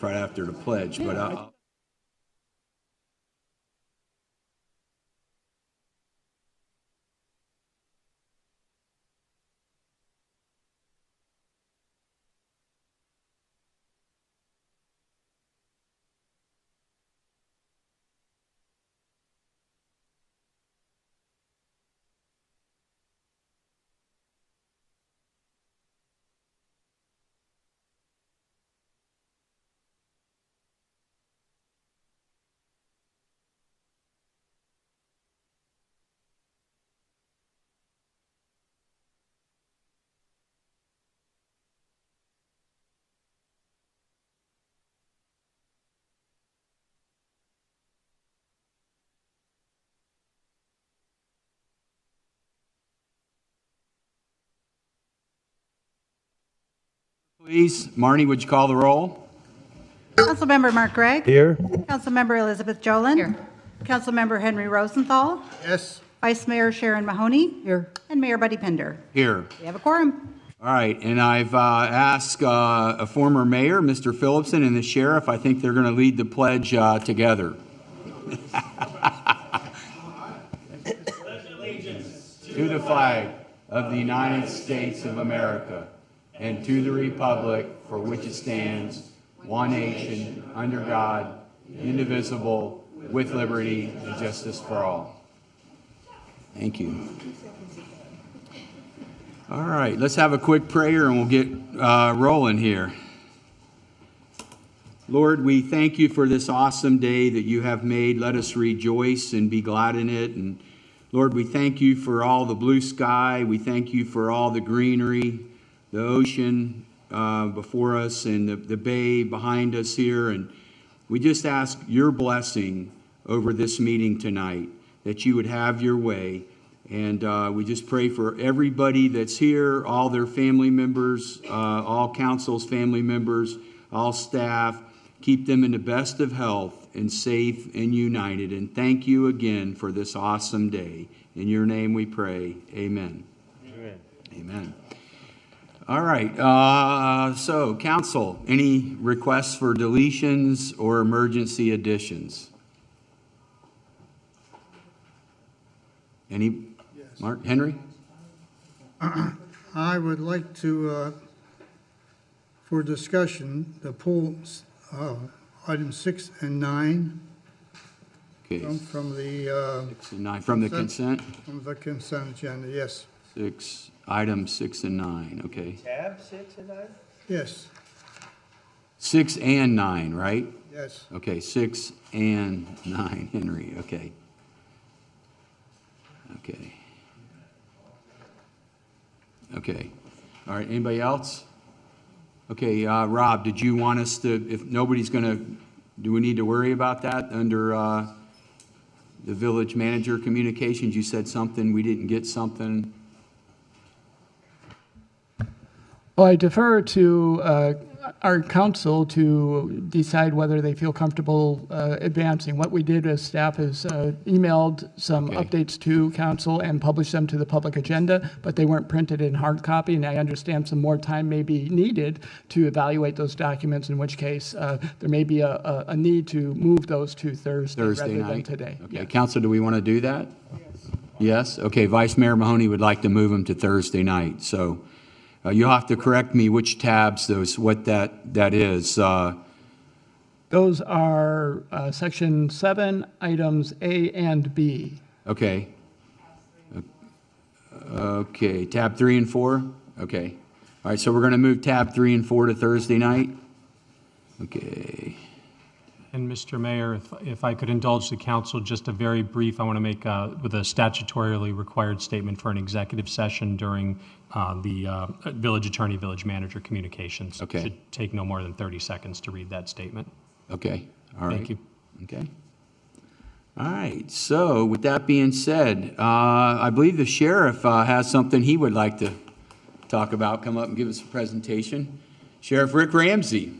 right after the pledge, but please, Marnie, would you call the roll? Councilmember Mark Gregg. Here. Councilmember Elizabeth Jolin. Here. Councilmember Henry Rosenthal. Yes. Vice Mayor Sharon Mahoney. Here. And Mayor Buddy Pinder. Here. We have a quorum. All right, and I've asked a former mayor, Mr. Phillipson, and the sheriff. I think they're going to lead the pledge together. To the flag of the United States of America and to the republic for which it stands, one nation, under God, indivisible, with liberty and justice for all. Thank you. All right, let's have a quick prayer and we'll get rolling here. Lord, we thank you for this awesome day that you have made. Let us rejoice and be glad in it. And Lord, we thank you for all the blue sky. We thank you for all the greenery, the ocean before us and the bay behind us here. And we just ask your blessing over this meeting tonight, that you would have your way. And we just pray for everybody that's here, all their family members, all council's family members, all staff. Keep them in the best of health and safe and united. And thank you again for this awesome day. In your name we pray. Amen. Amen. Amen. All right. So, council, any requests for deletions or emergency additions? Any? Yes. Mark, Henry? I would like to, for discussion, the pull items 6 and 9 Okay. from the 6 and 9 from the consent. From the consent agenda, yes. Items 6 and 9. Okay. Tab 6 and 9? Yes, 6 and 9, right? yes. Okay. 6 and 9, Henry. Okay. Okay. Okay. All right. Anybody else? Okay. Rob, did you want us to, if nobody's going to, do we need to worry about that under the village manager communications? You said something, we didn't get something. Well, I defer to our council to decide whether they feel comfortable advancing. What we did as staff is emailed some updates to council and published them to the public agenda, but they weren't printed in hard copy, and I understand some more time may be needed to evaluate those documents, in which case there may be a need to move those to Thursday rather night? than today. Okay. Yeah. Council, do we want to do that? Yes. Okay. Vice Mayor Mahoney would like to move them to Thursday night. So you'll have to correct me which tabs those, what that is. Those are section 7, items A and B. Okay. Okay. Tab 3 and 4. Okay. All right. So we're going to move tab 3 and 4 to Thursday night. Okay. And Mr. Mayor, if I could indulge the council, just a very brief, I want to make with a statutorily required statement for an executive session during the village attorney, village manager communications. Okay. Should take no more than 30 seconds to read that statement. Okay. All right. Thank you. Okay. All right. So with that being said, I believe the sheriff has something he would like to talk about. Come up and give us a presentation. Sheriff Rick Ramsey.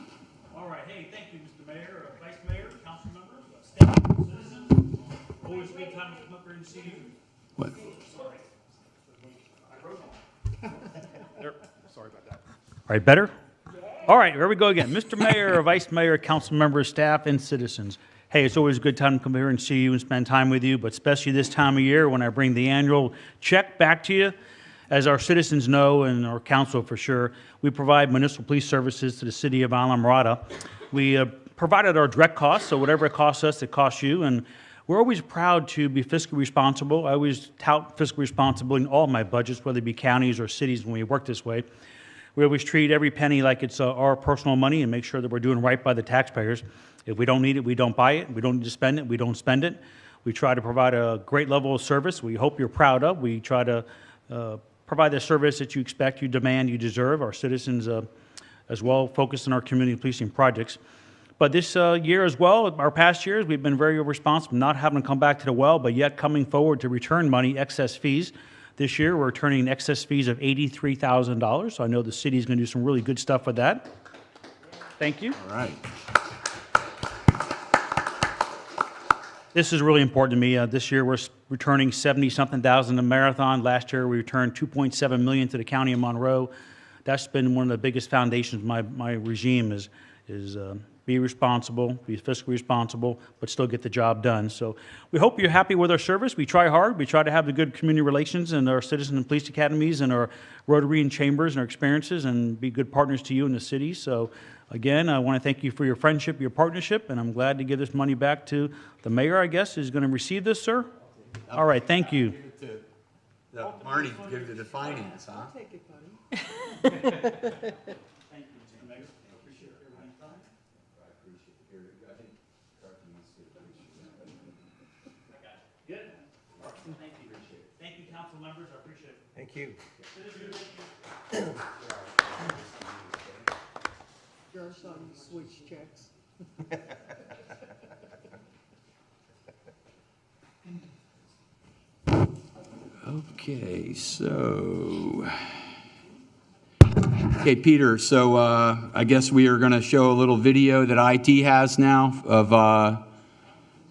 What? Sorry about that. All right, better? All right, here we go again. Mr. Mayor, Vice Mayor, council members, staff, and citizens. Hey, it's always a good time to come here and see you and spend time with you, but especially this time of year when I bring the annual check back to you. As our citizens know, and our council for sure, we provide municipal police services to the city of Islamorada. We provided our direct costs, so whatever it costs us, it costs you, and we're always proud to be fiscally responsible. I always tout fiscal responsibility in all my budgets, whether it be counties or cities when we work this way. We always treat every penny like it's our personal money and make sure that we're doing right by the taxpayers. If we don't need it, we don't buy it. We don't need to spend it, we don't spend it. We try to provide a great level of service we hope you're proud of. We try to provide the service that you expect, you demand, you deserve. Our citizens as well focus on our community policing projects. But this year as well, our past years, we've been very responsible, not having to come back to the well, but yet coming forward to return money, excess fees. This year, we're returning excess fees of $83,000. So I know the city is going to do some really good stuff with that. Thank you. All right. This is really important to me. This year, we're returning 70-something thousand to Marathon. Last year, we returned $2.7 million to the county of Monroe. That's been one of the biggest foundations of my regime is be responsible, be fiscally responsible, but still get the job done. So we hope you're happy with our service. We try hard. We try to have the good community relations in our citizen and police academies and our Rotary and chambers and our experiences and be good partners to you in the city. So again, I want to thank you for your friendship, your partnership, and I'm glad to give this money back to the mayor, I guess, who's going to receive this, sir. All right, thank you. Marnie, give it to the finance, huh? Take it, buddy. Thank you, council members. I appreciate it. Thank you. Your son switch checks. Okay, so... Okay, Peter, so I guess we are going to show a little video that IT has now of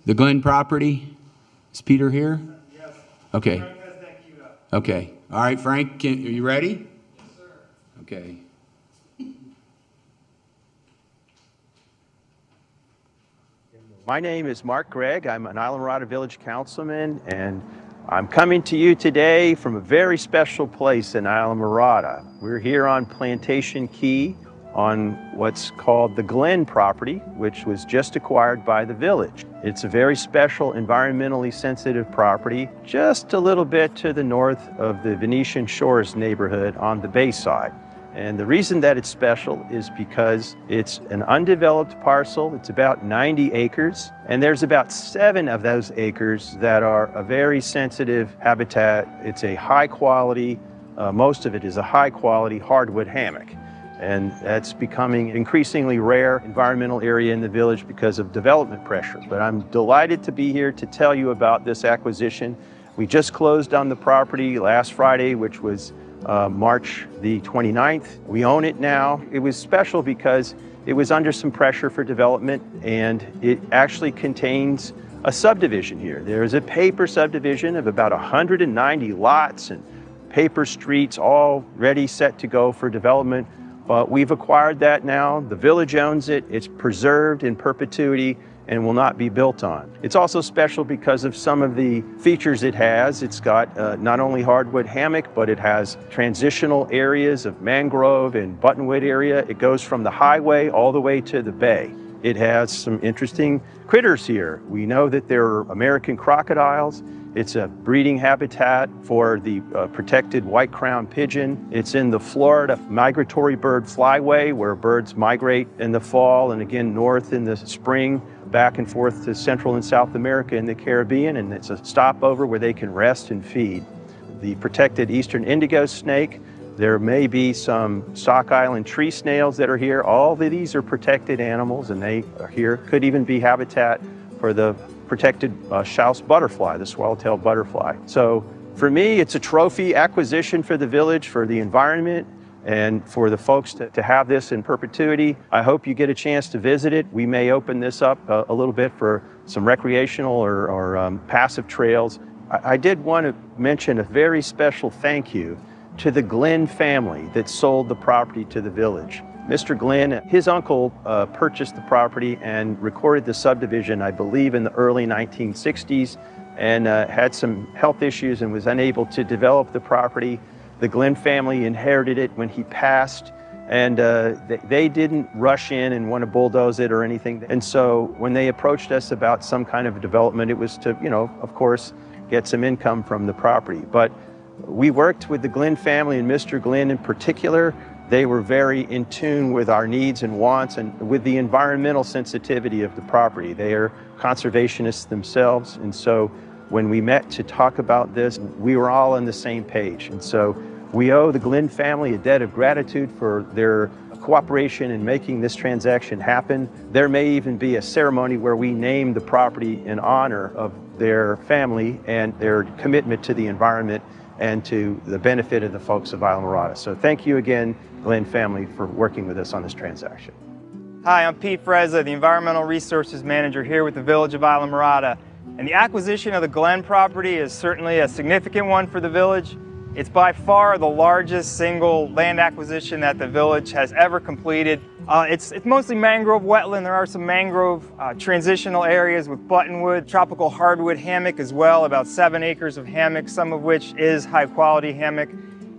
the Glen property. Is Peter here? Yes. Okay. Frank has that queued up. Okay. All right, Frank, are you ready? Yes, sir. Okay. My name is Mark Gregg. I'm an Islamorada Village Councilman, and I'm coming to you today from a very special place in Islamorada. We're here on Plantation Key on what's called the Glen property, which was just acquired by the village. It's a very special, environmentally sensitive property, just a little bit to the north of the Venetian Shores neighborhood on the bay side. And the reason that it's special is because it's an undeveloped parcel. It's about 90 acres, and there's about 7 of those acres that are a very sensitive habitat. It's a high quality, most of it is a high quality hardwood hammock. And that's becoming increasingly rare environmental area in the village because of development pressure. But I'm delighted to be here to tell you about this acquisition. We just closed on the property last Friday, which was March the 29th. We own it now. It was special because it was under some pressure for development, and it actually contains a subdivision here. There is a paper subdivision of about 190 lots and paper streets all ready, set to go for development. But we've acquired that now. The village owns it. It's preserved in perpetuity and will not be built on. It's also special because of some of the features it has. It's got not only hardwood hammock, but it has transitional areas of mangrove and buttonwood area. It goes from the highway all the way to the bay. It has some interesting critters here. We know that there are American crocodiles. It's a breeding habitat for the protected white-crowned pigeon. It's in the Florida migratory bird flyway where birds migrate in the fall and again north in the spring, back and forth to Central and South America and the Caribbean, and it's a stopover where they can rest and feed. The protected eastern indigo snake. There may be some Stock Island tree snails that are here. All of these are protected animals, and they are here. Could even be habitat for the protected Schaus butterfly, the swallowtail butterfly. So for me, it's a trophy acquisition for the village, for the environment, and for the folks to have this in perpetuity. I hope you get a chance to visit it. We may open this up a little bit for some recreational or passive trails. I did want to mention a very special thank you to the Glenn family that sold the property to the village. Mr. Glenn, his uncle purchased the property and recorded the subdivision, I believe, in the early 1960s, and had some health issues and was unable to develop the property. The Glenn family inherited it when he passed, and they didn't rush in and want to bulldoze it or anything. And so when they approached us about some kind of development, it was to, of course, get some income from the property. But we worked with the Glenn family, and Mr. Glenn in particular. They were very in tune with our needs and wants and with the environmental sensitivity of the property. They are conservationists themselves, and so when we met to talk about this, we were all on the same page. And so we owe the Glenn family a debt of gratitude for their cooperation in making this transaction happen. There may even be a ceremony where we name the property in honor of their family and their commitment to the environment and to the benefit of the folks of Islamorada. So thank you again, Glenn family, for working with us on this transaction. Hi, I'm Pete Frezza, the Environmental Resources Manager here with the Village of Islamorada. And the acquisition of the Glenn property is certainly a significant one for the village. It's by far the largest single land acquisition that the village has ever completed. It's mostly mangrove wetland. There are some mangrove transitional areas with buttonwood, tropical hardwood hammock as well, about 7 acres of hammock, some of which is high quality hammock.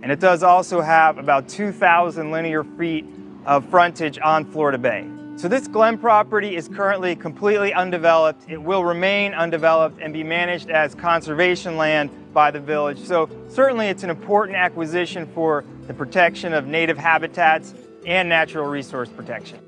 And it does also have about 2,000 linear feet of frontage on Florida Bay. So this Glen property is currently completely undeveloped. It will remain undeveloped and be managed as conservation land by the village. So certainly it's an important acquisition for the protection of native habitats and natural resource protection.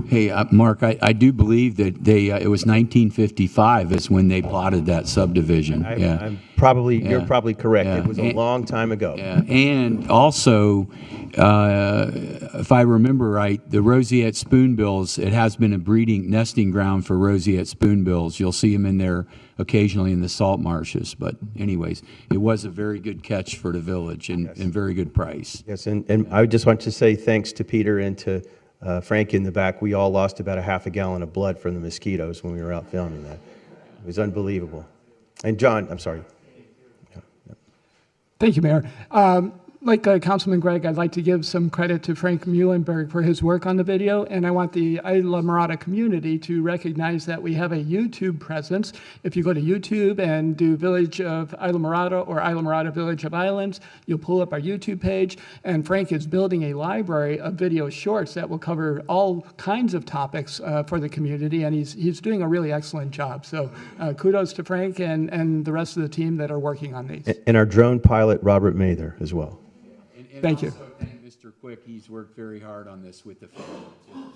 Hey, Mark, I do believe that it was 1955 is when they plotted that subdivision. You're probably correct. It was a long time ago. Yeah. And also, if I remember right, the roseate spoonbills, it has been a nesting ground for roseate spoonbills. You'll see them in there occasionally in the salt marshes. But anyways, it was a very good catch for the village and very good price. Yes, and I just want to say thanks to Peter and to Frank in the back. We all lost about a half a gallon of blood from the mosquitoes when we were out filming that. It was unbelievable. And John, I'm sorry. Thank you, Mayor. Like Councilman Gregg, I'd like to give some credit to Frank Muhlenberg for his work on the video, and I want the Islamorada community to recognize that we have a YouTube presence. If you go to YouTube and do Village of Islamorada or Islamorada Village of Islands, you'll pull up our YouTube page, and Frank is building a library of video shorts that will cover all kinds of topics for the community, and he's doing a really excellent job. So kudos to Frank and the rest of the team that are working on these. And our drone pilot, Robert Mather, as well. And thank you. Thank Mr. Quick. He's worked very hard on this with the family, too.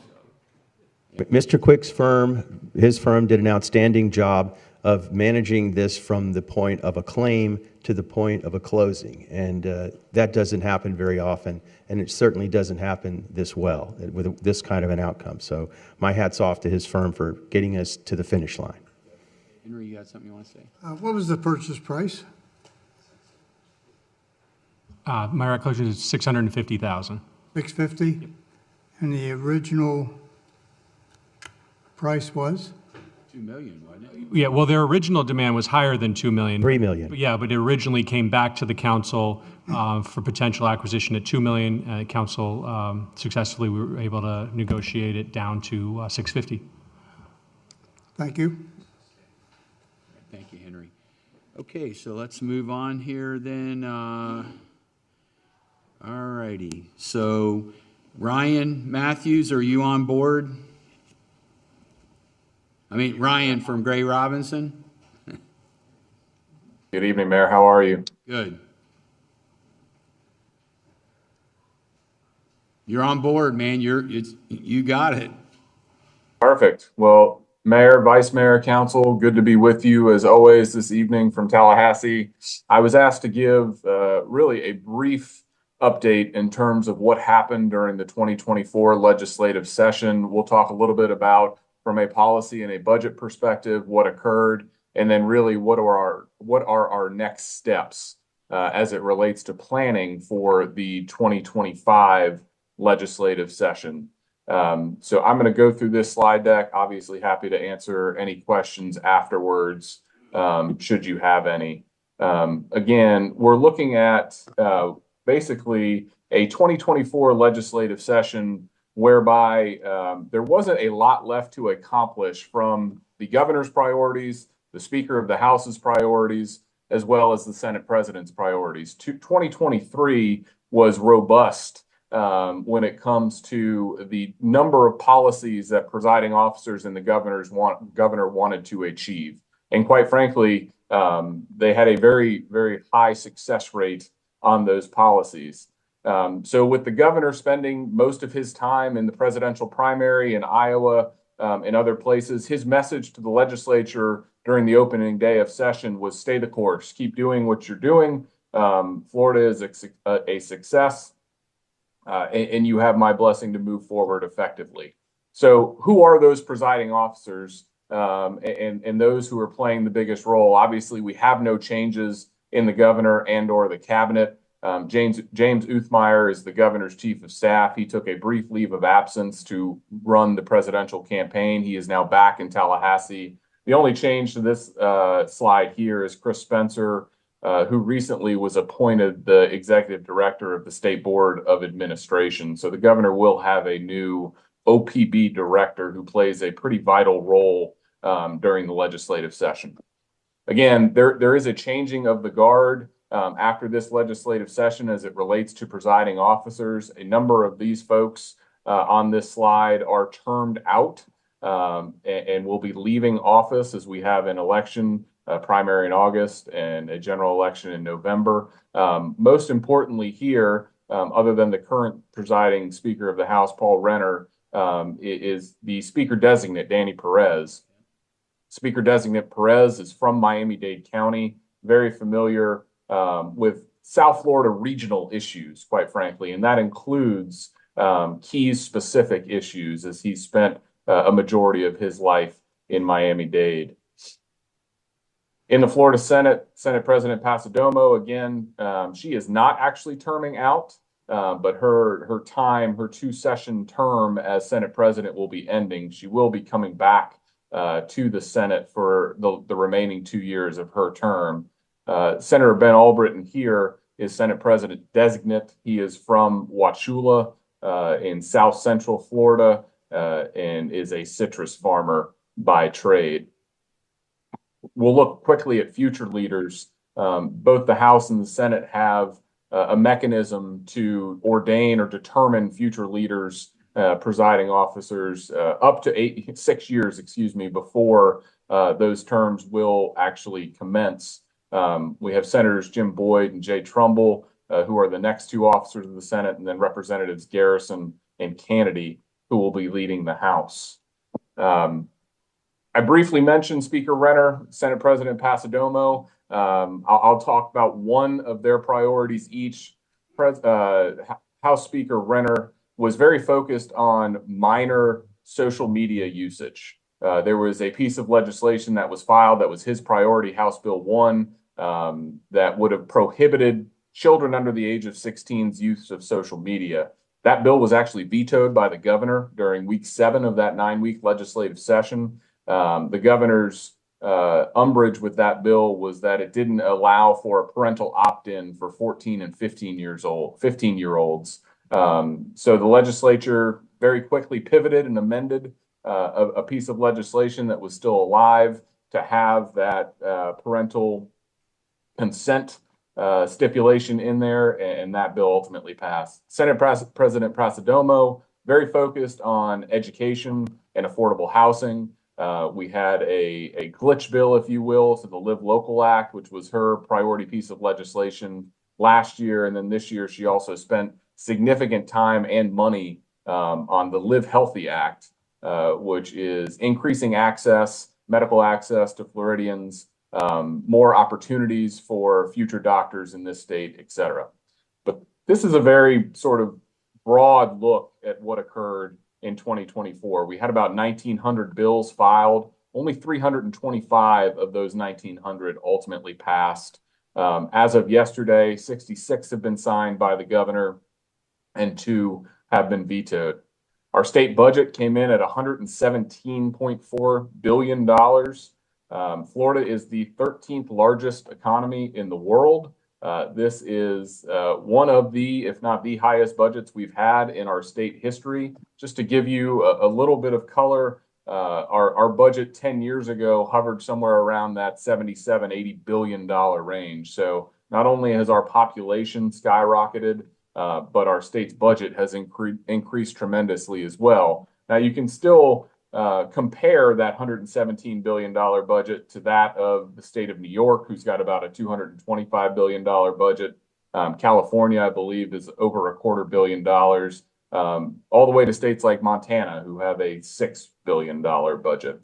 So. Mr. Quick's firm, his firm did an outstanding job of managing this from the point of a claim to the point of a closing. And that doesn't happen very often, and it certainly doesn't happen this well with this kind of an outcome. So my hat's off to his firm for getting us to the finish line. Henry, you got something you want to say? What was the purchase price? My recollection is $650,000. $650? And the original price was? $2 million, wasn't it? Yeah, well, their original demand was higher than $2 million. $3 million. Yeah, but it originally came back to the council for potential acquisition at $2 million. Council successfully we were able to negotiate it down to $650. Thank you. Thank you, Henry. Okay, so let's move on here then. All righty. So, Ryan Matthews, are you on board? I mean, Ryan from Gray Robinson. Good evening, Mayor. How are you? Good. You're on board, man. You got it. Perfect. Well, Mayor, Vice Mayor, Council, good to be with you as always this evening from Tallahassee. I was asked to give really a brief update in terms of what happened during the 2024 legislative session. We'll talk a little bit about, from a policy and a budget perspective, what occurred, and then really what are our next steps as it relates to planning for the 2025 legislative session. So I'm going to go through this slide deck. Obviously happy to answer any questions afterwards, should you have any. Again, we're looking at basically a 2024 legislative session whereby there wasn't a lot left to accomplish from the governor's priorities, the Speaker of the House's priorities, as well as the Senate President's priorities. 2023 was robust when it comes to the number of policies that presiding officers and the governor wanted to achieve. And quite frankly, they had a very, very high success rate on those policies. So with the governor spending most of his time in the presidential primary in Iowa and other places, his message to the legislature during the opening day of session was stay the course, keep doing what you're doing. Florida is a success, and you have my blessing to move forward effectively. So who are those presiding officers and those who are playing the biggest role? Obviously, we have no changes in the governor and or the cabinet. James Uthmeyer is the governor's chief of staff. He took a brief leave of absence to run the presidential campaign. He is now back in Tallahassee. The only change to this slide here is Chris Spencer, who recently was appointed the executive director of the State Board of Administration. So the governor will have a new OPB director who plays a pretty vital role during the legislative session. Again, there is a changing of the guard after this legislative session as it relates to presiding officers. A number of these folks on this slide are termed out and will be leaving office as we have an election primary in August and a general election in November. Most importantly here, other than the current presiding Speaker of the House, Paul Renner, is the Speaker designate, Danny Perez. Speaker designate Perez is from Miami-Dade County, very familiar with South Florida regional issues, quite frankly, and that includes Keys specific issues as he spent a majority of his life in Miami-Dade. In the Florida Senate, Senate President Pasadomo, again, she is not actually terming out, but her two-session term as Senate President will be ending. She will be coming back to the Senate for the remaining 2 years of her term. Senator Ben Albritton here is Senate President designate. He is from Wauchula in South Central Florida and is a citrus farmer by trade. We'll look quickly at future leaders. Both the House and the Senate have a mechanism to ordain or determine future leaders, presiding officers, up to 6 years, before those terms will actually commence. We have Senators Jim Boyd and Jay Trumbull, who are the next two officers of the Senate, and then Representatives Garrison and Kennedy, who will be leading the House. I briefly mentioned Speaker Renner, Senate President Pasadomo. I'll talk about one of their priorities each. House Speaker Renner was very focused on minor social media usage. There was a piece of legislation that was filed that was his priority, House Bill 1, that would have prohibited children under the age of 16's use of social media. That bill was actually vetoed by the governor during week 7 of that 9-week legislative session. The governor's umbrage with that bill was that it didn't allow for a parental opt-in for 14 and 15-year-olds. So the legislature very quickly pivoted and amended a piece of legislation that was still alive to have that parental consent stipulation in there, and that bill ultimately passed. Senate President Pasadomo, very focused on education and affordable housing. We had a glitch bill, if you will, to the Live Local Act, which was her priority piece of legislation last year. And then this year, she also spent significant time and money on the Live Healthy Act, which is increasing access, medical access to Floridians, more opportunities for future doctors in this state, et cetera. But this is a very sort of broad look at what occurred in 2024. We had about 1,900 bills filed. Only 325 of those 1,900 ultimately passed. As of yesterday, 66 have been signed by the governor and 2 have been vetoed. Our state budget came in at $117.4 billion. Florida is the 13th largest economy in the world. This is one of the, if not the highest budgets we've had in our state history. Just to give you a little bit of color, our budget 10 years ago hovered somewhere around that $77–80 billion range. So not only has our population skyrocketed, but our state's budget has increased tremendously as well. Now you can still compare that $117 billion budget to that of the state of New York, who's got about a $225 billion budget. California, I believe, is over $250 million, all the way to states like Montana, who have a $6 billion budget.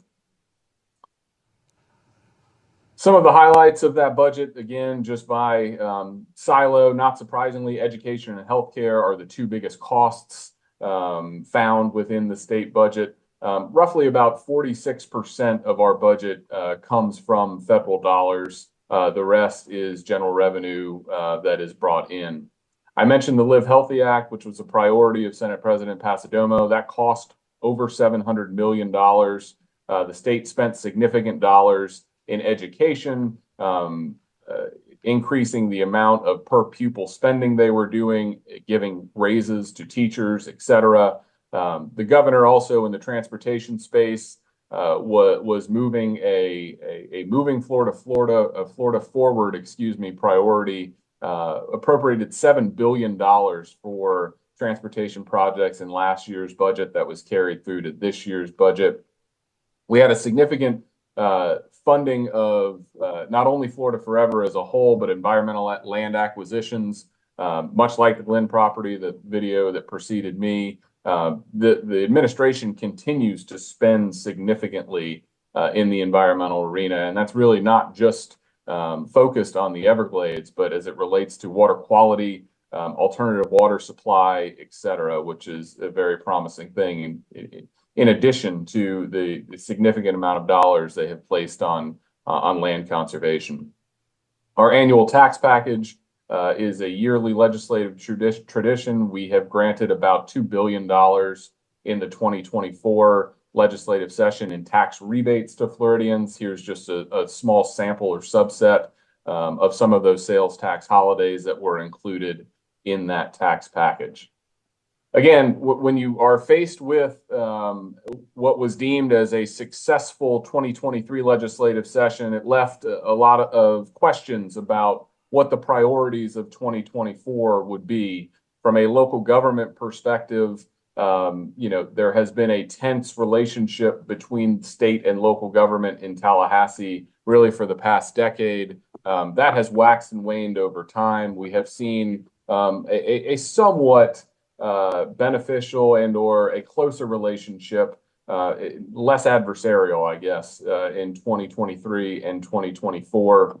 Some of the highlights of that budget, again, just by silo, not surprisingly, education and healthcare are the two biggest costs found within the state budget. Roughly about 46% of our budget comes from federal dollars. The rest is general revenue that is brought in. I mentioned the Live Healthy Act, which was a priority of Senate President Passidomo. That cost over $700 million. The state spent significant dollars in education, increasing the amount of per pupil spending they were doing, giving raises to teachers, etc. The governor also in the transportation space was moving a moving Florida forward, priority, appropriated $7 billion for transportation projects in last year's budget that was carried through to this year's budget. We had a significant funding of not only Florida Forever as a whole, but environmental land acquisitions, much like the Glenn property, the video that preceded me. The administration continues to spend significantly in the environmental arena, and that's really not just focused on the Everglades, but as it relates to water quality, alternative water supply, et cetera, which is a very promising thing. In addition to the significant amount of dollars they have placed on land conservation. Our annual tax package is a yearly legislative tradition. We have granted about $2 billion in the 2024 legislative session in tax rebates to Floridians. Here's just a small sample or subset of some of those sales tax holidays that were included in that tax package. Again, when you are faced with what was deemed as a successful 2023 legislative session, it left a lot of questions about what the priorities of 2024 would be. From a local government perspective, there has been a tense relationship between state and local government in Tallahassee really for the past decade. That has waxed and waned over time. We have seen a somewhat beneficial and or a closer relationship, less adversarial, I guess, in 2023 and 2024.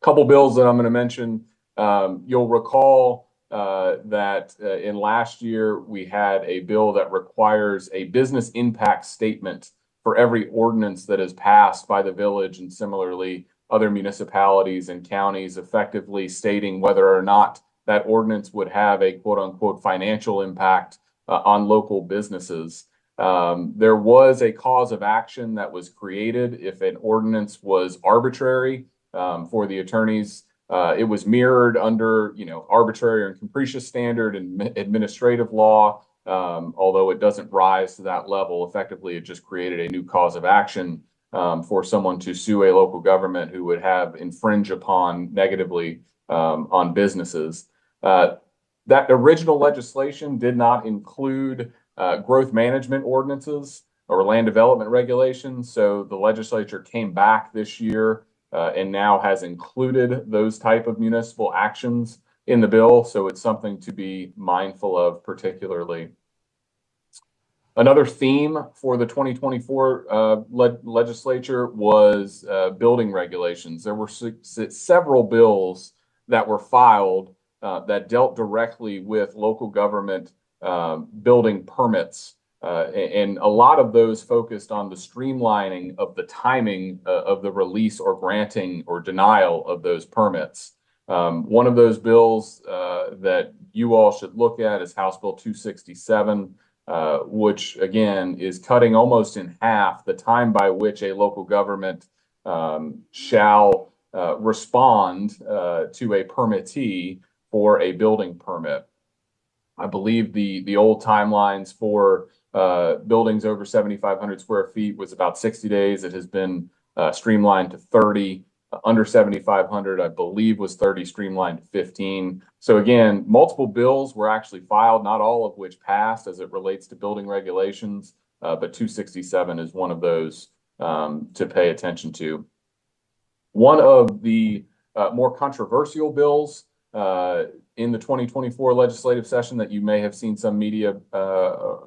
Couple bills that I'm going to mention. You'll recall that in last year we had a bill that requires a business impact statement for every ordinance that is passed by the village, and similarly other municipalities and counties, effectively stating whether or not that ordinance would have a quote unquote financial impact on local businesses. There was a cause of action that was created if an ordinance was arbitrary for the attorneys. It was mirrored under, arbitrary and capricious standard and administrative law, although it doesn't rise to that level. Effectively, it just created a new cause of action for someone to sue a local government who would have infringe upon negatively on businesses. That original legislation did not include growth management ordinances or land development regulations. So the legislature came back this year and now has included those type of municipal actions in the bill. So it's something to be mindful of particularly. Another theme for the 2024 legislature was building regulations. There were several bills that were filed that dealt directly with local government building permits. And a lot of those focused on the streamlining of the timing of the release or granting or denial of those permits. One of those bills that you all should look at is House Bill 267. which again is cutting almost in half the time by which a local government shall respond to a permittee for a building permit. I believe the old timelines for buildings over 7,500 square feet was about 60 days. It has been streamlined to 30. Under 7,500, I believe, was 30, streamlined to 15. So again, multiple bills were actually filed, not all of which passed as it relates to building regulations, but 267 is one of those to pay attention to. One of the more controversial bills in the 2024 legislative session that you may have seen some media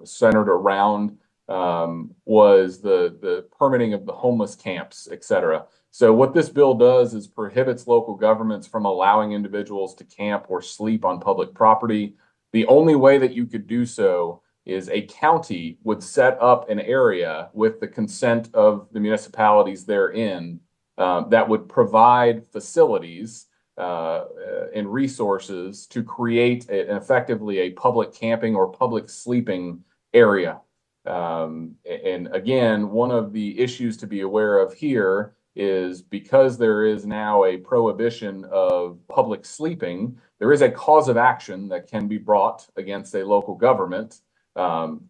centered around was the permitting of the homeless camps, et cetera. So what this bill does is prohibits local governments from allowing individuals to camp or sleep on public property. The only way that you could do so is a county would set up an area with the consent of the municipalities therein that would provide facilities and resources to create effectively a public camping or public sleeping area. And again, one of the issues to be aware of here is because there is now a prohibition of public sleeping, there is a cause of action that can be brought against a local government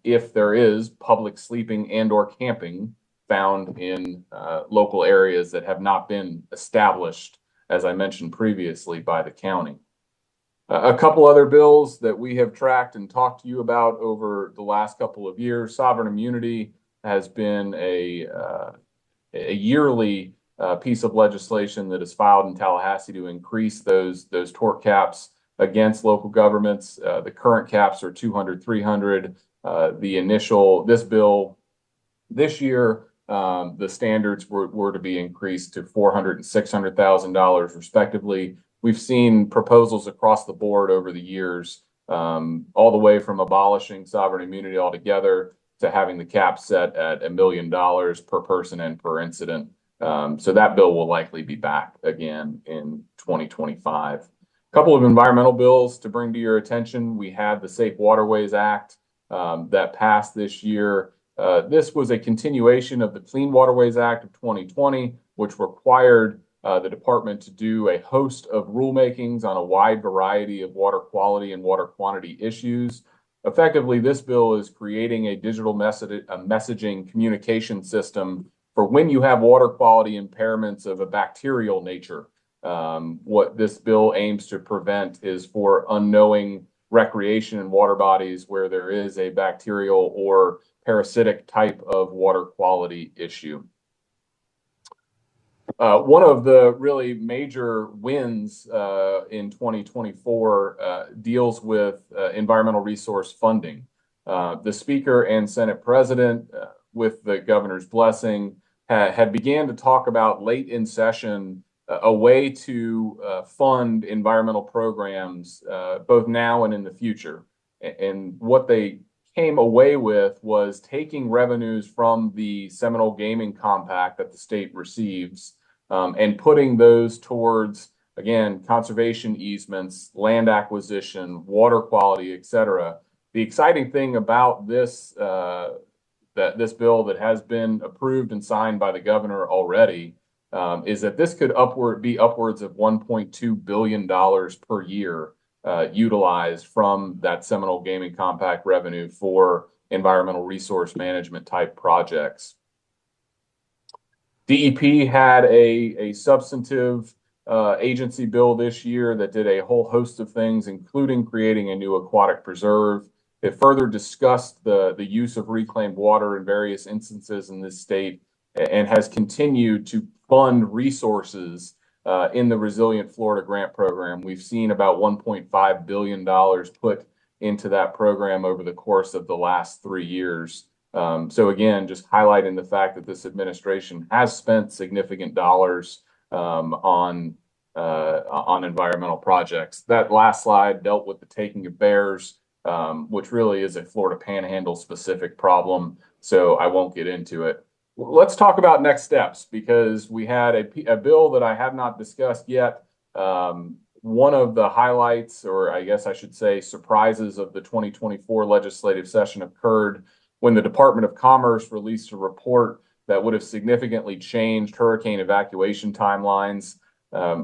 if there is public sleeping and or camping found in local areas that have not been established, as I mentioned previously, by the county. A couple other bills that we have tracked and talked to you about over the last couple of years. Sovereign immunity has been a yearly piece of legislation that is filed in Tallahassee to increase those tort caps against local governments. The current caps are 200, 300. This bill this year, the standards were to be increased to $400,000 and $600,000 respectively. We've seen proposals across the board over the years, all the way from abolishing sovereign immunity altogether to having the cap set at $1 million per person and per incident. So that bill will likely be back again in 2025. A couple of environmental bills to bring to your attention. We had the Safe Waterways Act that passed this year. This was a continuation of the Clean Waterways Act of 2020, which required the department to do a host of rulemakings on a wide variety of water quality and water quantity issues. Effectively, this bill is creating a digital messaging communication system for when you have water quality impairments of a bacterial nature. What this bill aims to prevent is for unknowing recreation in water bodies where there is a bacterial or parasitic type of water quality issue. One of the really major wins in 2024 deals with environmental resource funding. The Speaker and Senate President, with the governor's blessing, had began to talk about late in session a way to fund environmental programs both now and in the future. And what they came away with was taking revenues from the Seminole Gaming Compact that the state receives and putting those towards, again, conservation easements, land acquisition, water quality, et cetera. The exciting thing about this this bill that has been approved and signed by the governor already is that this could be upwards of $1.2 billion per year utilized from that Seminole Gaming Compact revenue for environmental resource management type projects. DEP had a substantive agency bill this year that did a whole host of things, including creating a new aquatic preserve. It further discussed the use of reclaimed water in various instances in this state and has continued to fund resources in the Resilient Florida Grant Program. We've seen about $1.5 billion put into that program over the course of the last 3 years. So again, just highlighting the fact that this administration has spent significant dollars on environmental projects. That last slide dealt with the taking of bears, which really is a Florida Panhandle specific problem. So I won't get into it. Let's talk about next steps, because we had a bill that I have not discussed yet one of the highlights, or I guess I should say surprises of the 2024 legislative session occurred when the Department of Commerce released a report that would have significantly changed hurricane evacuation timelines.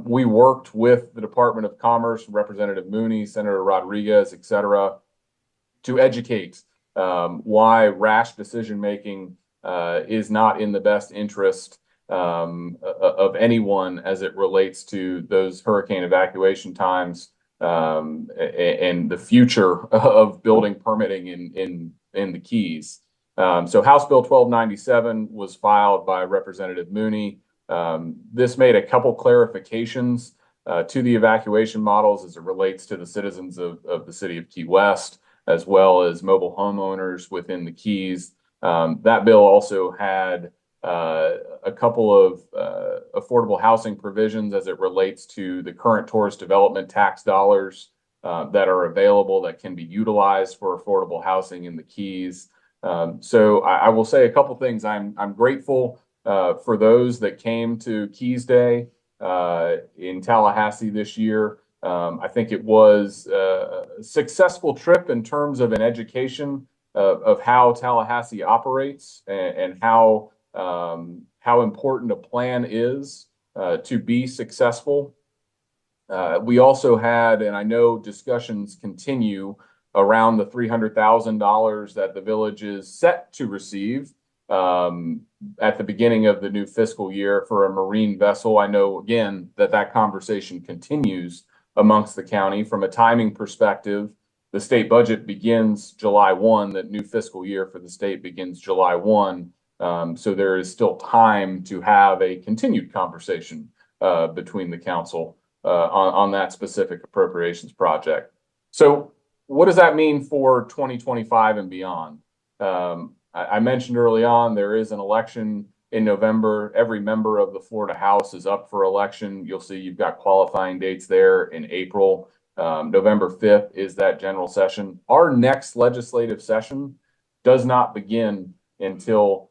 We worked with the Department of Commerce, Representative Mooney, Senator Rodriguez, et cetera, to educate why rash decision-making is not in the best interest of anyone as it relates to those hurricane evacuation times and the future of building permitting in the Keys. So House Bill 1297 was filed by Representative Mooney. This made a couple clarifications to the evacuation models as it relates to the citizens of the city of Key West, as well as mobile homeowners within the Keys. That bill also had a couple of affordable housing provisions as it relates to the current tourist development tax dollars that are available that can be utilized for affordable housing in the Keys. So I will say a couple things. I'm grateful for those that came to Keys Day in Tallahassee this year. I think it was a successful trip in terms of an education of how Tallahassee operates and how important a plan is to be successful. We also had, and I know discussions continue around the $300,000 that the village is set to receive at the beginning of the new fiscal year for a marine vessel. I know, again, that conversation continues amongst the county. From a timing perspective, the state budget begins July 1, that new fiscal year for the state begins July 1. So there is still time to have a continued conversation between the council on that specific appropriations project. So what does that mean for 2025 and beyond? I mentioned early on, there is an election in November. Every member of the Florida House is up for election. You'll see you've got qualifying dates there in April. November 5th is that general session. Our next legislative session does not begin until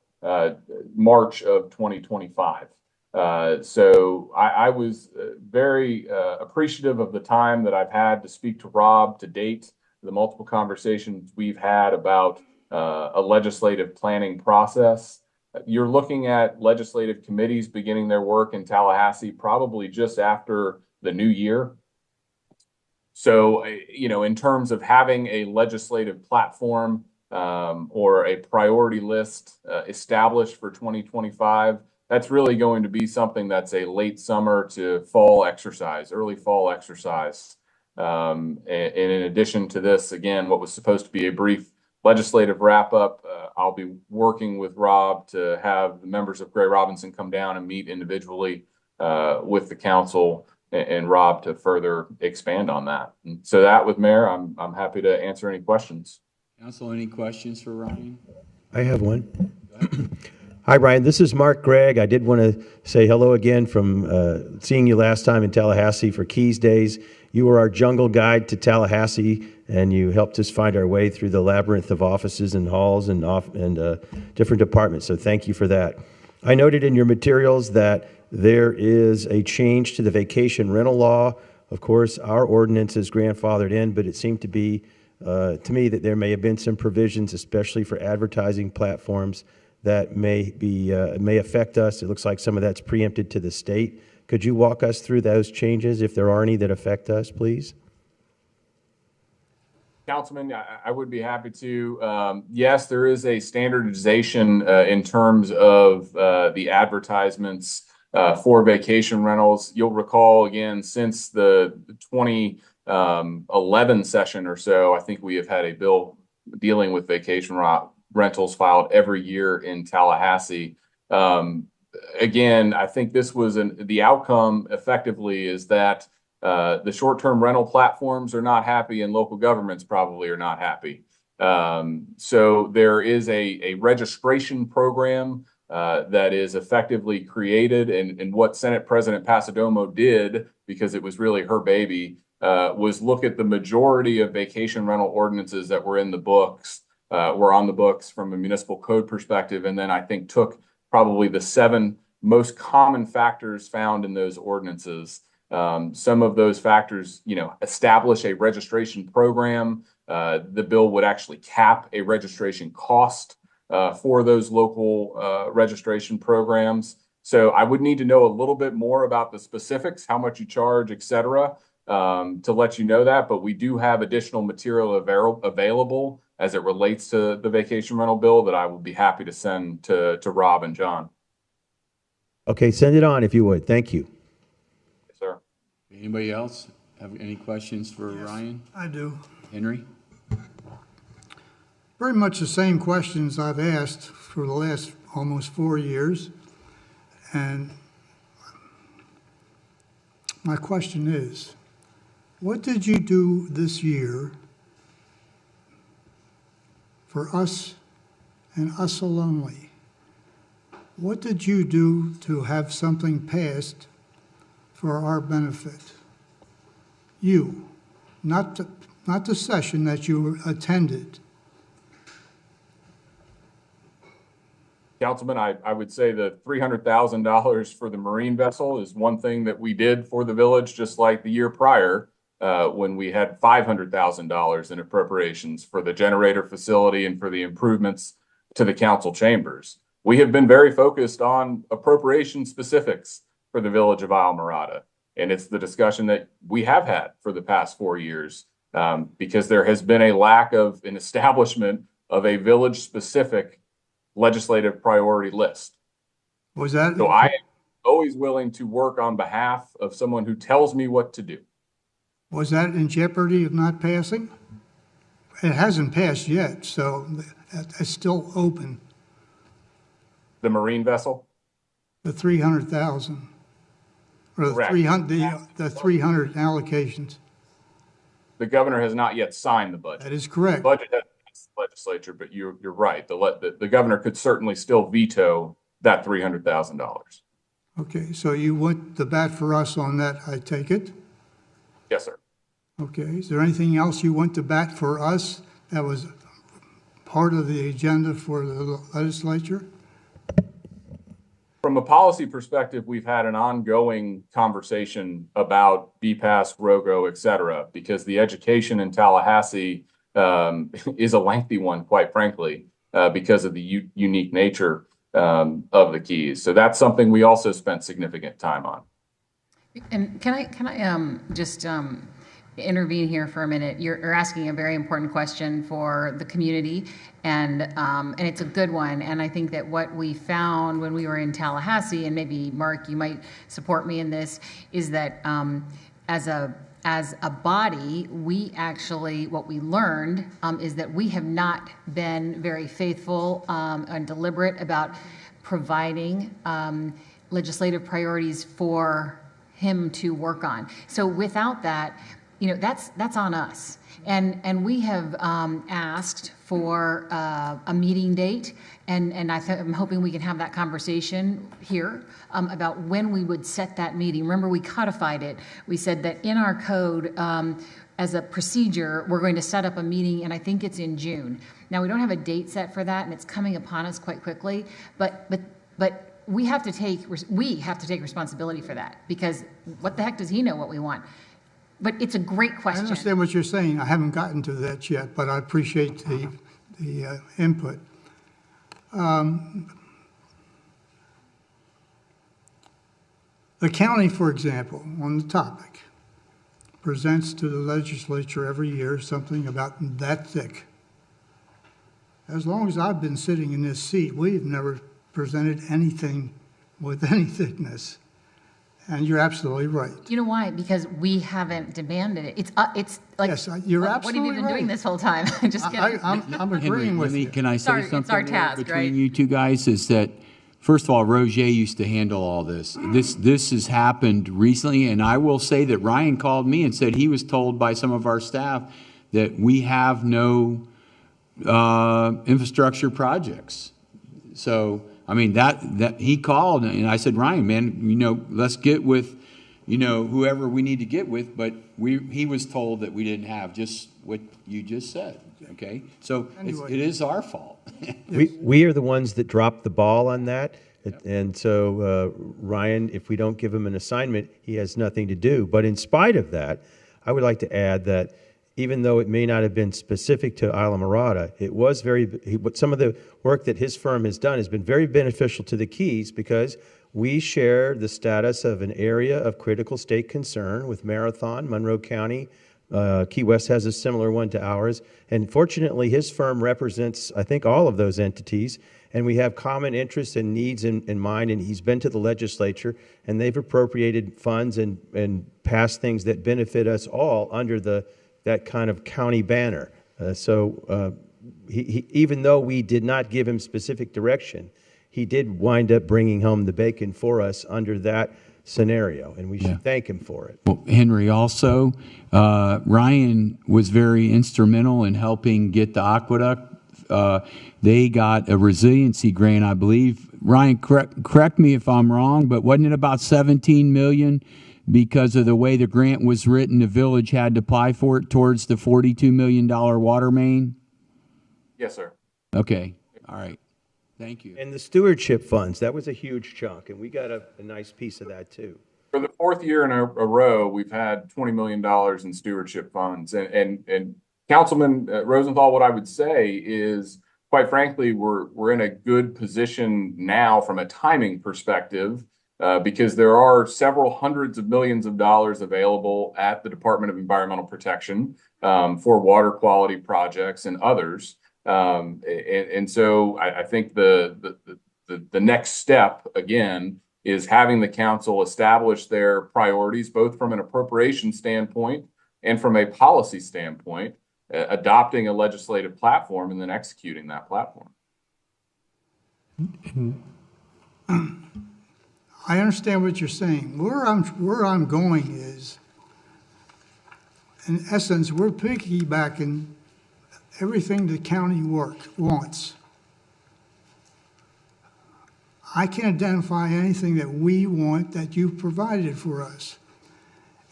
March of 2025. So I was very appreciative of the time that I've had to speak to Rob to date, the multiple conversations we've had about a legislative planning process. You're looking at legislative committees beginning their work in Tallahassee probably just after the new year. So, in terms of having a legislative platform or a priority list established for 2025, that's really going to be something that's a late summer to fall exercise, early fall exercise. And in addition to this, again, what was supposed to be a brief legislative wrap up, I'll be working with Rob to have the members of Gray Robinson come down and meet individually with the council and Rob to further expand on that. And so that with Mayor, I'm happy to answer any questions. Council, any questions for Ryan? I have one. Hi, Ryan. This is Mark Gregg. I did want to say hello again from seeing you last time in Tallahassee for Keys Days. You were our jungle guide to Tallahassee, and you helped us find our way through the labyrinth of offices and halls and different departments. So thank you for that. I noted in your materials that there is a change to the vacation rental law. Of course, our ordinance is grandfathered in, but it seemed to be, to me, that there may have been some provisions, especially for advertising platforms, that may affect us. It looks like some of that's preempted to the state. Could you walk us through those changes, if there are any that affect us, please? Councilman, I would be happy to. Yes, there is a standardization in terms of the advertisements for vacation rentals. You'll recall, again, since the 2011 session or so, I think we have had a bill dealing with vacation rentals filed every year in Tallahassee. Again, I think this was the outcome effectively is that the short-term rental platforms are not happy and local governments probably are not happy. So there is a registration program that is effectively created, and what Senate President Pasadomo did, because it was really her baby, was look at the majority of vacation rental ordinances that were in the books, were on the books from a municipal code perspective, and then I think took probably the 7 most common factors found in those ordinances Some of those factors, establish a registration program. The bill would actually cap a registration cost for those local registration programs. So I would need to know a little bit more about the specifics, how much you charge, et cetera, to let you know that. But we do have additional material available as it relates to the vacation rental bill that I will be happy to send to Rob and John. Okay, send it on if you would. Thank you. Yes, sir. Anybody else have any questions for Ryan? I do. Henry? Very much the same questions I've asked for the last almost 4 years. And my question is, what did you do this year for us and us alone? What did you do to have something passed for our benefit? You, not the session that you attended. Councilman, I would say the $300,000 for the Marine vessel is one thing that we did for the village, just like the year prior, when we had $500,000 in appropriations for the generator facility and for the improvements to the council chambers. We have been very focused on appropriation specifics for the village of Islamorada. And it's the discussion that we have had for the past 4 years, because there has been a lack of an establishment of a village specific legislative priority list. Was that? So I am always willing to work on behalf of someone who tells me what to do. Was that in jeopardy of not passing? It hasn't passed yet, so it's still open. The Marine vessel? The 300,000, or the Correct. 300 allocations. The governor has not yet signed the budget. That is correct. The budget has passed the legislature, but you're right. The governor could certainly still veto that $300,000. Okay, so you went to bat for us on that, I take it? Yes, sir. Okay, is there anything else you went to bat for us that was part of the agenda for the legislature? From a policy perspective, we've had an ongoing conversation about BPAS, ROGO, et cetera, because the education in Tallahassee is a lengthy one, quite frankly, because of the unique nature of the keys. So that's something we also spent significant time on. And can I just intervene here for a minute? You're asking a very important question for the community, and it's a good one. And I think that what we found when we were in Tallahassee, and maybe Mark, you might support me in this, is that as a body, we actually, what we learned is that we have not been very faithful and deliberate about providing legislative priorities for him to work on. So without that, that's on us. And we have asked for a meeting date, and I'm hoping we can have that conversation here about when we would set that meeting. Remember, we codified it. We said that in our code, as a procedure, we're going to set up a meeting, and I think it's in June. Now, we don't have a date set for that, and it's coming upon us quite quickly, but we have to take responsibility for that, because what the heck does he know what we want? But it's a great question. I understand what you're saying. I haven't gotten to that yet, but I appreciate the input. The county, for example, on the topic, presents to the legislature every year something about that thick. As long as I've been sitting in this seat, we've never presented anything with any thickness. And you're absolutely right. You know why? Because we haven't demanded it. It's like, yes, you're absolutely right. What have you been doing this whole time? Just kidding. I'm agreeing with you. Can I say something it's our task, between right? you two guys? Is that, first of all, Roger used to handle all this. This has happened recently, and I will say that Ryan called me and said he was told by some of our staff that we have no infrastructure projects. So, I mean, that he called, and I said, Ryan, man, let's get with, whoever we need to get with. But he was told that we didn't have just what you just said. Okay, so Anyway. it is our fault. We are the ones that dropped the ball on that. And so, Ryan, if we don't give him an assignment, he has nothing to do. But in spite of that, I would like to add that even though it may not have been specific to Islamorada, it was some of the work that his firm has done has been very beneficial to the Keys because we share the status of an area of critical state concern with Marathon, Monroe County. Key West has a similar one to ours. And fortunately, his firm represents, I think, all of those entities. And we have common interests and needs in mind. And he's been to the legislature, and they've appropriated funds and passed things that benefit us all under that kind of county banner. Even though we did not give him specific direction, he did wind up bringing home the bacon for us under that scenario, and we should thank him for it. Well, Henry, also, Ryan was very instrumental in helping get the aqueduct. They got a resiliency grant, I believe. Ryan, correct me if I'm wrong, but wasn't it about $17 million? Because of the way the grant was written, the village had to apply for it towards the $42 million water main? Yes, sir. Okay, all right. Thank you. And the stewardship funds, that was a huge chunk, and we got a nice piece of that too. For the fourth year in a row, we've had $20 million in stewardship funds. And Councilman Rosenthal, what I would say is, quite frankly, we're in a good position now from a timing perspective because there are several hundreds of millions of dollars available at the Department of Environmental Protection for water quality projects and others. And so I think the next step, again, is having the council establish their priorities, both from an appropriation standpoint and from a policy standpoint, adopting a legislative platform and then executing that platform. I understand what you're saying. Where I'm going is, in essence, we're piggybacking everything the county wants. I can't identify anything that we want that you've provided for us.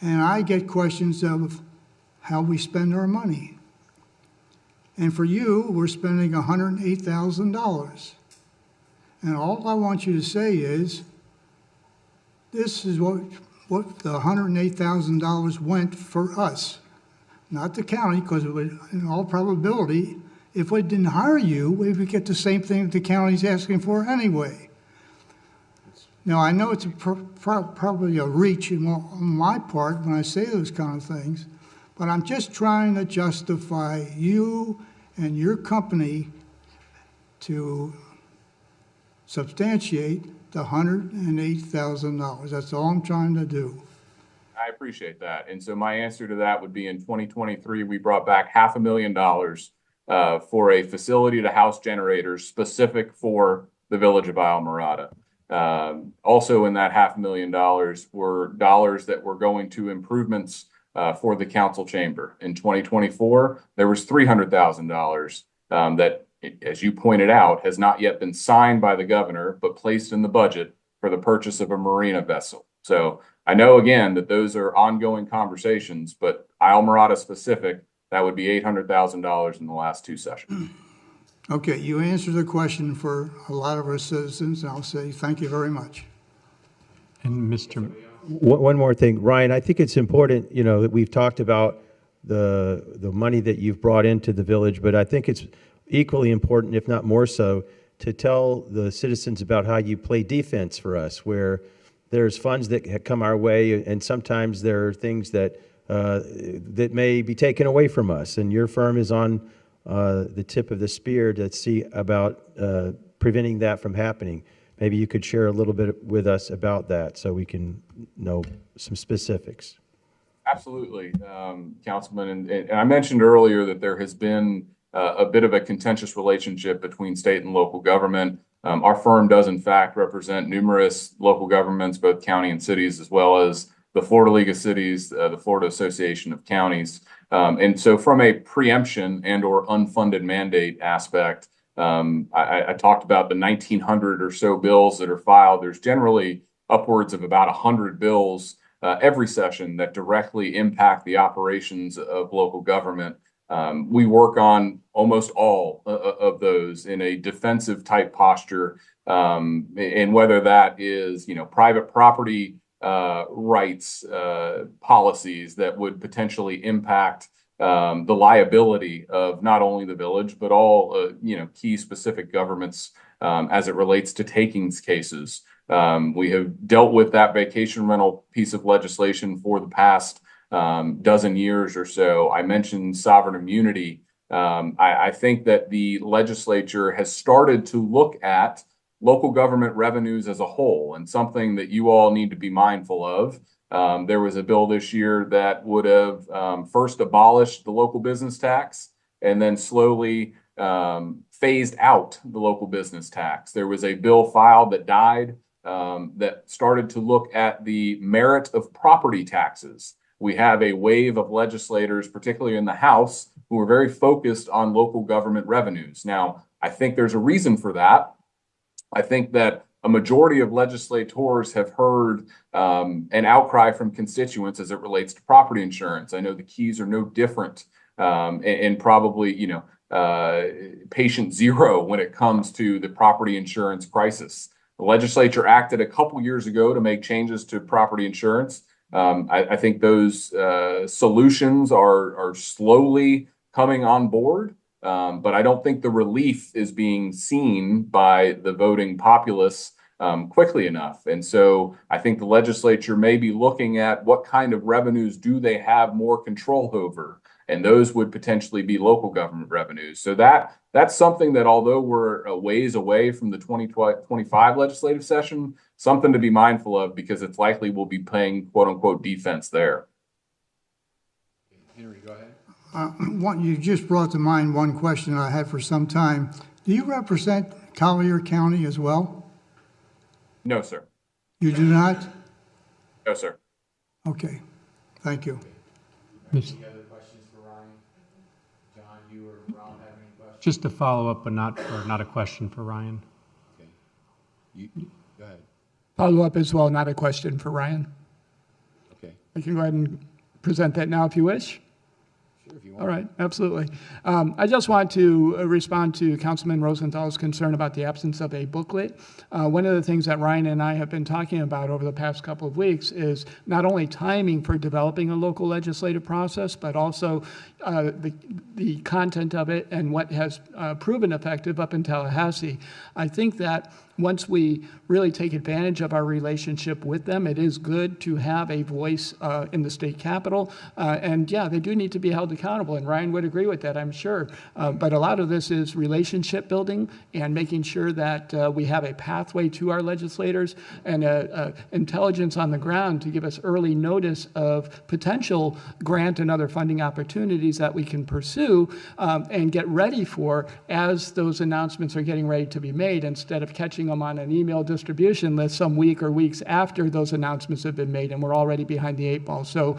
And I get questions of how we spend our money. And for you, we're spending $108,000. And all I want you to say is, this is what the $108,000 went for us. Not the county, because in all probability, if we didn't hire you, we would get the same thing that the county's asking for anyway. Now, I know it's probably a reach on my part when I say those kind of things, but I'm just trying to justify you and your company to substantiate the $108,000. That's all I'm trying to do. I appreciate that. And so my answer to that would be in 2023, we brought back $500,000 for a facility to house generators specific for the village of Islamorada. Also in that $500,000 were dollars that were going to improvements for the council chamber. In 2024, there was $300,000 that, as you pointed out, has not yet been signed by the governor, but placed in the budget for the purchase of a marina vessel. So I know, again, that those are ongoing conversations, but Islamorada specific, that would be $800,000 in the last two sessions. Okay, you answered the question for a lot of our citizens, and I'll say thank you very much. And Mr. One more thing, Ryan, I think it's important, that we've talked about the money that you've brought into the village, but I think it's equally important, if not more so, to tell the citizens about how you play defense for us, where there's funds that come our way, and sometimes there are things that that may be taken away from us, and your firm is on the tip of the spear to see about preventing that from happening. Maybe you could share a little bit with us about that so we can know some specifics. Absolutely, Councilman. And I mentioned earlier that there has been a bit of a contentious relationship between state and local government. Our firm does, in fact, represent numerous local governments, both county and cities, as well as the Florida League of Cities, the Florida Association of Counties. And so from a preemption and or unfunded mandate aspect, I talked about the 1,900 or so bills that are filed. There's generally upwards of about 100 bills every session that directly impact the operations of local government. We work on almost all of those in a defensive type posture, and whether that is, private property rights policies that would potentially impact the liability of not only the village but all key specific governments as it relates to takings cases. We have dealt with that vacation rental piece of legislation for the past dozen years or so. I mentioned sovereign immunity. I think that the legislature has started to look at local government revenues as a whole, and something that you all need to be mindful of. There was a bill this year that would have first abolished the local business tax and then slowly phased out the local business tax. There was a bill filed that died that started to look at the merit of property taxes. We have a wave of legislators, particularly in the House, who are very focused on local government revenues. Now, I think there's a reason for that. I think that a majority of legislators have heard an outcry from constituents as it relates to property insurance. I know the Keys are no different, and probably, patient zero when it comes to the property insurance crisis. The legislature acted a couple years ago to make changes to property insurance. I think those solutions are slowly coming on board. But I don't think the relief is being seen by the voting populace quickly enough. And so I think the legislature may be looking at what kind of revenues do they have more control over, and those would potentially be local government revenues. So that's something that, although we're a ways away from the 2025 legislative session, something to be mindful of, because it's likely we'll be playing quote unquote defense there. Henry, go ahead. You just brought to mind one question I had for some time. Do you represent Collier County as well? No, sir. You do not? No, sir. Okay. Thank you. Any other questions for Ryan? John, you or Ron have any questions? Just a follow-up, but not a question for Ryan. Okay. Go ahead. Follow up as well, not a question for Ryan. Okay. I can go ahead and present that now if you wish. Sure, if you want. All right, absolutely. I just want to respond to Councilman Rosenthal's concern about the absence of a booklet. One of the things that Ryan and I have been talking about over the past couple of weeks is not only timing for developing a local legislative process, but also the content of it and what has proven effective up in Tallahassee. I think that once we really take advantage of our relationship with them, it is good to have a voice in the state capitol. And yeah, they do need to be held accountable, and Ryan would agree with that, I'm sure. But a lot of this is relationship building and making sure that we have a pathway to our legislators and intelligence on the ground to give us early notice of potential grant and other funding opportunities that we can pursue and get ready for as those announcements are getting ready to be made, instead of catching them on an email distribution list some week or weeks after those announcements have been made and we're already behind the 8 ball. So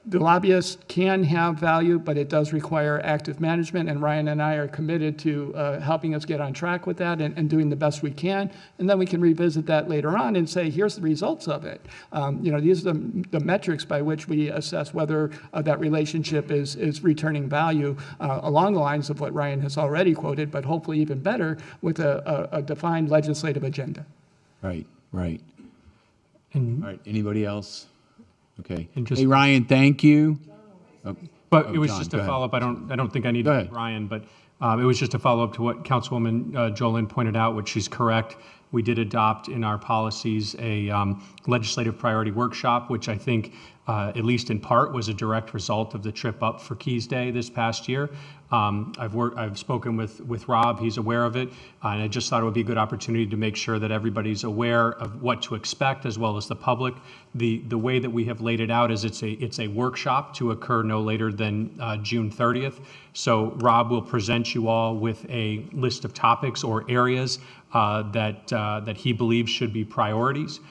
the lobbyists can have value, but it does require active management, and Ryan and I are committed to helping us get on track with that and doing the best we can. And then we can revisit that later on and say, here's the results of it. These are the metrics by which we assess whether that relationship is returning value along the lines of what Ryan has already quoted, but hopefully even better with a defined legislative agenda. Right. And, All right, anybody else? Okay. And just, hey, Ryan, thank you. But it was John, just go a ahead. follow-up. I don't think I need to ahead. Ryan, but it was just a follow-up to what Councilwoman Jolin pointed out, which she's correct. We did adopt in our policies a legislative priority workshop, which I think, at least in part, was a direct result of the trip up for Keys Day this past year. I've spoken with Rob. He's aware of it, and I just thought it would be a good opportunity to make sure that everybody's aware of what to expect, as well as the public. The way that we have laid it out is it's a workshop to occur no later than June 30th. So Rob will present you all with a list of topics or areas that he believes should be priorities.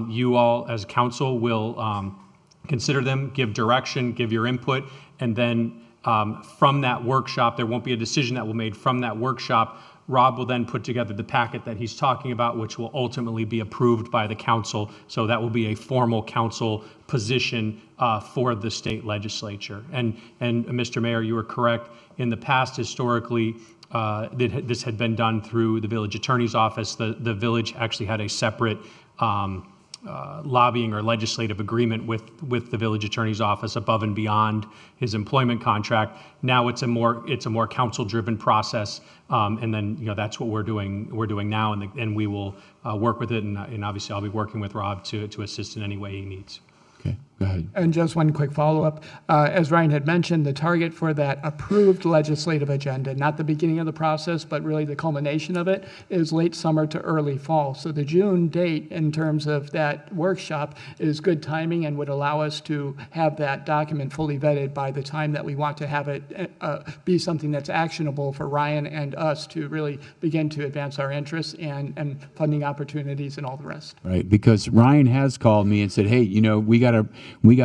You all, as council, will consider them, give direction, give your input, and then from that workshop, there won't be a decision that will be made from that workshop. Rob will then put together the packet that he's talking about, which will ultimately be approved by the council. So that will be a formal council position for the state legislature. And Mr. Mayor, you were correct. In the past, historically, this had been done through the village attorney's office. The village actually had a separate lobbying or legislative agreement with the village attorney's office above and beyond his employment contract. Now it's a more council-driven process, and then that's what we're doing now, and we will work with it, and obviously I'll be working with Rob to assist in any way he needs. Okay, go ahead. And just one quick follow-up. As Ryan had mentioned, the target for that approved legislative agenda, not the beginning of the process, but really the culmination of it, is late summer to early fall. So the June date in terms of that workshop is good timing and would allow us to have that document fully vetted by the time that we want to have it be something that's actionable for Ryan and us to really begin to advance our interests and funding opportunities and all the rest. Right, because Ryan has called me and said, hey, we got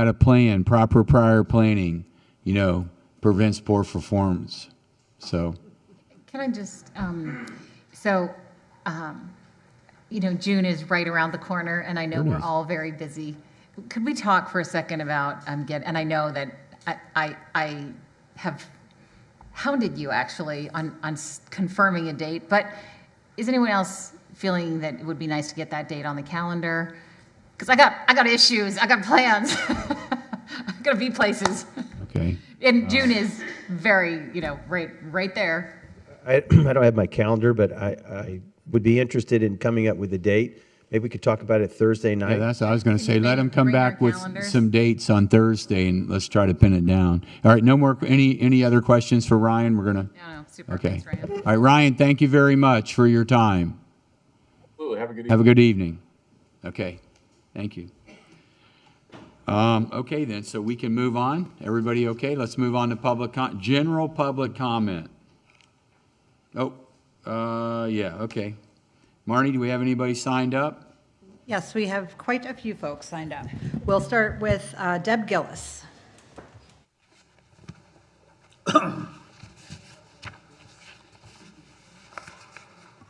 a plan. Proper prior planning, prevents poor performance. So, can I just, June is right around the corner, and I know we're all very busy. Could we talk for a second about, and I know that I have hounded you actually on confirming a date, but is anyone else feeling that it would be nice to get that date on the calendar? Because I got issues, I got plans, I gotta be places. Okay. And June is very, right there. I don't have my calendar, but I would be interested in coming up with a date. Maybe we could talk about it Thursday night. Yeah, that's what I was going to say. Let him come back with some dates on Thursday, and let's try to pin it down. All right, no more, any other questions for Ryan? We're going to. No, super. Okay. Thanks, Ryan. All right, Ryan, thank you very much for your time. Absolutely. Have a good evening. Have a good evening. Okay. Thank you. Okay, then, so we can move on. Everybody okay? Let's move on to general public comment. Oh, yeah, okay. Marnie, do we have anybody signed up? Yes, we have quite a few folks signed up. We'll start with Deb Gillis.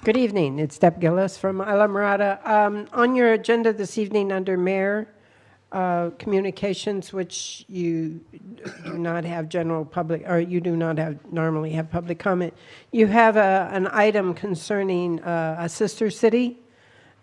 Good evening. It's Deb Gillis from Islamorada. On your agenda this evening under Mayor Communications, which you do not have general public, or you do not normally have public comment, you have an item concerning a sister city,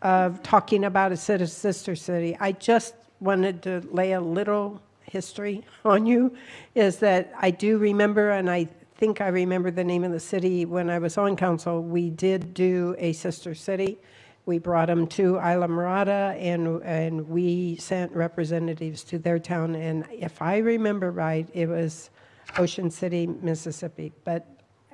talking about a sister city. I just wanted to lay a little history on you, is that I do remember, and I think I remember the name of the city when I was on council. We did do a sister city. We brought them to Islamorada, and we sent representatives to their town. And if I remember right, it was Ocean City, Mississippi. But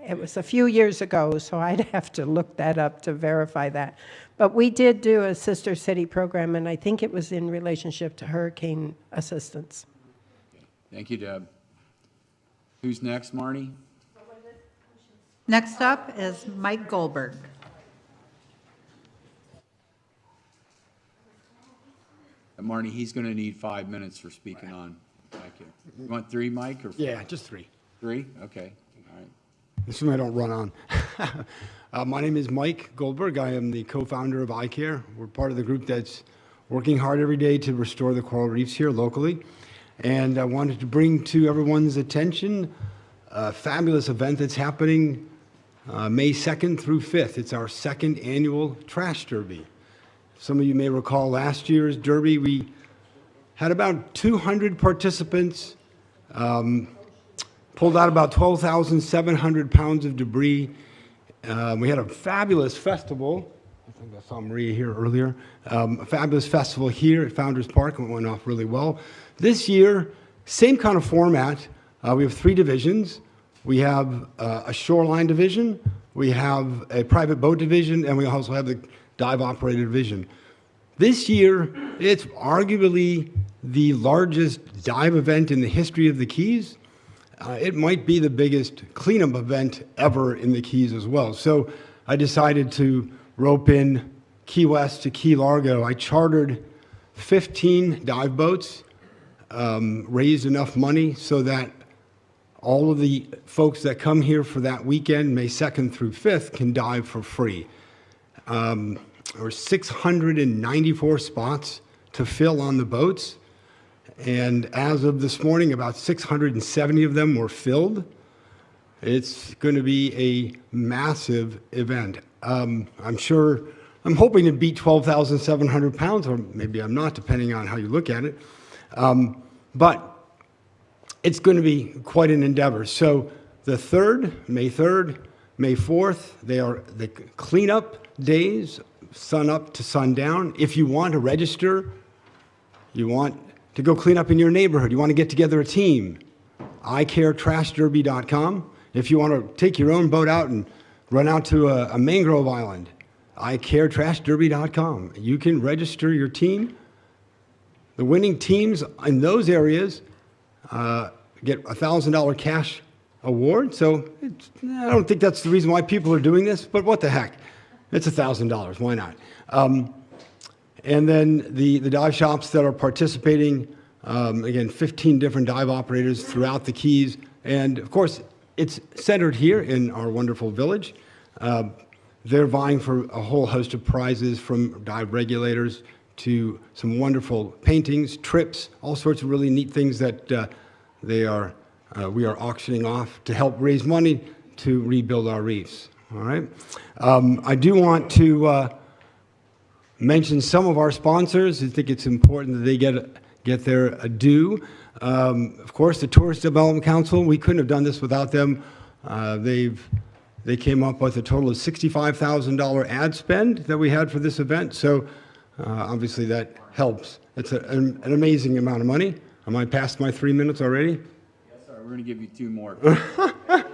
it was a few years ago, so I'd have to look that up to verify that. But we did do a sister city program, and I think it was in relationship to hurricane assistance. Thank you, Deb. Who's next, Marnie? Next up is Mike Goldberg. Marnie, he's going to need 5 minutes for speaking on. Thank you. You want 3, Mike, or 4? Yeah, just 3. 3? Okay. All right. This one I don't run on. My name is Mike Goldberg. I am the co-founder of iCare. We're part of the group that's working hard every day to restore the coral reefs here locally. And I wanted to bring to everyone's attention a fabulous event that's happening May 2nd through 5th. It's our 2nd annual Trash Derby. Some of you may recall last year's Derby, we had about 200 participants, pulled out about 12,700 pounds of debris. We had a fabulous festival. I think I saw Maria here earlier. A fabulous festival here at Founders Park, and it went off really well. This year, same kind of format. We have 3 divisions. We have a shoreline division, we have a private boat division, and we also have the dive operator division. This year, it's arguably the largest dive event in the history of the Keys. It might be the biggest cleanup event ever in the Keys as well. So I decided to rope in Key West to Key Largo. I chartered 15 dive boats, raised enough money so that All of the folks that come here for that weekend, May 2nd through 5th, can dive for free. There were 694 spots to fill on the boats, and as of this morning, about 670 of them were filled. It's going to be a massive event. I'm hoping to beat 12,700 pounds, or maybe I'm not, depending on how you look at it. But it's going to be quite an endeavor. So the 3rd, May 3rd, May 4th, they are the cleanup days, sun up to sundown. If you want to register, you want to go clean up in your neighborhood, you want to get together a team, icaretrashderby.com. If you want to take your own boat out and run out to a mangrove island, icaretrashderby.com. You can register your team. The winning teams in those areas get a $1,000 cash award. So I don't think that's the reason why people are doing this, but what the heck? It's $1,000. Why not? And then the dive shops that are participating, again, 15 different dive operators throughout the Keys. And of course, it's centered here in our wonderful village. They're vying for a whole host of prizes, from dive regulators to some wonderful paintings, trips, all sorts of really neat things that we are auctioning off to help raise money to rebuild our reefs. All right. I do want to mention some of our sponsors. I think it's important that they get their due. Of course, the Tourist Development Council. We couldn't have done this without them. They came up with a total of $65,000 ad spend that we had for this event. So obviously that helps. It's an amazing amount of money. Am I past my 3 minutes already? Yes, sir. We're going to give you 2 more.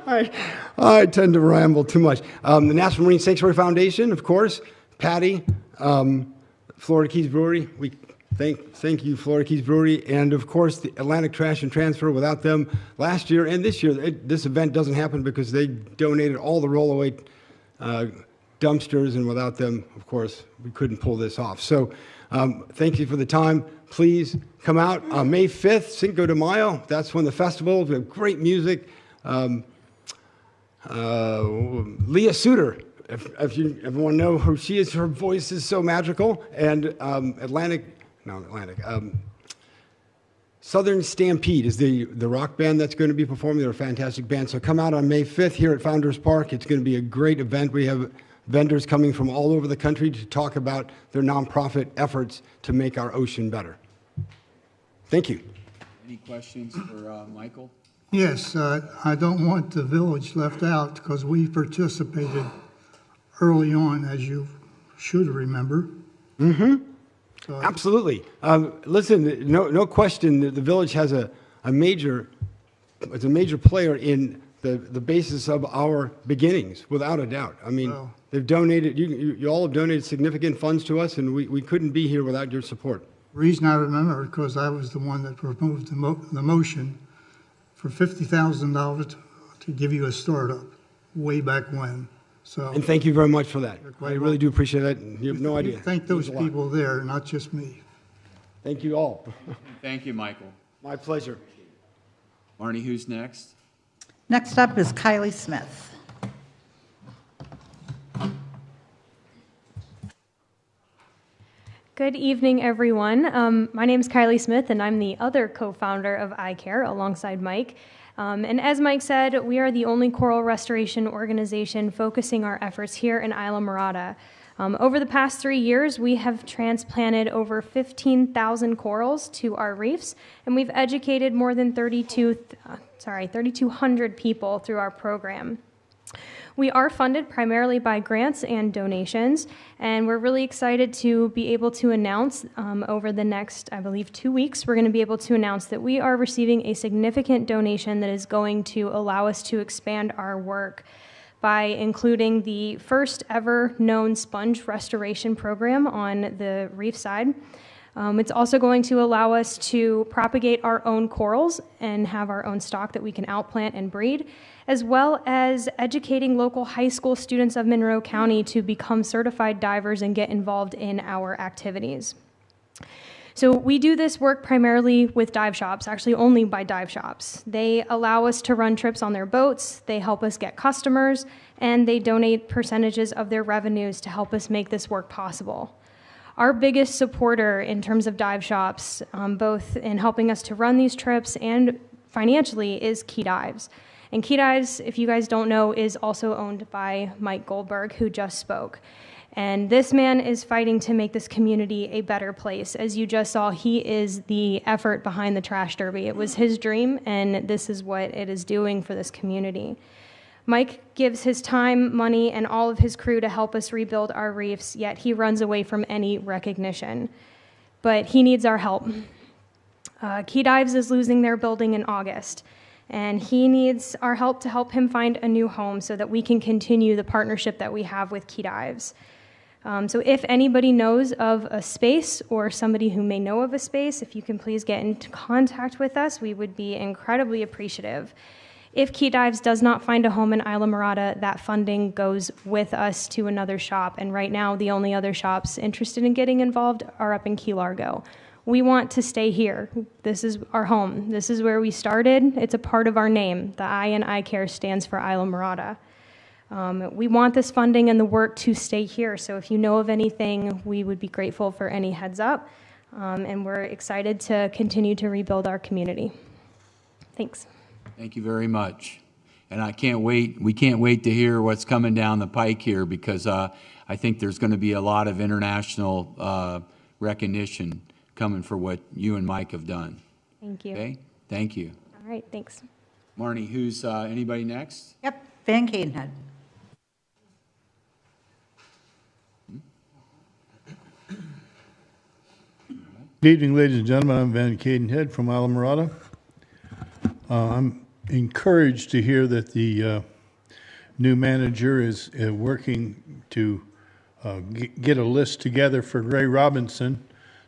I tend to ramble too much. The National Marine Sanctuary Foundation, of course, Patty, Florida Keys Brewery. We thank you, Florida Keys Brewery, and of course the Atlantic Trash and Transfer. Without them, last year and this year, this event doesn't happen because they donated all the rollaway dumpsters, and without them, of course, we couldn't pull this off. So thank you for the time. Please come out on May 5th, Cinco de Mayo. That's when the festival. We have great music. Leah Suter, if you ever want to know who she is, her voice is so magical. And Southern Stampede is the rock band that's going to be performing. They're a fantastic band. So come out on May 5th here at Founders Park. It's going to be a great event. We have vendors coming from all over the country to talk about their nonprofit efforts to make our ocean better. Thank you. Any questions for Michael? Yes, I don't want the village left out because we participated early on, as you should remember. Mm-hmm. So, absolutely. Listen, no question, the village has it's a major player in the basis of our beginnings, without a doubt. I mean, they've donated, you all have donated significant funds to us, and we couldn't be here without your support. The reason I remember it because I was the one that proposed the motion for $50,000 to give you a startup way back when. So, and thank you very much for that. I really do appreciate that. You have no idea. Thank those people there, not just me. Thank you all. Thank you, Michael. My pleasure. Marnie, who's next? Next up is Kylie Smith. Good evening, everyone. My name is Kylie Smith, and I'm the other co-founder of iCare alongside Mike. And as Mike said, we are the only coral restoration organization focusing our efforts here in Islamorada. Over the past 3 years, we have transplanted over 15,000 corals to our reefs, and we've educated more than 3,200 people through our program. We are funded primarily by grants and donations, and we're really excited to be able to announce over the next, I believe, 2 weeks, we're going to be able to announce that we are receiving a significant donation that is going to allow us to expand our work by including the first ever known sponge restoration program on the reef side. It's also going to allow us to propagate our own corals and have our own stock that we can outplant and breed, as well as educating local high school students of Monroe County to become certified divers and get involved in our activities. So we do this work primarily with dive shops, actually only by dive shops. They allow us to run trips on their boats, they help us get customers, and they donate percentages of their revenues to help us make this work possible. Our biggest supporter in terms of dive shops, both in helping us to run these trips and financially, is Key Dives. And Key Dives, if you guys don't know, is also owned by Mike Goldberg, who just spoke. And this man is fighting to make this community a better place. As you just saw, he is the effort behind the trash derby. It was his dream, and this is what it is doing for this community. Mike gives his time, money, and all of his crew to help us rebuild our reefs, yet he runs away from any recognition. But he needs our help. Key Dives is losing their building in August, and he needs our help to help him find a new home so that we can continue the partnership that we have with Key Dives. So if anybody knows of a space or somebody who may know of a space, if you can please get into contact with us, we would be incredibly appreciative. If Key Dives does not find a home in Islamorada, that funding goes with us to another shop, and right now the only other shops interested in getting involved are up in Key Largo. We want to stay here. This is our home. This is where we started. It's a part of our name. The I in I Care stands for Islamorada. We want this funding and the work to stay here, so if you know of anything, we would be grateful for any heads up, and we're excited to continue to rebuild our community. Thanks. Thank you very much. And we can't wait to hear what's coming down the pike here, because I think there's going to be a lot of international recognition coming for what you and Mike have done. Thank you. Okay? Thank you. All right, thanks. Marnie, who's anybody next? Yep, Van Cadenhead. Good evening, ladies and gentlemen. I'm Van Cadenhead from Islamorada. I'm encouraged to hear that the new manager is working to get a list together for Gray Robinson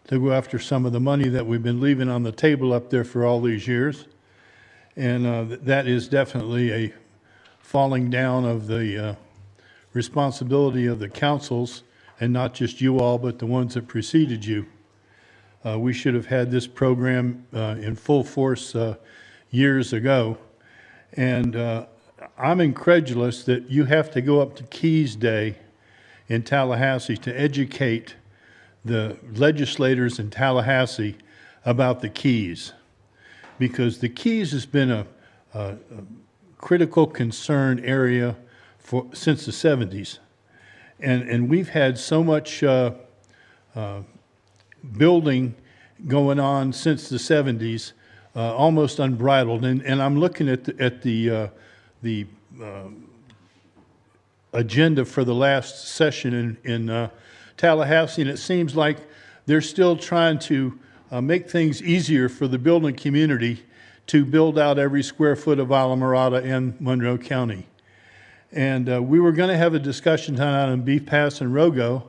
to go after some of the money that we've been leaving on the table up there for all these years. And that is definitely a falling down of the responsibility of the councils, and not just you all, but the ones that preceded you. We should have had this program in full force years ago. And I'm incredulous that you have to go up to Keys Day in Tallahassee to educate the legislators in Tallahassee about the Keys. Because the Keys has been a critical concern area since the 70s. And we've had so much building going on since the 70s, almost unbridled. And I'm looking at the agenda for the last session in Tallahassee, and it seems like they're still trying to make things easier for the building community to build out every square foot of Islamorada and Monroe County. And we were going to have a discussion tonight on Beef Pass and Rogo,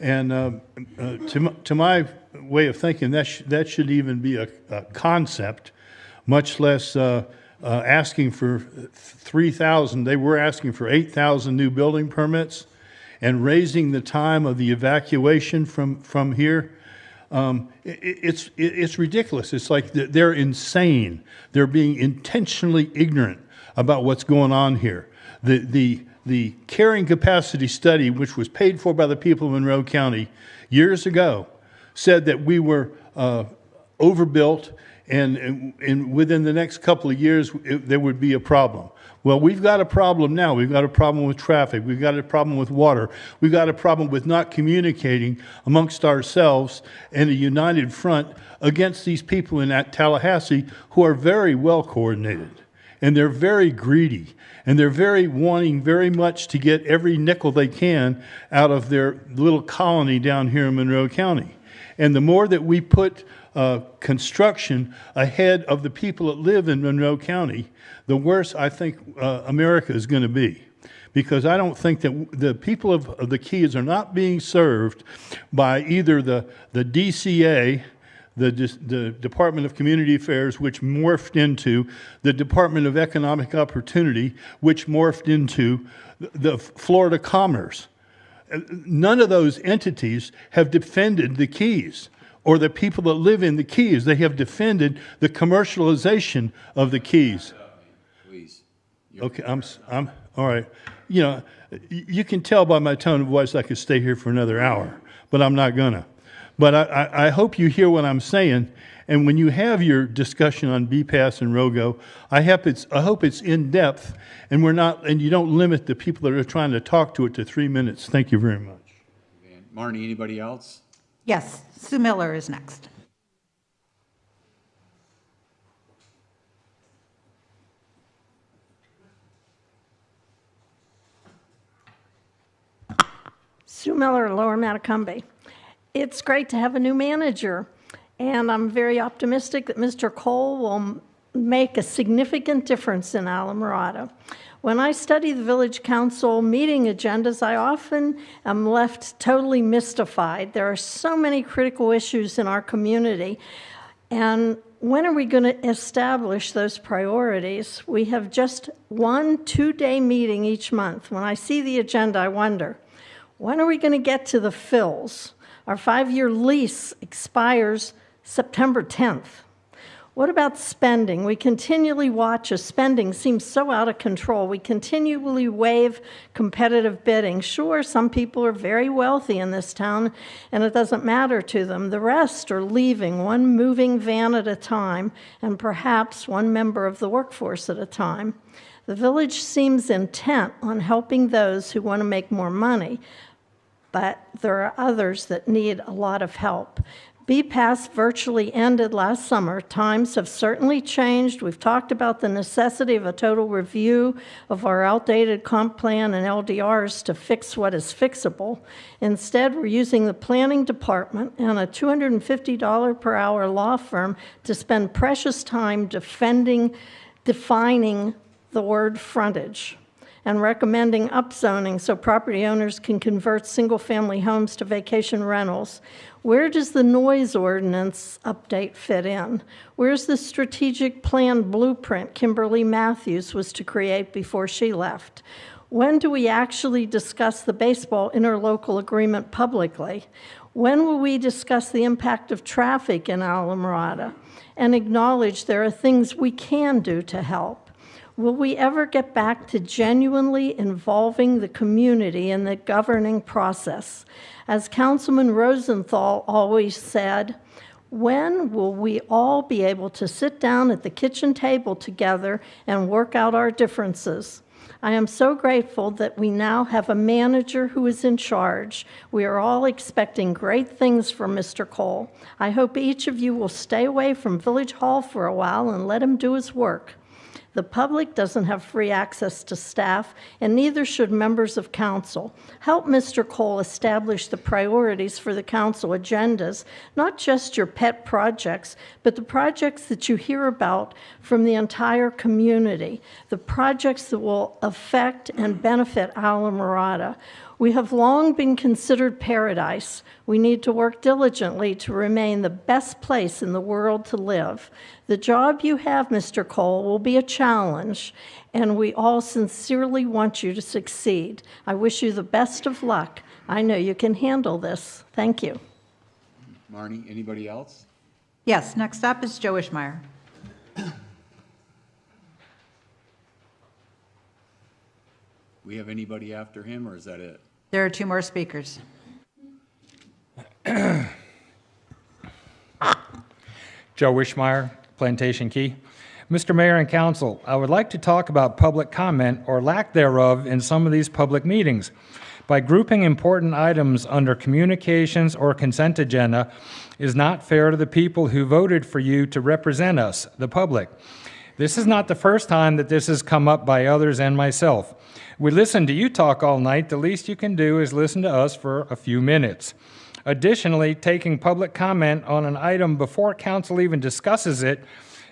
and to my way of thinking, that should even be a concept, much less asking for 3,000. They were asking for 8,000 new building permits, and raising the time of the evacuation from here. It's ridiculous. It's like they're insane. They're being intentionally ignorant about what's going on here. The carrying capacity study, which was paid for by the people of Monroe County years ago, said that we were overbuilt, and within the next couple of years there would be a problem. Well, we've got a problem now. We've got a problem with traffic. We've got a problem with water. We've got a problem with not communicating amongst ourselves and a united front against these people in Tallahassee who are very well coordinated. And they're very greedy. And they're wanting very much to get every nickel they can out of their little colony down here in Monroe County. And the more that we put construction ahead of the people that live in Monroe County, the worse I think America is going to be. Because I don't think that the people of the Keys are not being served by either the DCA, the Department of Community Affairs, which morphed into the Department of Economic Opportunity, which morphed into the Florida Commerce. None of those entities have defended the Keys. or the people that live in the Keys. They have defended the commercialization of the Keys. Please. Okay, I'm all right. You know, you can tell by my tone of voice I could stay here for another hour, but I'm not gonna. But I hope you hear what I'm saying. And when you have your discussion on BPAS and ROGO, I hope it's in depth, and you don't limit the people that are trying to talk to it to 3 minutes. Thank you very much. Marnie, anybody else? Yes, Sue Miller is next. Sue Miller, Lower Matacumbe. It's great to have a new manager, and I'm very optimistic that Mr. Cole will make a significant difference in Islamorada. When I study the Village Council meeting agendas, I often am left totally mystified. There are so many critical issues in our community, and when are we going to establish those priorities? We have just 1 2-day meeting each month. When I see the agenda, I wonder, when are we going to get to the fills? Our 5-year lease expires September 10th. What about spending? We continually watch as spending seems so out of control. We continually waive competitive bidding. Sure, some people are very wealthy in this town, and it doesn't matter to them. The rest are leaving, one moving van at a time, and perhaps one member of the workforce at a time. The village seems intent on helping those who want to make more money, but there are others that need a lot of help. BPAS virtually ended last summer. Times have certainly changed. We've talked about the necessity of a total review of our outdated comp plan and LDRs to fix what is fixable. Instead, we're using the planning department and a $250 per hour law firm to spend precious time defining the word frontage and recommending upzoning so property owners can convert single-family homes to vacation rentals. Where does the noise ordinance update fit in? Where's the strategic plan blueprint Kimberly Matthews was to create before she left? When do we actually discuss the baseball interlocal agreement publicly? When will we discuss the impact of traffic in Islamorada and acknowledge there are things we can do to help? Will we ever get back to genuinely involving the community in the governing process? As Councilman Rosenthal always said, when will we all be able to sit down at the kitchen table together and work out our differences? I am so grateful that we now have a manager who is in charge. We are all expecting great things from Mr. Cole. I hope each of you will stay away from Village Hall for a while and let him do his work. The public doesn't have free access to staff, and neither should members of council. Help Mr. Cole establish the priorities for the council agendas, not just your pet projects, but the projects that you hear about from the entire community, the projects that will affect and benefit Islamorada. We have long been considered paradise. We need to work diligently to remain the best place in the world to live. The job you have, Mr. Cole, will be a challenge, and we all sincerely want you to succeed. I wish you the best of luck. I know you can handle this. Thank you. Marnie, anybody else? Yes, next up is Joe Ishmeyer. We have anybody after him, or is that it? There are 2 more speakers. Joe Wishmeyer, Plantation Key. Mr. Mayor and Council, I would like to talk about public comment or lack thereof in some of these public meetings. By grouping important items under communications or consent agenda is not fair to the people who voted for you to represent us, the public. This is not the first time that this has come up by others and myself. We listen to you talk all night. The least you can do is listen to us for a few minutes. Additionally, taking public comment on an item before council even discusses it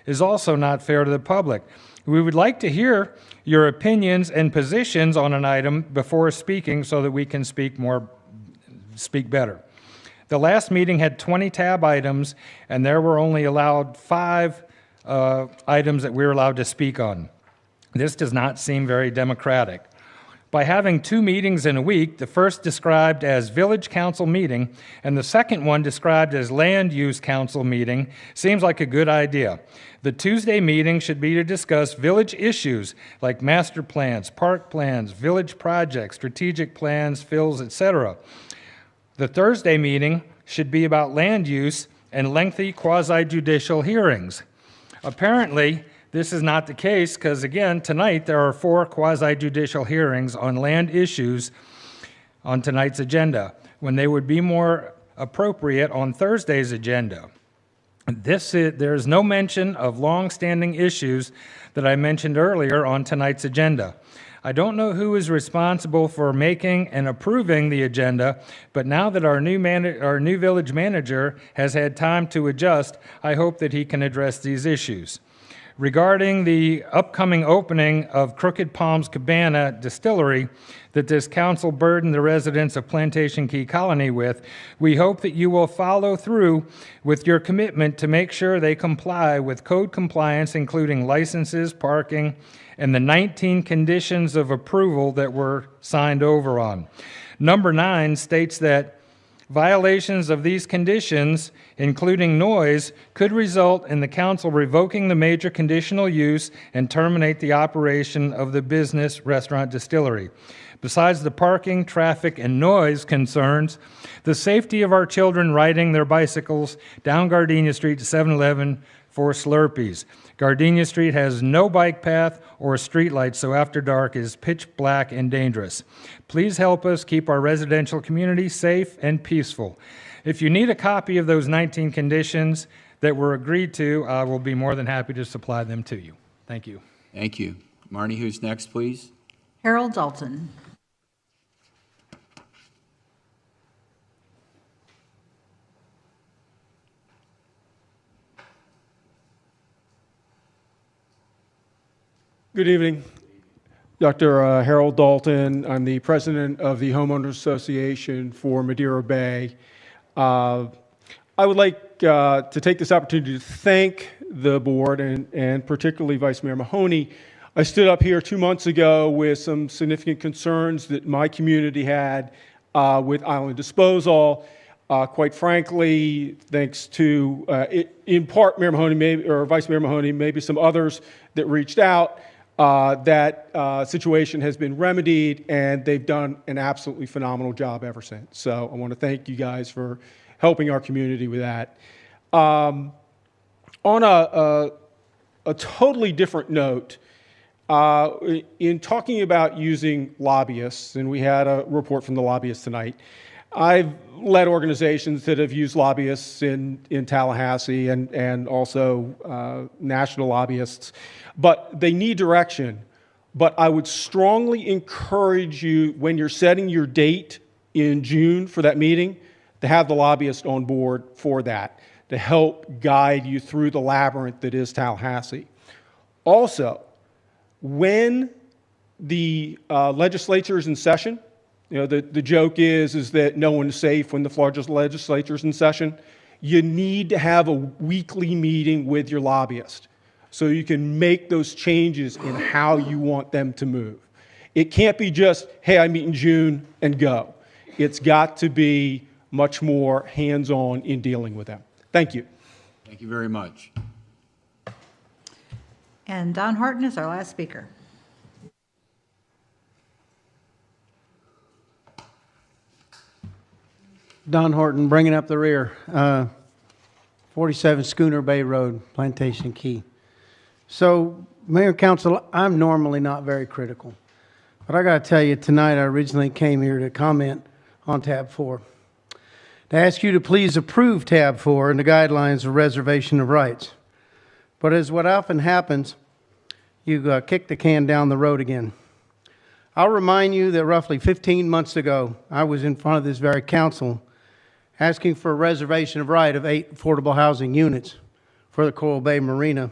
is also not fair to the public. We would like to hear your opinions and positions on an item before speaking so that we can speak better. The last meeting had 20 tab items, and there were only allowed 5 items that we were allowed to speak on. This does not seem very democratic. By having 2 meetings in a week, the first described as Village Council meeting and the second one described as Land Use Council meeting, seems like a good idea. The Tuesday meeting should be to discuss village issues like master plans, park plans, village projects, strategic plans, fills, etc. The Thursday meeting should be about land use and lengthy quasi-judicial hearings. Apparently, this is not the case because, again, tonight there are 4 quasi-judicial hearings on land issues on tonight's agenda, when they would be more appropriate on Thursday's agenda. There's no mention of long-standing issues that I mentioned earlier on tonight's agenda. I don't know who is responsible for making and approving the agenda, but now that our new village manager has had time to adjust, I hope that he can address these issues. Regarding the upcoming opening of Crooked Palms Cabana Distillery that this council burdened the residents of Plantation Key Colony with, we hope that you will follow through with your commitment to make sure they comply with code compliance, including licenses, parking, and the 19 conditions of approval that were signed over on. Number 9 states that violations of these conditions, including noise, could result in the council revoking the major conditional use and terminate the operation of the business restaurant distillery. Besides the parking, traffic, and noise concerns, the safety of our children riding their bicycles down Gardenia Street to 7-Eleven for Slurpees. Gardenia Street has no bike path or street lights, so after dark is pitch black and dangerous. Please help us keep our residential community safe and peaceful. If you need a copy of those 19 conditions that were agreed to, I will be more than happy to supply them to you. Thank you. Thank you. Marnie, who's next, please? Harold Dalton. Good evening. Dr. Harold Dalton. I'm the president of the Homeowners Association for Madeira Bay. I would like to take this opportunity to thank the board and particularly Vice Mayor Mahoney. I stood up here 2 months ago with some significant concerns that my community had with island disposal. Quite frankly, thanks to, in part, Mayor Mahoney, or Vice Mayor Mahoney, maybe some others that reached out, that situation has been remedied, and they've done an absolutely phenomenal job ever since. So I want to thank you guys for helping our community with that. On a totally different note, in talking about using lobbyists, and we had a report from the lobbyists tonight, I've led organizations that have used lobbyists in Tallahassee and also national lobbyists, but they need direction. But I would strongly encourage you, when you're setting your date in June for that meeting, to have the lobbyist on board for that, to help guide you through the labyrinth that is Tallahassee. Also, when the legislature is in session, you know, the joke is that no one is safe when the Florida legislature is in session. You need to have a weekly meeting with your lobbyist so you can make those changes in how you want them to move. It can't be just, hey, I meet in June and go. It's got to be much more hands-on in dealing with them. Thank you. Thank you very much. And Don Horton is our last speaker. Don Horton, bringing up the rear. 47 Schooner Bay Road, Plantation Key. So, Mayor and Council, I'm normally not very critical. But I got to tell you, tonight I originally came here to comment on tab 4. To ask you to please approve tab 4 and the guidelines of reservation of rights. But as what often happens, you kick the can down the road again. I'll remind you that roughly 15 months ago, I was in front of this very council asking for a reservation of right of 8 affordable housing units for the Coral Bay Marina.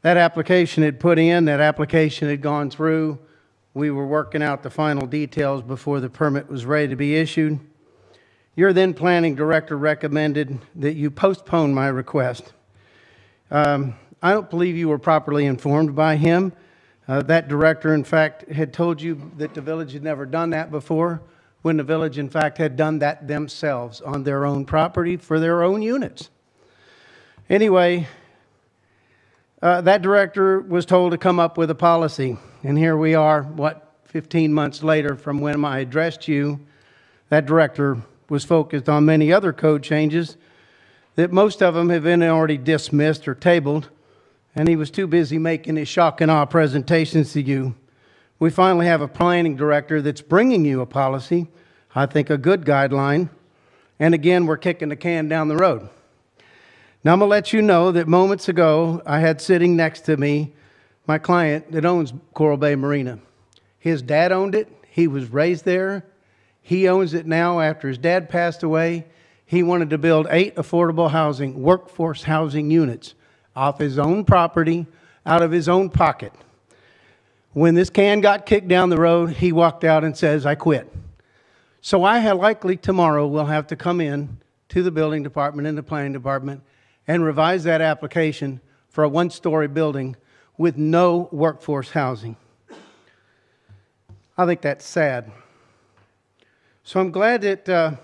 That application had put in, that application had gone through. We were working out the final details before the permit was ready to be issued. Your then planning director recommended that you postpone my request. I don't believe you were properly informed by him That director, in fact, had told you that the village had never done that before, when the village, in fact, had done that themselves on their own property for their own units. Anyway, that director was told to come up with a policy, and here we are, 15 months later from when I addressed you. That director was focused on many other code changes that most of them have been already dismissed or tabled, and he was too busy making his shock and awe presentations to you. We finally have a planning director that's bringing you a policy, I think a good guideline, and again, we're kicking the can down the road. Now, I'm going to let you know that moments ago, I had sitting next to me my client that owns Coral Bay Marina. His dad owned it. He was raised there. He owns it now after his dad passed away. He wanted to build 8 affordable housing, workforce housing units off his own property, out of his own pocket. When this can got kicked down the road, he walked out and says, I quit. So I likely tomorrow will have to come in to the building department and the planning department and revise that application for a 1-story building with no workforce housing. I think that's sad. So I'm glad that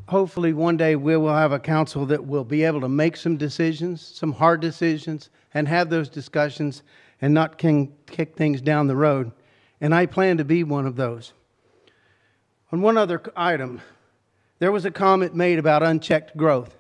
hopefully one day we will have a council that will be able to make some decisions, some hard decisions, and have those discussions and not kick things down the road. And I plan to be one of those. On one other item, there was a comment made about unchecked growth.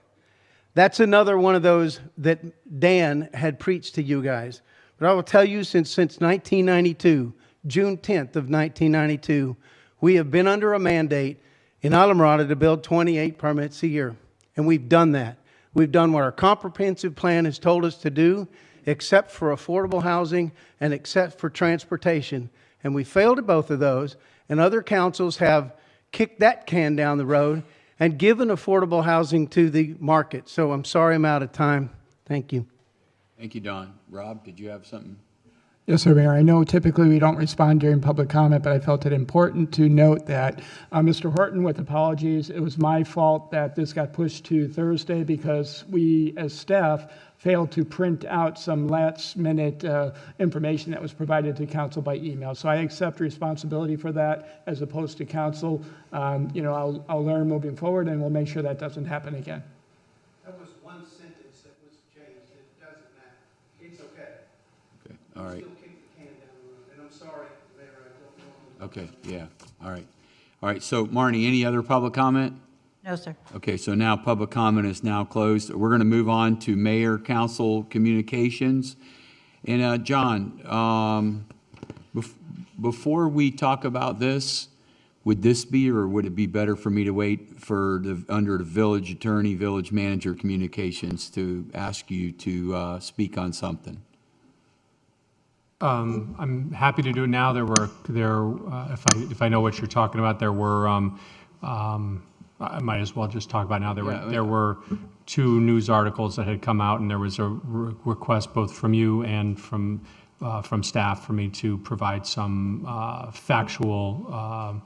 That's another one of those that Dan had preached to you guys. But I will tell you, since 1992, June 10th of 1992, we have been under a mandate in Islamorada to build 28 permits a year. And we've done that. We've done what our comprehensive plan has told us to do, except for affordable housing and except for transportation. And we failed at both of those. And other councils have kicked that can down the road and given affordable housing to the market. So I'm sorry I'm out of time. Thank you. Thank you, Don. Rob, did you have something? Yes, sir, Mayor. I know typically we don't respond during public comment, but I felt it important to note that Mr. Horton, with apologies, it was my fault that this got pushed to Thursday because we, as staff, failed to print out some last-minute information that was provided to council by email. So I accept responsibility for that as opposed to council. I'll learn moving forward, and we'll make sure that doesn't happen again. That was one sentence that was changed. It doesn't matter. It's okay. Okay, all right. Still kick the can down the road. And I'm sorry, Mayor, I don't know. Okay, yeah, all right. All right, so Marnie, any other public comment? No, sir. Okay, so now public comment is now closed. We're going to move on to mayor council communications. And John, before we talk about this, would this be, or would it be better for me to wait for under the village attorney, village manager communications to ask you to speak on something? I'm happy to do it now. If I know what you're talking about, there were, I might as well just talk about it now. There were 2 news articles that had come out, and there was a request both from you and from staff for me to provide some factual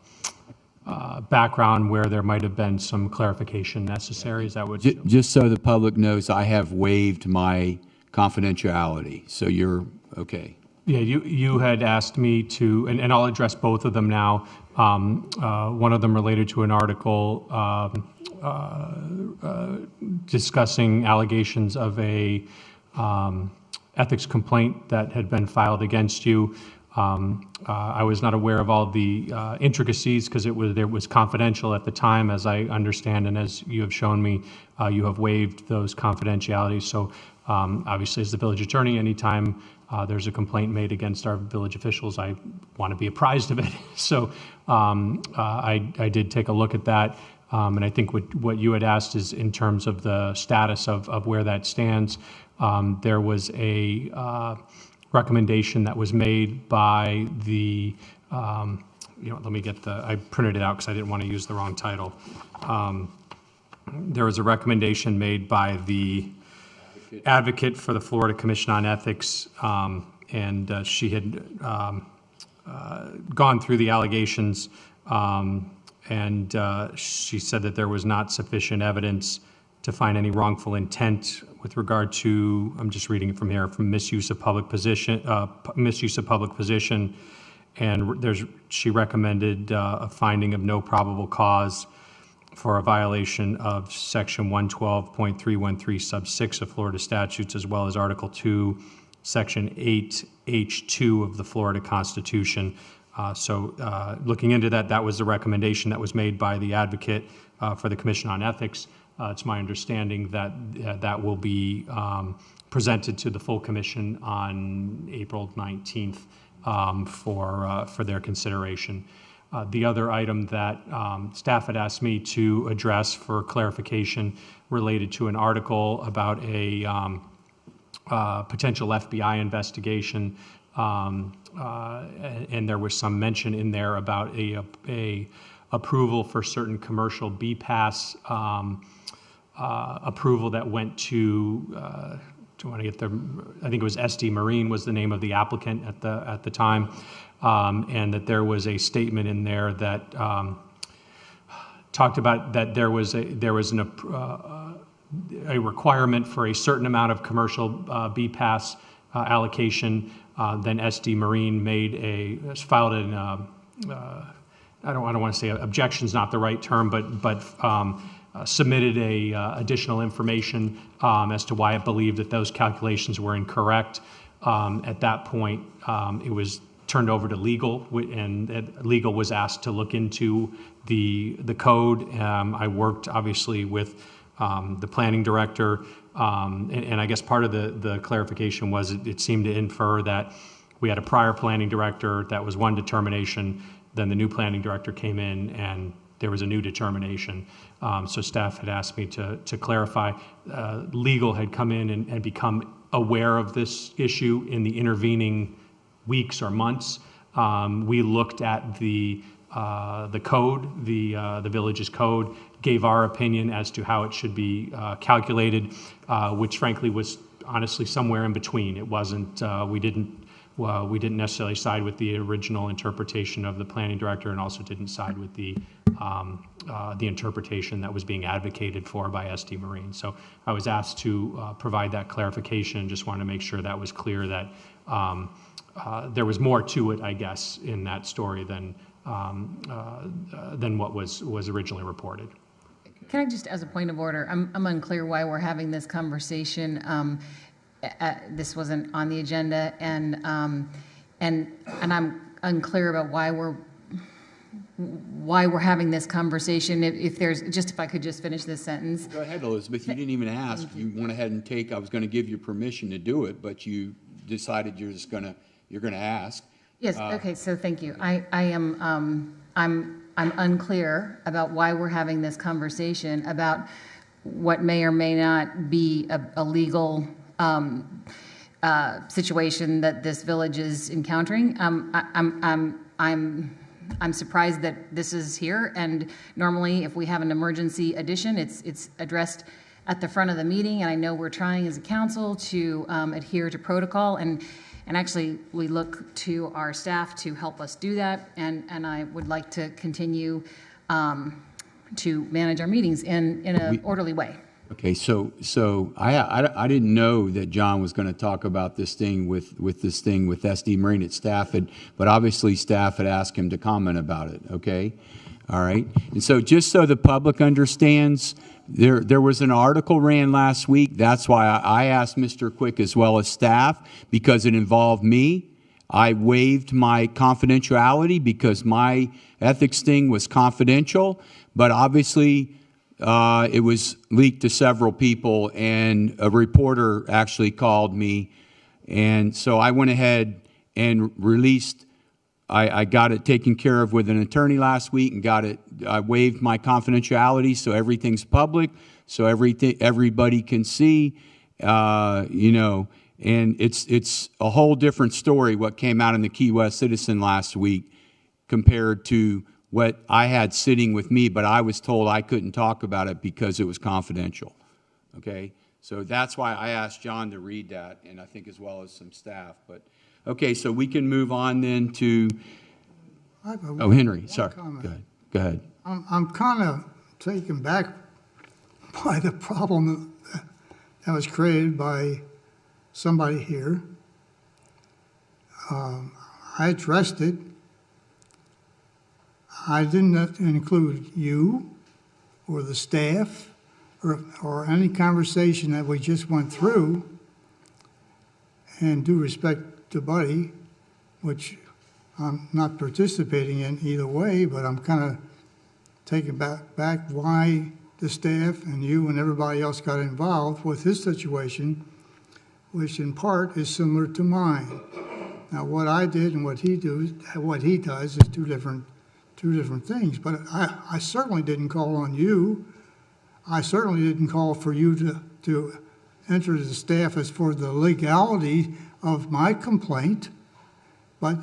background where there might have been some clarification necessary. Is that what? Just so the public knows, I have waived my confidentiality, so you're okay. Yeah, you had asked me to, and I'll address both of them now. One of them related to an article discussing allegations of a ethics complaint that had been filed against you. I was not aware of all the intricacies because it was confidential at the time, as I understand, and as you have shown me, you have waived those confidentialities. So obviously, as the village attorney, anytime there's a complaint made against our village officials, I want to be apprised of it. So I did take a look at that, and I think what you had asked is in terms of the status of where that stands. There was a recommendation that was made by the, let me get I printed it out because I didn't want to use the wrong title. There was a recommendation made by the advocate for the Florida Commission on Ethics, and she had gone through the allegations, and she said that there was not sufficient evidence to find any wrongful intent with regard to, I'm just reading it from here, from misuse of public position, and she recommended a finding of no probable cause for a violation of Section 112.313 sub 6 of Florida statutes, as well as Article 2, Section 8H2 of the Florida Constitution. Looking into that, that was the recommendation that was made by the advocate for the Commission on Ethics. It's my understanding that that will be presented to the full commission on April 19th for their consideration. The other item that staff had asked me to address for clarification related to an article about a potential FBI investigation, and there was some mention in there about a approval for certain commercial BPAS approval that went to, do you want to get the, I think it was SD Marine was the name of the applicant at the time, and that there was a statement in there that talked about that there was a requirement for a certain amount of commercial BPAS allocation. Then SD Marine filed an I don't want to say objection's not the right term, but submitted additional information as to why it believed that those calculations were incorrect. At that point, it was turned over to legal, and legal was asked to look into the code. I worked obviously with the planning director, and I guess part of the clarification was it seemed to infer that we had a prior planning director that was one determination, then the new planning director came in and there was a new determination. So staff had asked me to clarify. Legal had come in and become aware of this issue in the intervening weeks or months. We looked at the code, the village's code, gave our opinion as to how it should be calculated, which frankly was honestly somewhere in between. It wasn't, we didn't necessarily side with the original interpretation of the planning director, and also didn't side with the interpretation that was being advocated for by SD Marine. So I was asked to provide that clarification, and just wanted to make sure that was clear that there was more to it, I guess, in that story than what was originally reported. Can I just, as a point of order, I'm unclear why we're having this conversation. This wasn't on the agenda, and I'm unclear about why we're having this conversation. If I could just finish this sentence. Go ahead, Elizabeth. You didn't even ask. You went ahead and I was going to give you permission to do it, but you decided you're going to ask. Yes. Okay. So thank you. I'm unclear about why we're having this conversation about what may or may not be a legal situation that this village is encountering. I'm surprised that this is here, and normally if we have an emergency addition, it's addressed at the front of the meeting, and I know we're trying as a council to adhere to protocol, and actually we look to our staff to help us do that, and I would like to continue to manage our meetings in an orderly way. Okay, so I didn't know that John was going to talk about this thing with SD Marine at staff, but obviously staff had asked him to comment about it. Okay, all right. And so just so the public understands, there was an article ran last week. That's why I asked Mr. Quick as well as staff, because it involved me. I waived my confidentiality because my ethics thing was confidential, but obviously it was leaked to several people, and a reporter actually called me. And so I went ahead and released, I got it taken care of with an attorney last week, and I waived my confidentiality, so everything's public, so everybody can see, and it's a whole different story what came out in the Key West Citizen last week compared to what I had sitting with me, but I was told I couldn't talk about it because it was confidential. Okay, so that's why I asked John to read that, and I think as well as some staff. But okay, so we can move on then to. Henry, sorry. Go ahead. I'm kind of taken back by the problem that was created by somebody here. I addressed it. I didn't include you or the staff or any conversation that we just went through. And due respect to Buddy, which I'm not participating in either way, but I'm kind of taking back why the staff and you and everybody else got involved with his situation, which in part is similar to mine. Now, what I did and what he does is two different things. But I certainly didn't call on you. I certainly didn't call for you to enter the staff as for the legality of my complaint. But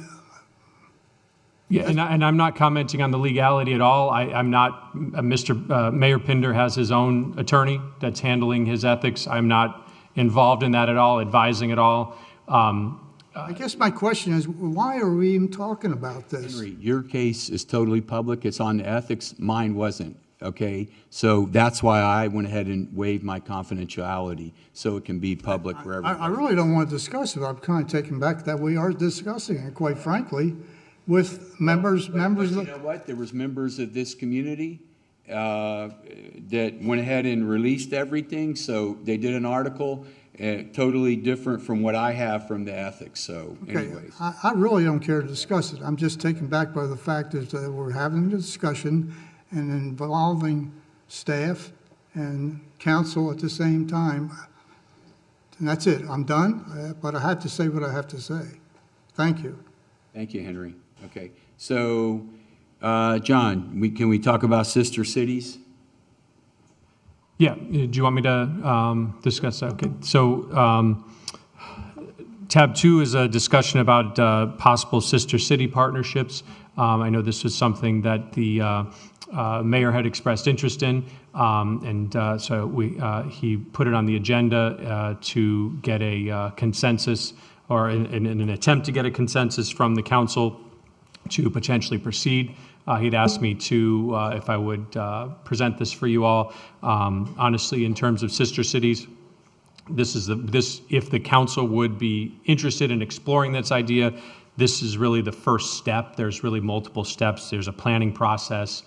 yeah, and I'm not commenting on the legality at all. I'm not. Mayor Pinder has his own attorney that's handling his ethics. I'm not involved in that at all, advising at all. I guess my question is, why are we even talking about this? Henry, your case is totally public. It's on the ethics. Mine wasn't. Okay, so that's why I went ahead and waived my confidentiality, so it can be public for everyone. I really don't want to discuss it. I'm kind of taken back that we are discussing it, quite frankly, with members. But you know what? There was members of this community that went ahead and released everything. So they did an article totally different from what I have from the ethics. So, anyways, I really don't care to discuss it. I'm just taken back by the fact that we're having a discussion and involving staff and council at the same time. And that's it. I'm done. But I had to say what I have to say. Thank you. Thank you, Henry. Okay. So, John, can we talk about sister cities? Yeah. Do you want me to discuss that? Okay. So, tab 2 is a discussion about possible sister city partnerships. I know this was something that the mayor had expressed interest in, so he put it on the agenda to get a consensus, or in an attempt to get a consensus from the council to potentially proceed. He'd asked me to, if I would present this for you all. Honestly, in terms of sister cities, if the council would be interested in exploring this idea, this is really the first step. There's really multiple steps. There's a planning process,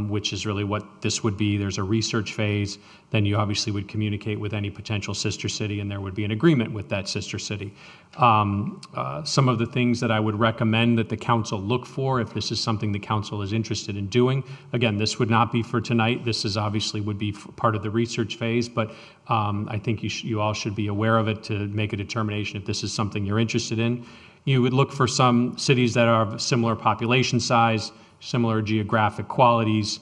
which is really what this would be. There's a research phase. Then you obviously would communicate with any potential sister city, and there would be an agreement with that sister city. Some of the things that I would recommend that the council look for, if this is something the council is interested in doing. Again, this would not be for tonight. This is obviously would be part of the research phase, but I think you all should be aware of it to make a determination if this is something you're interested in. You would look for some cities that are of similar population size, similar geographic qualities,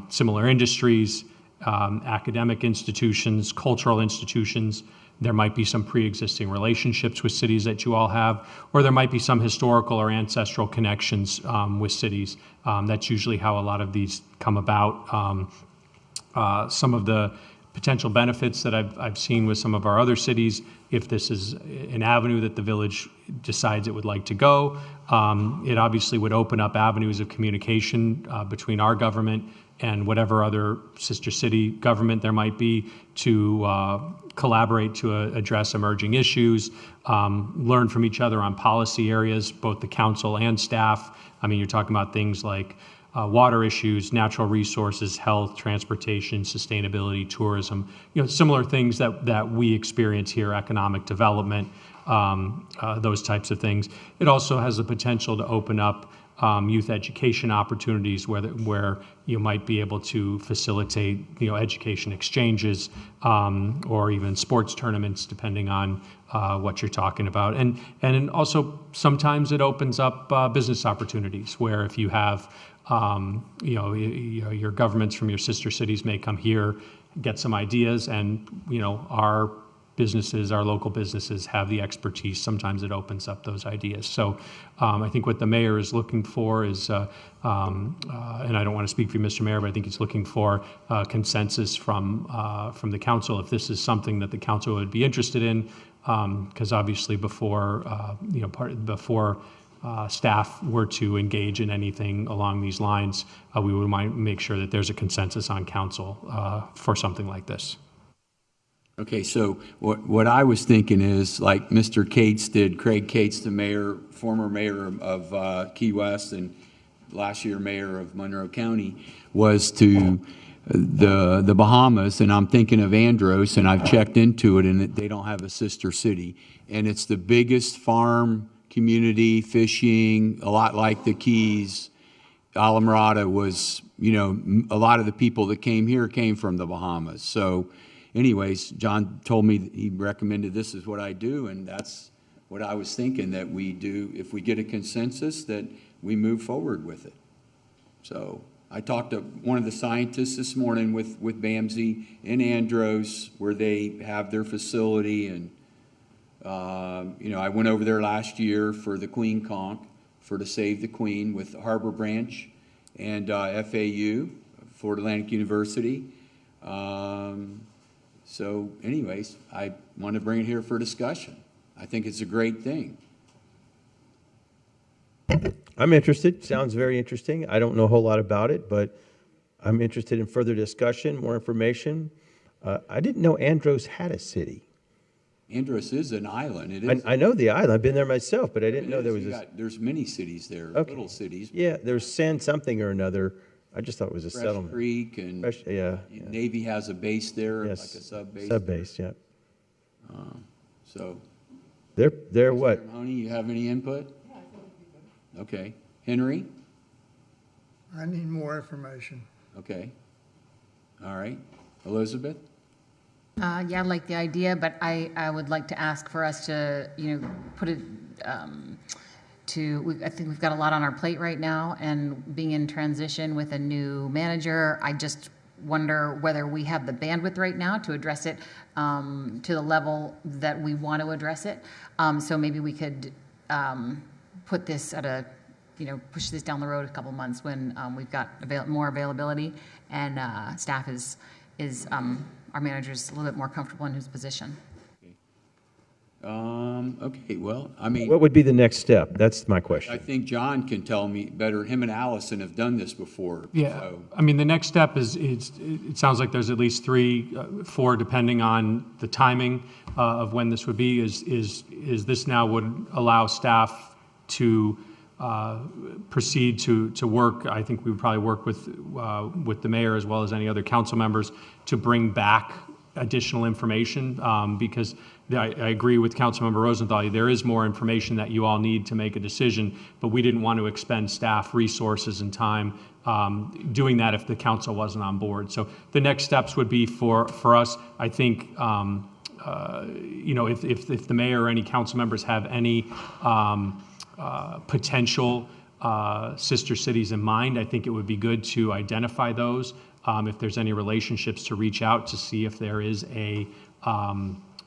similar industries, academic institutions, cultural institutions. There might be some pre-existing relationships with cities that you all have, or there might be some historical or ancestral connections with cities. That's usually how a lot of these come about. Some of the potential benefits that I've seen with some of our other cities, if this is an avenue that the village decides it would like to go, it obviously would open up avenues of communication between our government and whatever other sister city government there might be to collaborate to address emerging issues, learn from each other on policy areas, both the council and staff. I mean, you're talking about things like water issues, natural resources, health, transportation, sustainability, tourism, similar things that we experience here, economic development, those types of things. It also has the potential to open up youth education opportunities where you might be able to facilitate education exchanges or even sports tournaments, depending on what you're talking about. And also sometimes it opens up business opportunities where if you have your governments from your sister cities may come here, get some ideas, and our businesses, our local businesses have the expertise. Sometimes it opens up those ideas. So I think what the mayor is looking for is, and I don't want to speak for you, Mr. Mayor, but I think he's looking for consensus from the council if this is something that the council would be interested in, because obviously before staff were to engage in anything along these lines, we would make sure that there's a consensus on council for something like this. Okay, so what I was thinking is, like Mr. Cates did, Craig Cates, the mayor, former mayor of Key West and last year mayor of Monroe County, was to the Bahamas, and I'm thinking of Andros, and I've checked into it, and they don't have a sister city, and it's the biggest farm community, fishing, a lot like the Keys. Alamorada was, you know, a lot of the people that came here came from the Bahamas. So anyways, John told me that he recommended this is what I do, and that's what I was thinking that we do. If we get a consensus, that we move forward with it. So I talked to one of the scientists this morning with BAMSI in Andros, where they have their facility, and you know, I went over there last year for the Queen Conch, for to Save the Queen with Harbor Branch and FAU, Florida Atlantic University. So anyways, I want to bring it here for discussion. I think it's a great thing. I'm interested. Sounds very interesting. I don't know a whole lot about it, but I'm interested in further discussion, more information. I didn't know Andros had a city. Andros is an island. It is. I know the island. I've been there myself, but I didn't know there was there's many cities there, Okay. little cities. Yeah, there's San something or another. I just thought it was a Fresh settlement. Creek and yeah. Navy has a base there, Yes. like a sub base. Sub base, yeah. So. They're what? Honey, you have any input? Okay. Henry? I need more information. Okay. All right. Elizabeth? Yeah, I like the idea, but I would like to ask for us to, you know, put it I think we've got a lot on our plate right now, and being in transition with a new manager, I just wonder whether we have the bandwidth right now to address it to the level that we want to address it. So maybe we could put this at a, you know, push this down the road a couple months when we've got more availability, and staff is our manager's a little bit more comfortable in his position. Okay, well, I mean. What would be the next step? That's my question. I think John can tell me better. Him and Allison have done this before. Yeah, So. I mean, the next step is, it sounds like there's at least 3, 4, depending on the timing of when this would be, is this now would allow staff to proceed to work. I think we would probably work with the mayor as well as any other council members to bring back additional information, because I agree with Councilmember Rosenthal. There is more information that you all need to make a decision, but we didn't want to expend staff resources and time doing that if the council wasn't on board. So the next steps would be for us, I think, you know, if the mayor or any council members have any potential sister cities in mind, I think it would be good to identify those. If there's any relationships, to reach out to see if there is a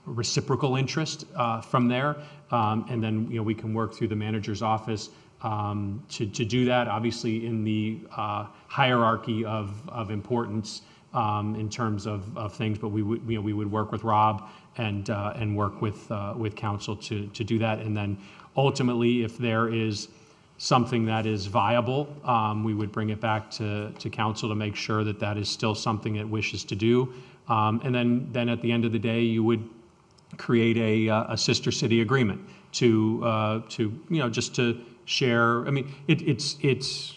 reciprocal interest from there, and then, you know, we can work through the manager's office to do that. Obviously, in the hierarchy of importance in terms of things, but we would, you know, we would work with Rob and work with council to do that, and then ultimately, if there is something that is viable, we would bring it back to council to make sure that that is still something it wishes to do. And then at the end of the day, you would create a sister city agreement to you know, just to share. I mean, it's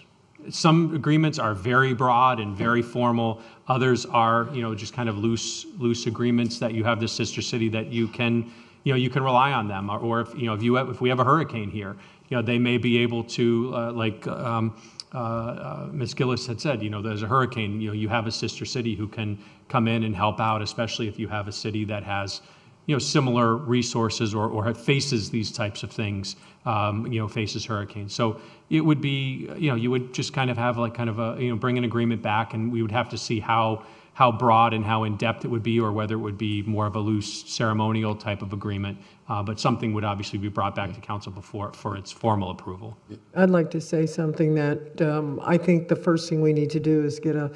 some agreements are very broad and very formal. Others are, you know, just kind of loose agreements that you have this sister city that you can, you know, you can rely on them. Or if, you know, if we have a hurricane here, you know, they may be able to, like Ms. Gillis had said, you know, there's a hurricane, you know, you have a sister city who can come in and help out, especially if you have a city that has, you know, similar resources or faces these types of things, you know, faces hurricanes. So it would be, you know, you would just kind of have like kind of a, you know, bring an agreement back, and we would have to see how broad and how in-depth it would be, or whether it would be more of a loose ceremonial type of agreement. But something would obviously be brought back to council for its formal approval. I'd like to say something that I think the first thing we need to do is get a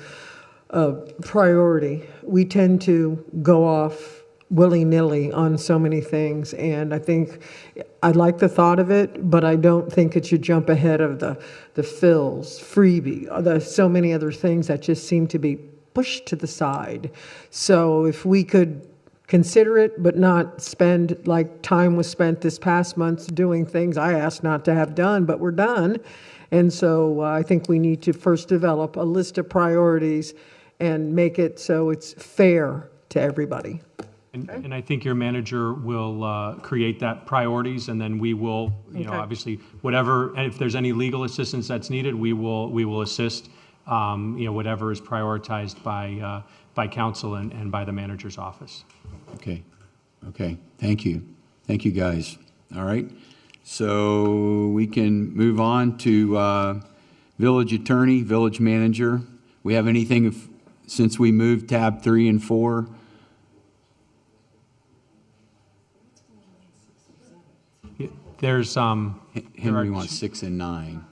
priority. We tend to go off willy-nilly on so many things. And I think I like the thought of it, but I don't think it should jump ahead of the fills, freebie, there's so many other things that just seem to be pushed to the side. So if we could consider it, but not spend like time was spent this past month doing things I asked not to have done, but we're done. And so I think we need to first develop a list of priorities and make it so it's fair to everybody. And I think your manager will create that priorities, and then we will, obviously, whatever, and if there's any legal assistance that's needed, we will assist, whatever is prioritized by council and by the manager's office. Okay. Thank you. Thank you, guys. All right. So we can move on to village attorney, village manager. We have anything since we moved tab 3 and 4? There's Henry wants 6 and 9.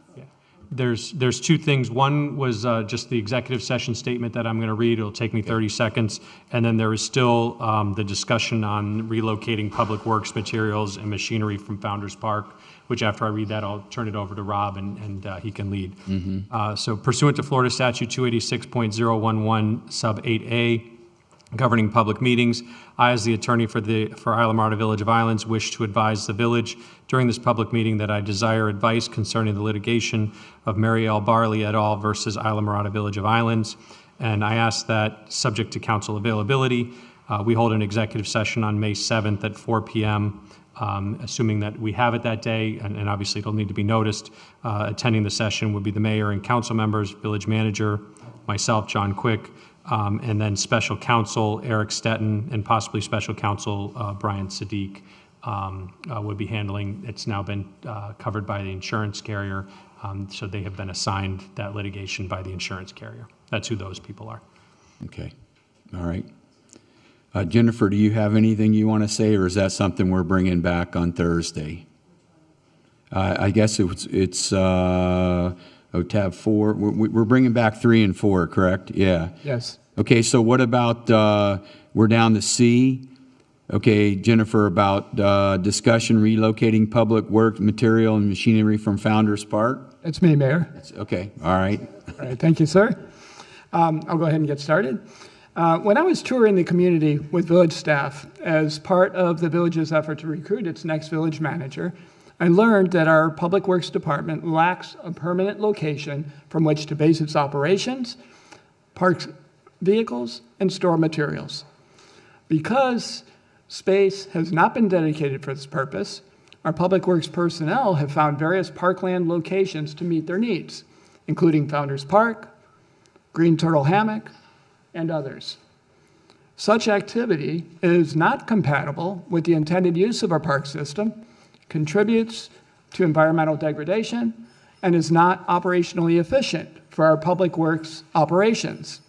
There's two things. One was just the executive session statement that I'm going to read. It'll take me 30 seconds. And then there is still the discussion on relocating public works materials and machinery from Founders Park, which after I read that, I'll turn it over to Rob and he can lead. So pursuant to Florida Statute 286.011 sub 8A, governing public meetings, I, as the attorney for Islamorada Village of Islands, wish to advise the village during this public meeting that I desire advice concerning the litigation of Mary L. Barley et al. Versus Islamorada Village of Islands. And I ask that, subject to council availability, we hold an executive session on May 7th at 4 p.m., assuming that we have it that day, and obviously it'll need to be noticed. Attending the session would be the mayor and council members, village manager, myself, John Quick, and then special counsel Eric Stetton, and possibly special counsel Brian Sadiq would be handling. It's now been covered by the insurance carrier, so they have been assigned that litigation by the insurance carrier. That's who those people are. Okay. All right. Jennifer, do you have anything you want to say, or is that something we're bringing back on Thursday? I guess it's tab 4. We're bringing back 3 and 4, correct? Yeah. Yes. Okay, so what about, we're down to C. Okay, Jennifer, about discussion relocating public work material and machinery from Founders Park? That's me, Mayor. Okay, all right. All right, thank you, sir. I'll go ahead and get started. When I was touring the community with village staff as part of the village's effort to recruit its next village manager, I learned that our Public Works Department lacks a permanent location from which to base its operations, park vehicles, and store materials. Because space has not been dedicated for this purpose, our Public Works personnel have found various parkland locations to meet their needs, including Founders Park, Green Turtle Hammock, and others. Such activity is not compatible with the intended use of our park system, contributes to environmental degradation, and is not operationally efficient for our public works operations.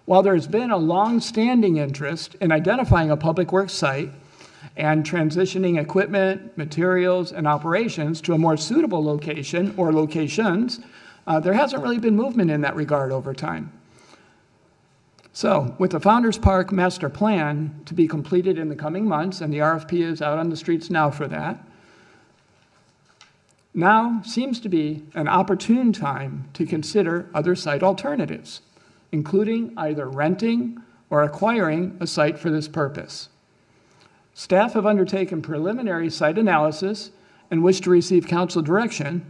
While there's been a long-standing interest in identifying a public works site and transitioning equipment, materials, and operations to a more suitable location or locations, there hasn't really been movement in that regard over time. So, with the Founders Park Master Plan to be completed in the coming months, and the RFP is out on the streets now for that, now seems to be an opportune time to consider other site alternatives, including either renting or acquiring a site for this purpose. Staff have undertaken preliminary site analysis and wish to receive council direction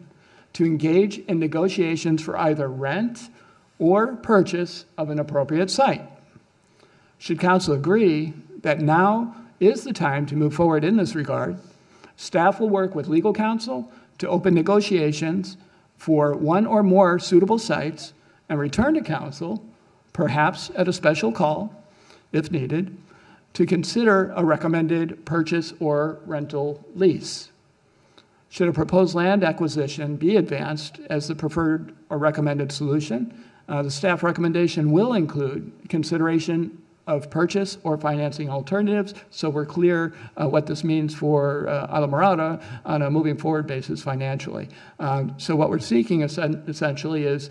to engage in negotiations for either rent or purchase of an appropriate site. Should council agree that now is the time to move forward in this regard, staff will work with legal counsel to open negotiations for one or more suitable sites and return to council, perhaps at a special call, if needed, to consider a recommended purchase or rental lease. Should a proposed land acquisition be advanced as the preferred or recommended solution, the staff recommendation will include consideration of purchase or financing alternatives, so we're clear what this means for Islamorada on a moving forward basis financially. So what we're seeking essentially is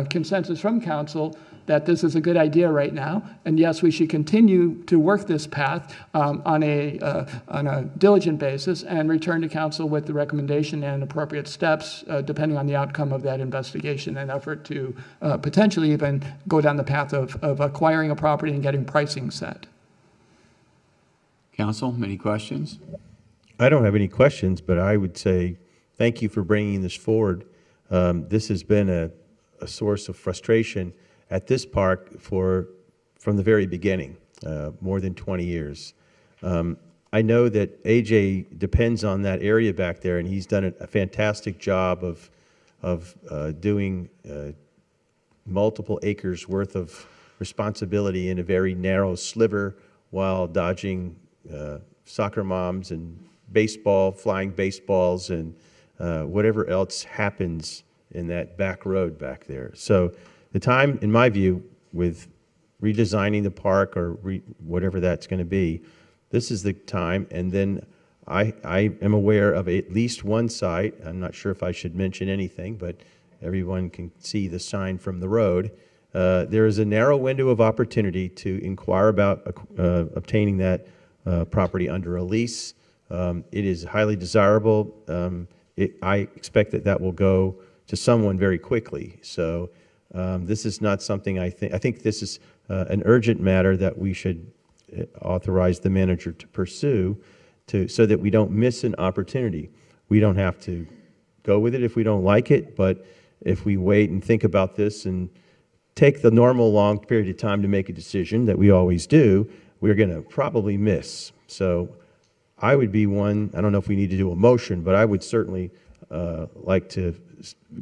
consensus from council that this is a good idea right now. And yes, we should continue to work this path on a diligent basis and return to council with the recommendation and appropriate steps, depending on the outcome of that investigation and effort to potentially even go down the path of acquiring a property and getting pricing set. Council, any questions? I don't have any questions, but I would say thank you for bringing this forward. This has been a source of frustration at this park from the very beginning, more than 20 years. I know that AJ depends on that area back there, and he's done a fantastic job of doing multiple acres worth of responsibility in a very narrow sliver while dodging soccer moms and flying baseballs and whatever else happens in that back road back there. So the time, in my view, with redesigning the park or whatever that's going to be, this is the time. And then I am aware of at least one site. I'm not sure if I should mention anything, but everyone can see the sign from the road. There is a narrow window of opportunity to inquire about obtaining that property under a lease. It is highly desirable. I expect that will go to someone very quickly. So this is not something I think this is an urgent matter that we should authorize the manager to pursue so that we don't miss an opportunity. We don't have to go with it if we don't like it, but if we wait and think about this and take the normal long period of time to make a decision that we always do, we're going to probably miss. So I would be one, I don't know if we need to do a motion, but I would certainly like to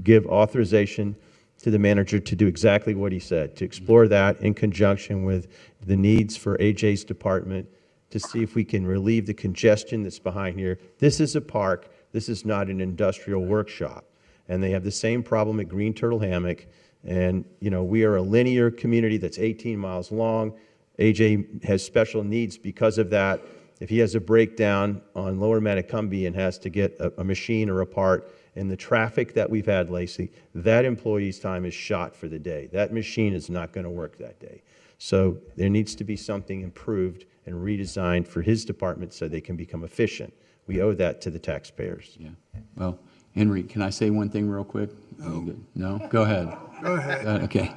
give authorization to the manager to do exactly what he said, to explore that in conjunction with the needs for AJ's department to see if we can relieve the congestion that's behind here. This is a park. This is not an industrial workshop. And they have the same problem at Green Turtle Hammock. And, you know, we are a linear community that's 18 miles long. AJ has special needs because of that. If he has a breakdown on Lower Matacumbe and has to get a machine or a part, and the traffic that we've had lately, that employee's time is shot for the day. That machine is not going to work that day. So there needs to be something improved and redesigned for his department so they can become efficient. We owe that to the taxpayers. Yeah. Well, Henry, can I say one thing real quick? No? Go ahead. Go ahead. Okay.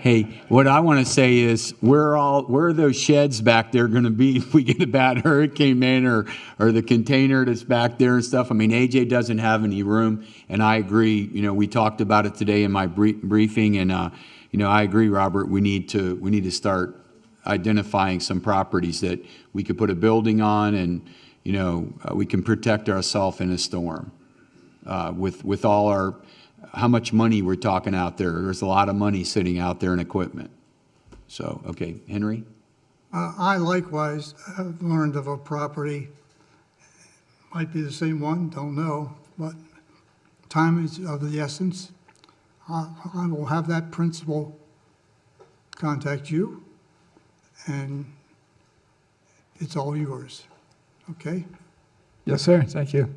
Hey, what I want to say is where are those sheds back there going to be if we get a bad hurricane, man, or the container that's back there and stuff? I mean, AJ doesn't have any room, and I agree. You know, we talked about it today in my briefing, and you know, I agree, Robert. We need to start identifying some properties that we could put a building on, and you know, we can protect ourselves in a storm with all our. How much money we're talking out there. There's a lot of money sitting out there in equipment. So, okay, Henry? I likewise have learned of a property, might be the same one, don't know, but time is of the essence. I will have that principal contact you, and it's all yours, okay? Yes, sir. Thank you.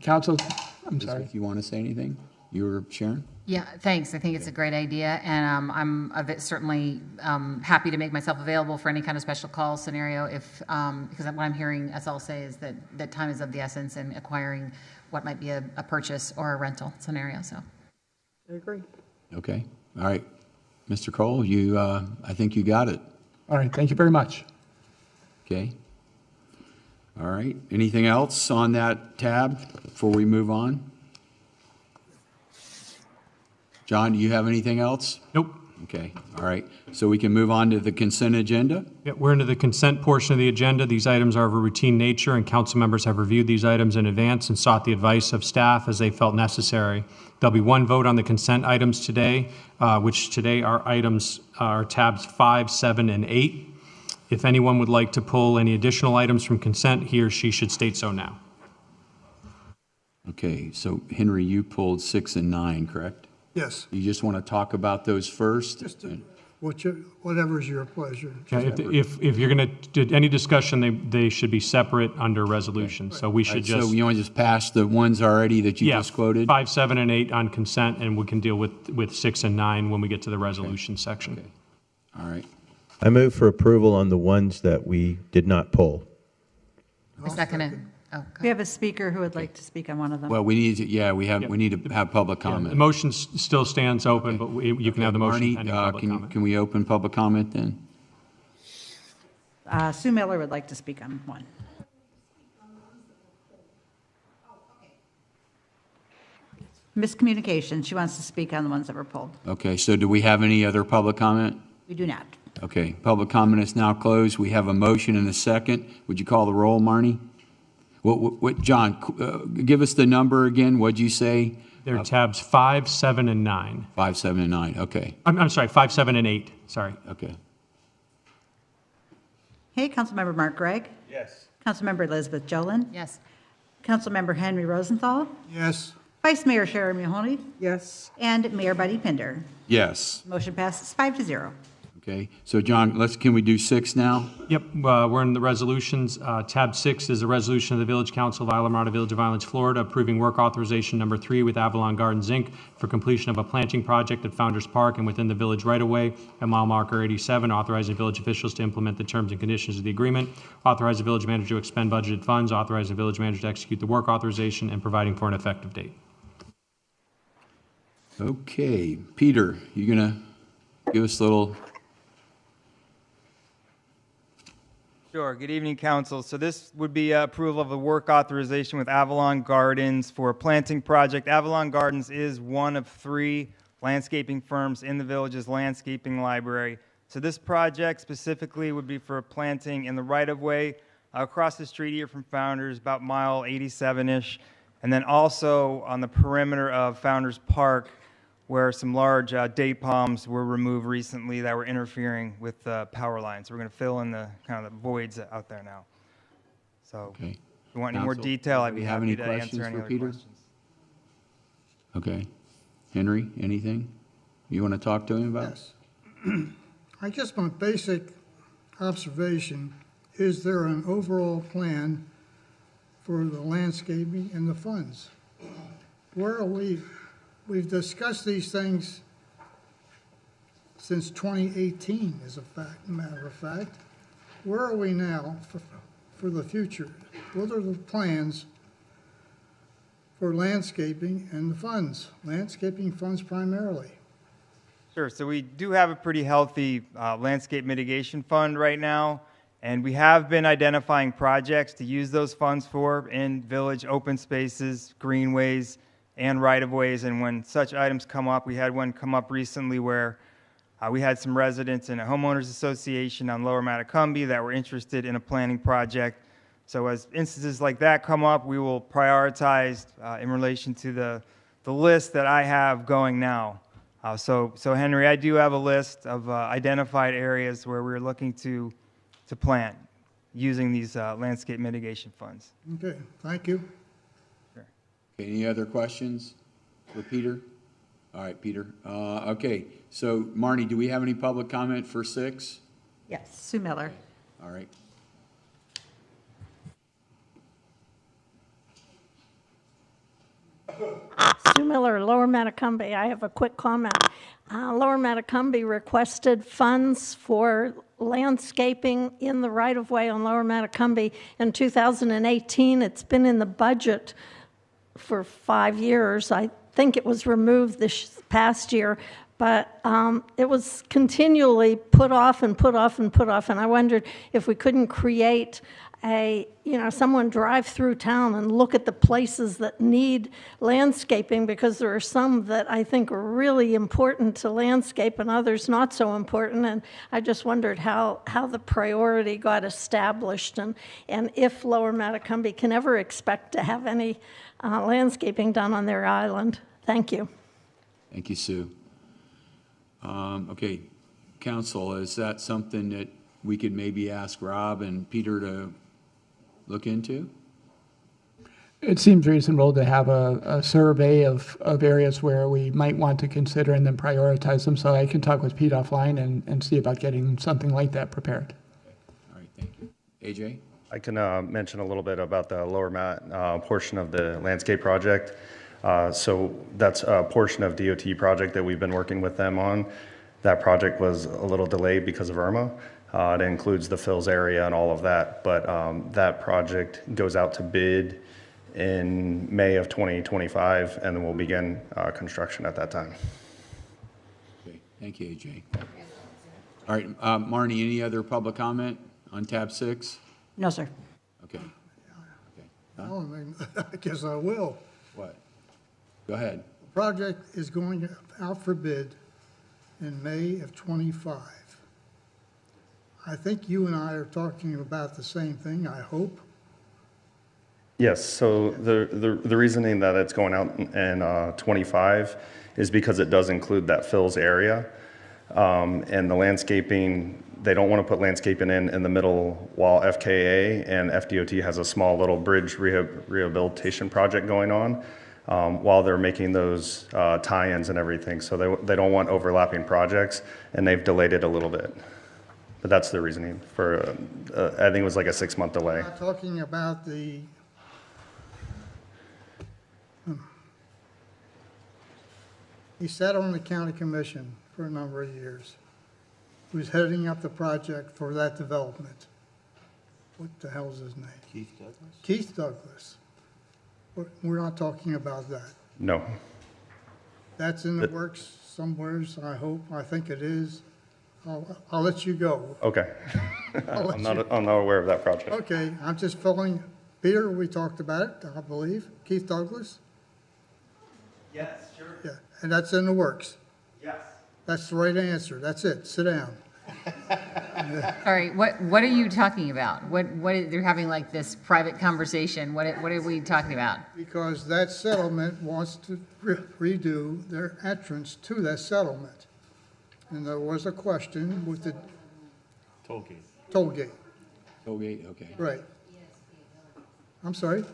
Council, I'm sorry. If you want to say anything? You were Sharon? Yeah, thanks. I think it's a great idea, and I'm certainly happy to make myself available for any kind of special call scenario if, because what I'm hearing us all say is that time is of the essence in acquiring what might be a purchase or a rental scenario, so. I agree. Okay. All right. Mr. Cole, I think you got it. All right. Thank you very much. Okay. All right. Anything else on that tab before we move on? John, do you have anything else? Nope. Okay. All right. So we can move on to the consent agenda? Yeah, we're into the consent portion of the agenda. These items are of a routine nature, and council members have reviewed these items in advance and sought the advice of staff as they felt necessary. There'll be one vote on the consent items today, which today are tabs 5, 7, and 8. If anyone would like to pull any additional items from consent, he or she should state so now. Okay. So, Henry, you pulled 6 and 9, correct? Yes. You just want to talk about those first? whatever's your pleasure. Okay, if you're going to do any discussion, they should be separate under resolution. So we should just. So you want to just pass the ones already that you just quoted? 5, 7, and 8 on consent, and we can deal with 6 and 9 when we get to the resolution section. Okay. All right. I move for approval on the ones that we did not pull. I second it. Oh, We have a speaker who would like to speak on one of them. Well, we need to, we need to have public comment. The motion still stands open, but you can have the motion Marnie, pending public comment. can we open public comment then? Sue Miller would like to speak on one. Miscommunication. She wants to speak on the ones that were pulled. Okay, so do we have any other public comment? We do not. Okay, public comment is now closed. We have a motion and a second. Would you call the roll, Marnie? What, John, give us the number again. What'd you say? They're tabs 5, 7, and 9. 5, 7, and 9. Okay. I'm sorry, 5, 7, and 8. Sorry. Okay. Hey, Councilmember Mark Gregg. Yes. Councilmember Elizabeth Jolin. Yes. Councilmember Henry Rosenthal. Yes. Vice Mayor Sharon Mahoney. Yes. And Mayor Buddy Pinder. Yes. Motion passes 5-0. Okay. So, John, can we do 6 now? Yep, we're in the resolutions. Tab 6 is a resolution of the Village Council of Islamorada Village of Islands, Florida, approving work authorization number 3 with Avalon Gardens, Inc. for completion of a planting project at Founders Park and within the village right-of-way at mile marker 87, authorizing village officials to implement the terms and conditions of the agreement, authorize the village manager to expend budgeted funds, authorize the village manager to execute the work authorization, and providing for an effective date. Okay. Peter, you going to give us a little... Sure. Good evening, Council. So this would be approval of the work authorization with Avalon Gardens for a planting project. Avalon Gardens is one of 3 landscaping firms in the village's landscaping library. So this project specifically would be for planting in the right-of-way across the street here from Founders, about mile 87-ish, and then also on the perimeter of Founders Park, where some large date palms were removed recently that were interfering with power lines. So we're going to fill in the kind of the voids out there now. So Okay. if you want any more Council, detail, I'd be do you have happy any to questions answer any for other Peter? questions. Okay. Henry, anything you want to talk to him about? Yes. I guess my basic observation, is there an overall plan for the landscaping and the funds? Where are we? We've discussed these things since 2018, as a matter of fact. Where are we now for the future? What are the plans for landscaping and the funds? Landscaping funds primarily. Sure. So we do have a pretty healthy landscape mitigation fund right now, and we have been identifying projects to use those funds for in village open spaces, greenways, and right-of-ways. And when such items come up, we had one come up recently where we had some residents in a homeowners association on Lower Matacumbe that were interested in a planning project. So as instances like that come up, we will prioritize in relation to the list that I have going now. So Henry, I do have a list of identified areas where we're looking to plant using these landscape mitigation funds. Okay, thank you. Any other questions for Peter? All right, Peter. Okay, so Marnie, do we have any public comment for 6? Yes, Sue Miller. All right. Sue Miller, Lower Matacumbe. I have a quick comment. Lower Matacumbe requested funds for landscaping in the right-of-way on Lower Matacumbe in 2018. It's been in the budget for 5 years. I think it was removed this past year, but it was continually put off and put off and put off. And I wondered if we couldn't create someone drive through town and look at the places that need landscaping, because there are some that I think are really important to landscape and others not so important. And I just wondered how the priority got established, and if Lower Matacumbe can ever expect to have any landscaping done on their island. Thank you. Thank you, Sue. Okay, Council, is that something that we could maybe ask Rob and Peter to look into? it seems reasonable to have a survey of areas where we might want to consider and then prioritize them. So I can talk with Pete offline and see about getting something like that prepared. All right, thank you. AJ? I can mention a little bit about the lower mat portion of the landscape project. So that's a portion of DOT project that we've been working with them on. That project was a little delayed because of Irma. It includes the fills area and all of that, but that project goes out to bid in May of 2025, and then we'll begin construction at that time. Okay, thank you, AJ. All right, Marnie, any other public comment on tab 6? No, sir. Okay. Oh, I guess I will. What? Go ahead. The project is going out for bid in May of '25. I think you and I are talking about the same thing, I hope. Yes, so the reasoning that it's going out in 25 is because it does include that fills area. And the landscaping, they don't want to put landscaping in the middle while FKA and FDOT has a small little bridge rehabilitation project going on while they're making those tie-ins and everything. So they don't want overlapping projects, and they've delayed it a little bit. But that's the reasoning for, I think it was like a 6-month delay. We're not talking about the He sat on the county commission for a number of years. He was heading up the project for that development. What the hell is his name? Keith Douglas? Keith Douglas. We're not talking about that. No. That's in the works somewheres, I hope. I think it is. I'll let you go. Okay. I'm not aware of that project. Okay, I'm just filling. Peter, we talked about it, I believe. Keith Douglas? Yes, sure. Yeah, and that's in the works. Yes. That's the right answer. That's it. Sit down. All right, what are you talking about? They're having like this private conversation. What are we talking about? Because that settlement wants to redo their entrance to that settlement. And there was a question with the Toll gate. toll gate. Toll gate, okay. Right. I'm sorry?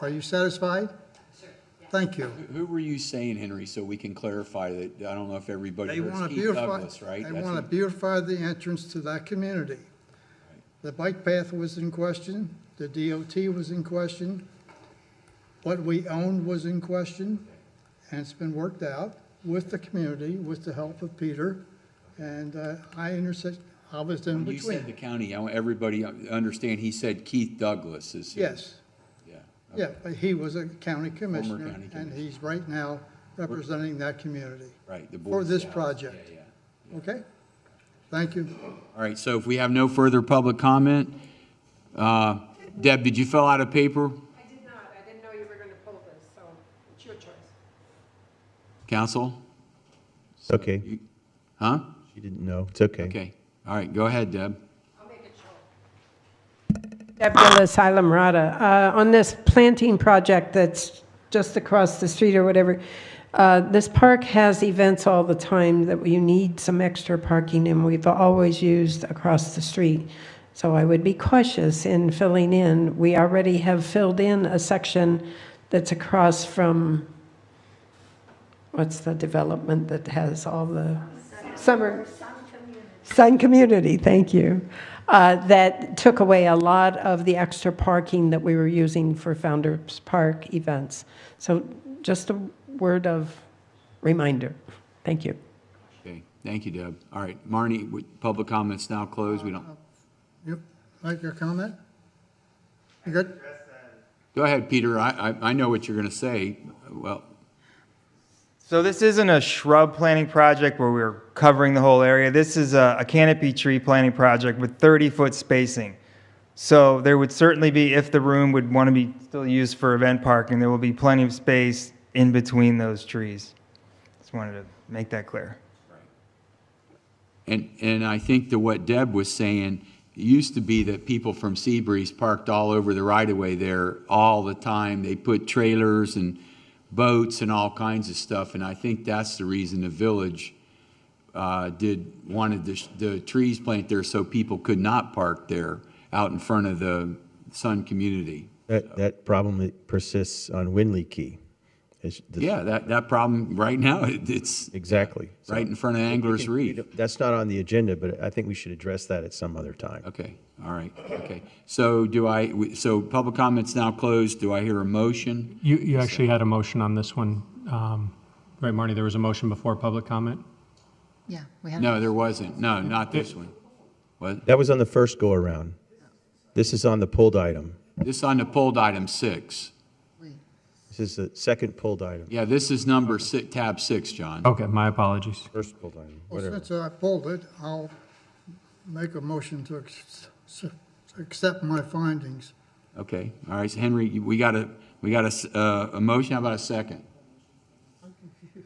Are you satisfied? Thank you. Who were you saying, Henry, so we can clarify that? I don't know if everybody They heard want to Keith beautify, Douglas, right? they That's want to what- beautify the entrance to that community. The bike path was in question, the DOT was in question, what we owned was in question, and it's been worked out with the community, with the help of Peter, and I was in When you said the between. county, I want everybody to understand, he said Keith Douglas is his. Yes. Yeah. Yeah, but he was a county commissioner, county and commissioner. he's right now representing that community. Right, the For Boy this Scouts. project. Yeah. Okay? Thank you. All right, so if we have no further public comment, Deb, did you fill out a paper? I did not. I didn't know you were going to pull this, so it's your choice. Council? It's okay. Huh? She didn't know. It's okay. Okay. All right, go ahead, Deb. Deb Gillis, Islamorada. On this planting project that's just across the street or whatever, this park has events all the time that you need some extra parking, and we've always used across the street. So I would be cautious in filling in. We already have filled in a section that's across from, what's the development that has all the summer? Sun Community, thank you. That took away a lot of the extra parking that we were using for Founders Park events. So just a word of reminder. Thank you. Okay, thank you, Deb. All right, Marnie, public comments now closed. We don't, You like your comment? You good? go ahead, Peter. I know what you're going to say. Well, So this isn't a shrub planting project where we're covering the whole area. This is a canopy tree planting project with 30-foot spacing. So there would certainly be, if the room would want to be still used for event parking, there will be plenty of space in between those trees. Just wanted to make that clear. and I think that what Deb was saying, it used to be that people from Seabreeze parked all over the right-of-way there all the time. They put trailers and boats and all kinds of stuff, and I think that's the reason the village wanted the trees planted there so people could not park there out in front of the Sun community. That problem persists on Winley Key. Yeah, that problem right now, it's exactly right in front of Anglers Reef. That's not on the agenda, but I think we should address that at some other time. Okay, all right, okay. So so public comment's now closed. Do I hear a motion? You actually had a motion on this one. Right, Marnie, there was a motion before public comment? Yeah, we had. No, there wasn't. No, not this one. What? That was on the first go-around. This is on the pulled item. This is on the pulled item 6. This is the second pulled item. Yeah, this is number tab 6, John. Okay, my apologies. First pulled item, Well, whatever. since I pulled it, I'll make a motion to accept my findings. Okay, all right, so Henry, we got a motion. How about a second?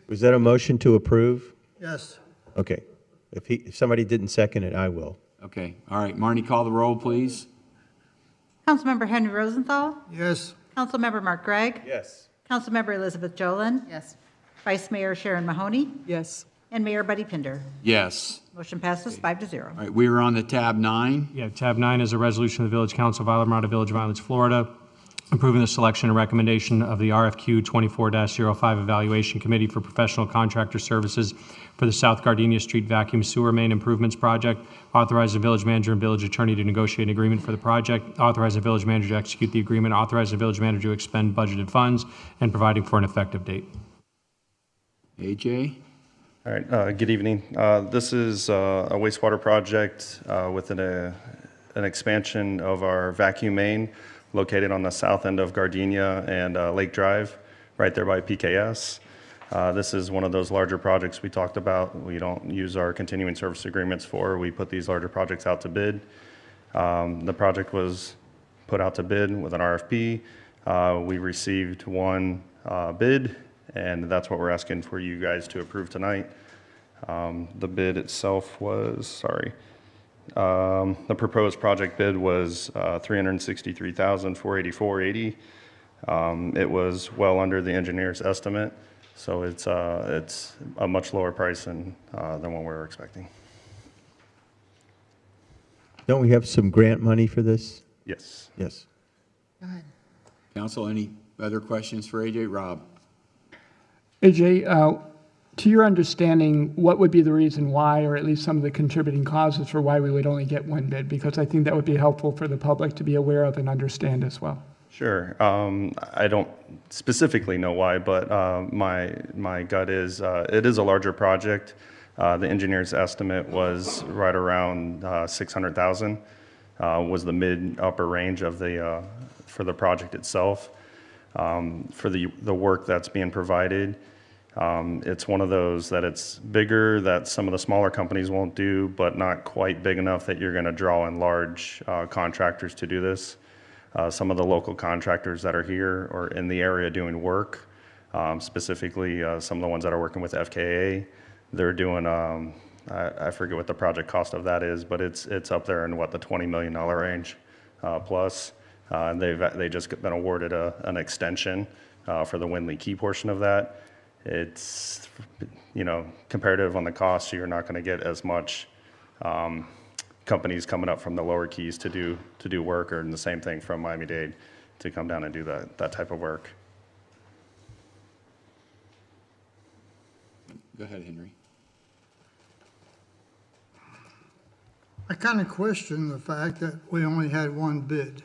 Was that a motion to approve? Yes. Okay. If somebody didn't second it, I will. Okay, all right. Marnie, call the roll, please. Councilmember Henry Rosenthal. Yes. Councilmember Mark Gregg. Yes. Councilmember Elizabeth Jolin. Yes. Vice Mayor Sharon Mahoney. Yes. And Mayor Buddy Pinder. Yes. Motion passes 5-0. All right, we are on the tab 9. Yeah, tab 9 is a resolution of the Village Council of Islamorada Village of Islands, Florida, approving the selection and recommendation of the RFQ 24-05 Evaluation Committee for Professional Contractor Services for the South Gardenia Street Vacuum Sewer Main Improvements Project, authorize the village manager and village attorney to negotiate an agreement for the project, authorize the village manager to execute the agreement, authorize the village manager to expend budgeted funds, and providing for an effective date. AJ? All right, good evening. This is a wastewater project with an expansion of our vacuum main located on the south end of Gardenia and Lake Drive, right there by PKS. This is one of those larger projects we talked about. We don't use our continuing service agreements for. We put these larger projects out to bid. The project was put out to bid with an RFP. We received one bid, and that's what we're asking for you guys to approve tonight. The bid itself was, the proposed project bid was $363,484.80. It was well under the engineer's estimate, so it's a much lower price than what we were expecting. Don't we have some grant money for this? Yes. Yes. Go ahead. Council, any other questions for AJ? Rob? AJ, to your understanding, what would be the reason why, or at least some of the contributing causes for why we would only get one bid? Because I think that would be helpful for the public to be aware of and understand as well. Sure. I don't specifically know why, but my gut is it is a larger project. The engineer's estimate was right around 600,000. Was the mid-upper range of the for the project itself. For the work that's being provided, it's one of those that it's bigger that some of the smaller companies won't do, but not quite big enough that you're going to draw in large contractors to do this. Some of the local contractors that are here or in the area doing work, specifically some of the ones that are working with FKA, they're doing, I forget what the project cost of that is, but it's up there in what, the $20 million range plus. They just been awarded an extension for the Winley Key portion of that. It's, comparative on the cost, so you're not going to get as much companies coming up from the lower keys to do work, or the same thing from Miami-Dade to come down and do that type of work. Go ahead, Henry. I kind of question the fact that we only had one bid.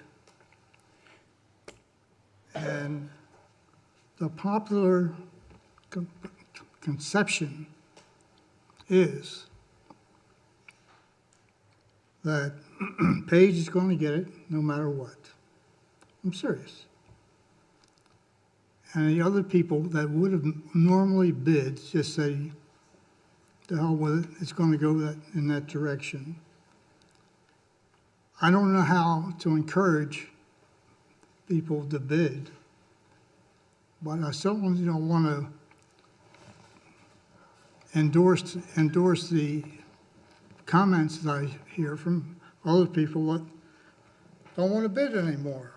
And the popular conception is that Page is going to get it no matter what. I'm serious. And the other people that would have normally bid just say, the hell with it, it's going to go in that direction. I don't know how to encourage people to bid, but I certainly don't want to endorse the comments that I hear from other people that don't want to bid anymore.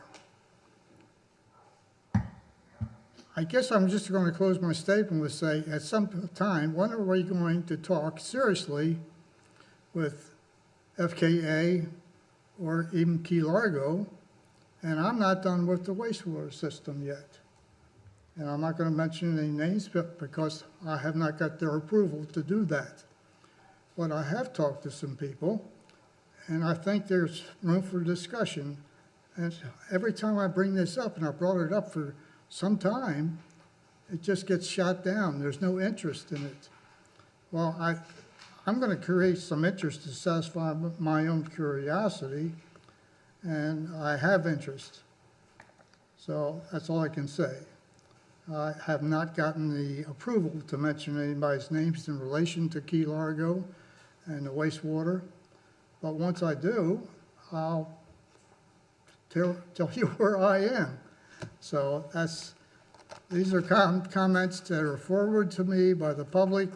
I guess I'm just going to close my statement with say, at some time, when are we going to talk seriously with FKA or even Key Largo And I'm not done with the wastewater system yet. And I'm not going to mention any names because I have not got their approval to do that. But I have talked to some people, and I think there's room for discussion. And every time I bring this up, and I brought it up for some time, it just gets shot down. There's no interest in it. Well, I'm going to create some interest to satisfy my own curiosity, and I have interest. So that's all I can say. I have not gotten the approval to mention anybody's names in relation to Key Largo and the wastewater, but once I do, I'll tell you where I am. So these are comments that are forwarded to me by the public,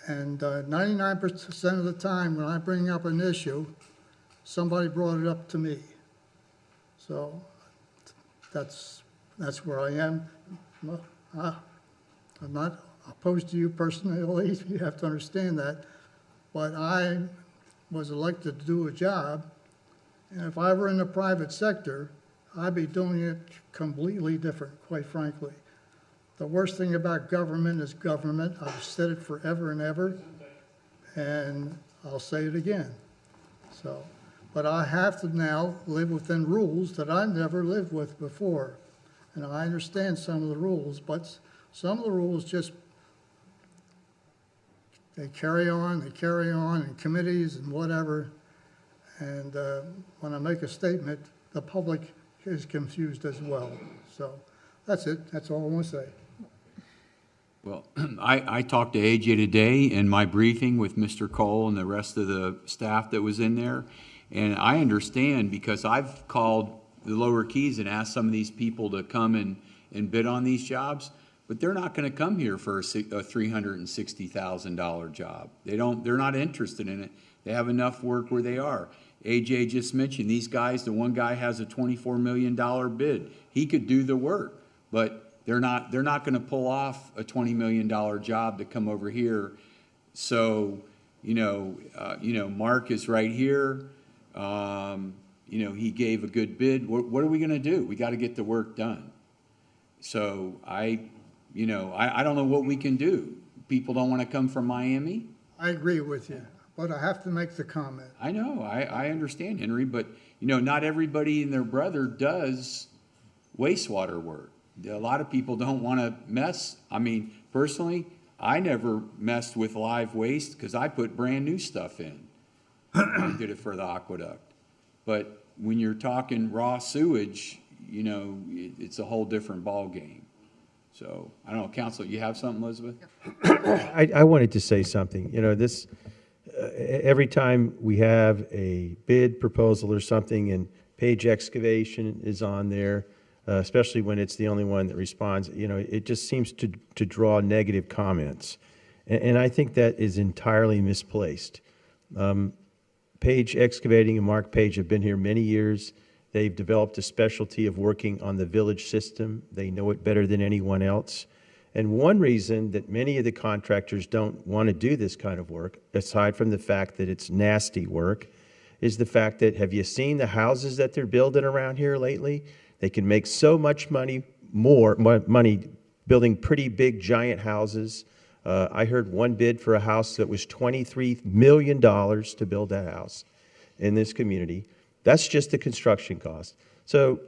and 99% of the time when I bring up an issue, somebody brought it up to me. So that's where I am. I'm not opposed to you personally, you have to understand that, but I was elected to do a job, and if I were in the private sector, I'd be doing it completely different, quite frankly. The worst thing about government is government. I've said it forever and ever, and I'll say it again. So, but I have to now live within rules that I never lived with before. And I understand some of the rules, but some of the rules just, they carry on in committees and whatever. And when I make a statement, the public is confused as well. So that's it. That's all I want to say. Well, I talked to AJ today in my briefing with Mr. Cole and the rest of the staff that was in there. And I understand because I've called the Lower Keys and asked some of these people to come and bid on these jobs, but they're not going to come here for a $360,000 job. They're not interested in it. They have enough work where they are. AJ just mentioned these guys, the one guy has a $24 million bid. He could do the work, but they're not going to pull off a $20 million job to come over here. So, Mark is right here. He gave a good bid. What are we going to do? We got to get the work done. So I don't know what we can do. People don't want to come from Miami. I agree with you, but I have to make the comment. I know. I understand, Henry, but not everybody and their brother does wastewater work. A lot of people don't want to mess. I mean, personally, I never messed with live waste because I put brand new stuff in. I did it for the aqueduct. But when you're talking raw sewage, it's a whole different ball game. So I don't know, Council, you have something, Elizabeth? I wanted to say something. This every time we have a bid proposal or something, and Page Excavation is on there, especially when it's the only one that responds. It just seems to draw negative comments, and I think that is entirely misplaced. Page Excavating and Mark Page have been here many years. They've developed a specialty of working on the village system. They know it better than anyone else. And one reason that many of the contractors don't want to do this kind of work, aside from the fact that it's nasty work, is the fact that, have you seen the houses that they're building around here lately? They can make so much money building pretty big, giant houses. I heard one bid for a house that was $23 million to build that house in this community. That's just the construction cost. So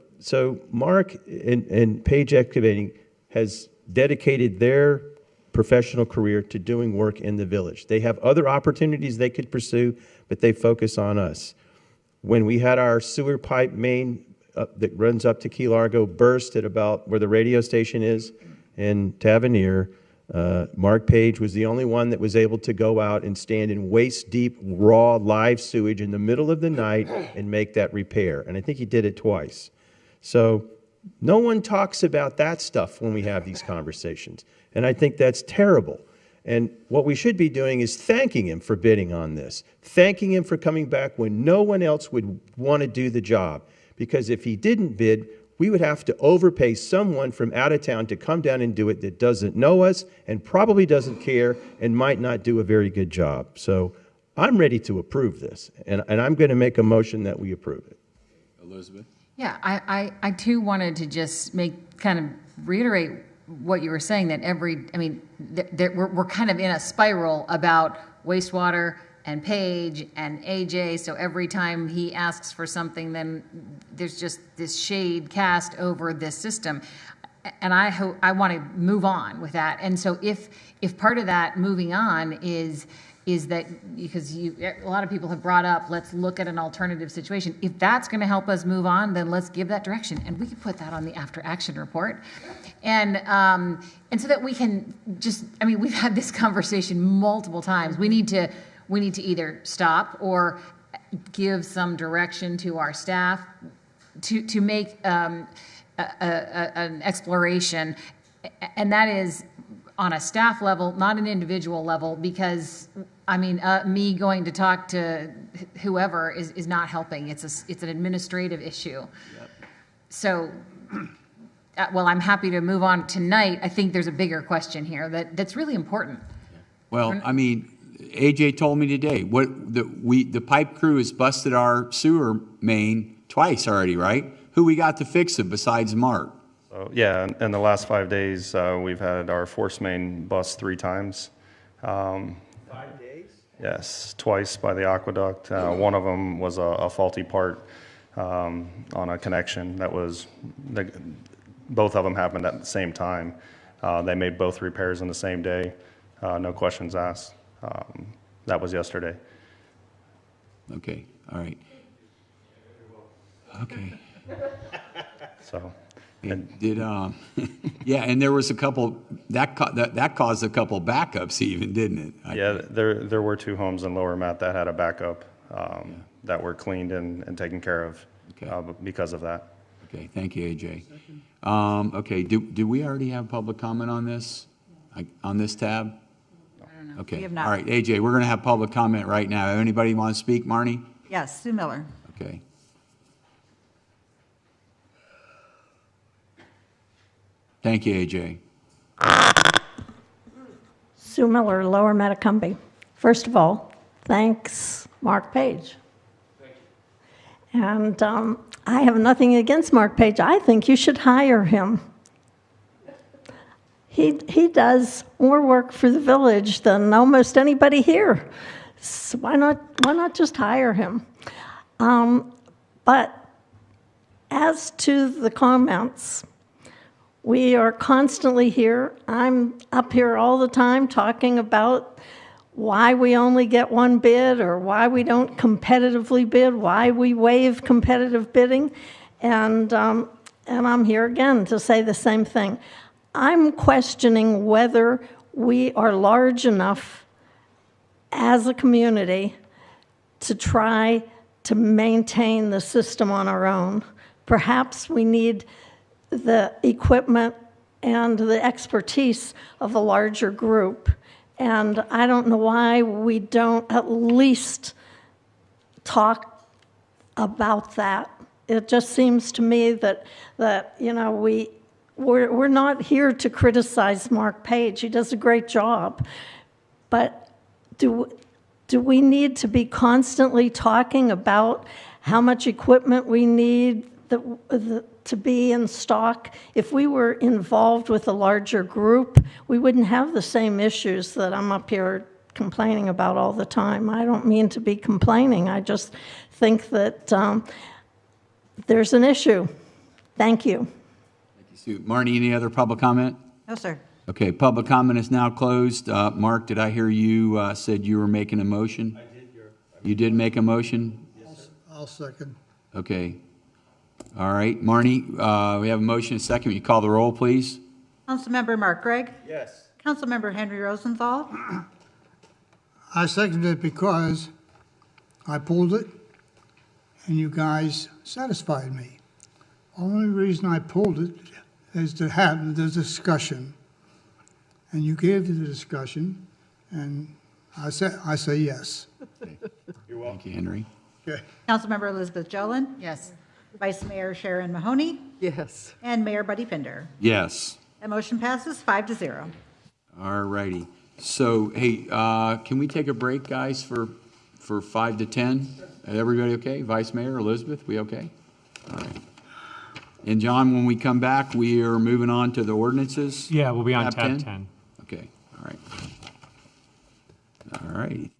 Mark and Page Excavating has dedicated their professional career to doing work in the village. They have other opportunities they could pursue, but they focus on us. When we had our sewer pipe main that runs up to Key Largo burst at about where the radio station is in Tavernier, Mark Page was the only one that was able to go out and stand in waist-deep, raw, live sewage in the middle of the night and make that repair. And I think he did it twice. So no one talks about that stuff when we have these conversations. And I think that's terrible. And what we should be doing is thanking him for bidding on this, thanking him for coming back when no one else would want to do the job. Because if he didn't bid, we would have to overpay someone from out of town to come down and do it that doesn't know us and probably doesn't care and might not do a very good job. So I'm ready to approve this, and I'm going to make a motion that we approve it. Elizabeth? Yeah, I too wanted to just reiterate what you were saying, that we're kind of in a spiral about wastewater and Paige and AJ. So every time he asks for something, then there's just this shade cast over this system. And I want to move on with that. And so if part of that moving on is that, because a lot of people have brought up, let's look at an alternative situation. If that's going to help us move on, then let's give that direction, and we can put that on the after action report, and so that we can just. We've had this conversation multiple times. We need to either stop or give some direction to our staff to make an exploration, and that is on a staff level, not an individual level, because me going to talk to whoever is not helping. It's an administrative issue. Yep. So, well, I'm happy to move on tonight. I think there's a bigger question here that's really important. Well, AJ told me today the pipe crew has busted our sewer main twice already, right? Who we got to fix it besides Mark? So, yeah, in the last 5 days, we've had our force main bust 3 times. 5 days? Yes, twice by the aqueduct. One of them was a faulty part on a connection that was, both of them happened at the same time. They made both repairs in the same day, no questions asked. That was yesterday. Okay, all right. Okay. So. Did yeah, and there was a couple that caused a couple backups even, didn't it? There were 2 homes in Lower Matt that had a backup that were cleaned and taken care of because of that. Okay, thank you, AJ. Okay, do we already have public comment on this tab? I don't know. Okay, We have not. all right, AJ, we're going to have public comment right now. Anybody want to speak, Marnie? Yes, Sue Miller. Okay. Thank you, AJ. Sue Miller, Lower Metacumby. First of all, thanks, Mark Page. Thank you. And I have nothing against Mark Page. I think you should hire him. He does more work for the village than almost anybody here. So why not just hire him? But as to the comments, we are constantly here. I'm up here all the time talking about why we only get one bid or why we don't competitively bid, why we waive competitive bidding. And I'm here again to say the same thing. I'm questioning whether we are large enough as a community to try to maintain the system on our own. Perhaps we need the equipment and the expertise of a larger group. And I don't know why we don't at least talk about that. It just seems to me that we're not here to criticize Mark Page. He does a great job. But do we need to be constantly talking about how much equipment we need to be in stock? If we were involved with a larger group, we wouldn't have the same issues that I'm up here complaining about all the time. I don't mean to be complaining. I just think that there's an issue. Thank you. Thank you, Sue. Marnie, any other public comment? No, sir. Okay, public comment is now closed. Mark, did I hear you said you were making a motion? I did hear. You did make a motion? Yes, sir. I'll second. Okay. All right, Marnie, we have a motion and a second. Will you call the roll, please? Councilmember Mark Gregg. Yes. Councilmember Henry Rosenthal. I seconded it because I pulled it and you guys satisfied me. Only reason I pulled it is to have the discussion. And you gave the discussion, and I say yes. You're welcome. Thank you, Henry. Okay. Councilmember Elizabeth Jolin. Yes. Vice Mayor Sharon Mahoney. Yes. And Mayor Buddy Pinder. Yes. That motion passes 5-0. All righty. So, hey, can we take a break, guys, for 5 to 10? Everybody okay? Vice Mayor Elizabeth, we okay? All right. And John, when we come back, we are moving on to the ordinances? Yeah, we'll be on tab 10. Okay, all right. All right.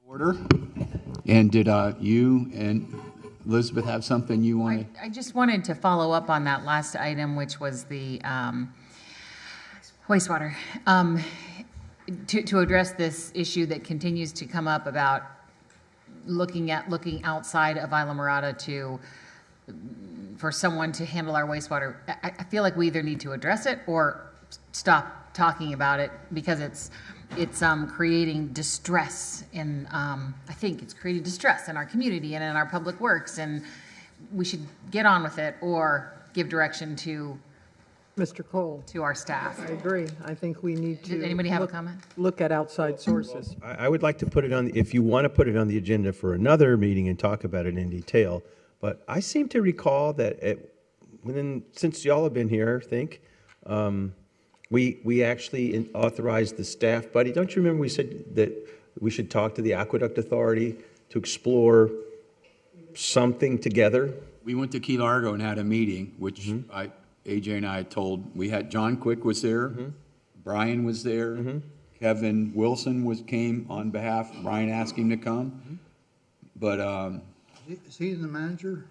Order. And did you and Elizabeth have something you wanted? I just wanted to follow up on that last item, which was the wastewater, to address this issue that continues to come up about looking outside of Islamorada for someone to handle our wastewater. I feel like we either need to address it or stop talking about it, because it's creating distress in, I think it's creating distress in our community and in our public works, and we should get on with it or give direction to Mr. Cole, to our staff. I agree. I think we need to. Did anybody have a comment? Look at outside sources. I would like to put it on, if you want to put it on the agenda for another meeting and talk about it in detail, but I seem to recall that since y'all have been here, I think, we actually authorized the staff, buddy. Don't you remember we said that we should talk to the Aqueduct Authority to explore something together? We went to Key Largo and had a meeting, which AJ and I told, we had John Quick was there, Brian was there, Kevin Wilson came on behalf, Brian asked him to come, but Is he the manager?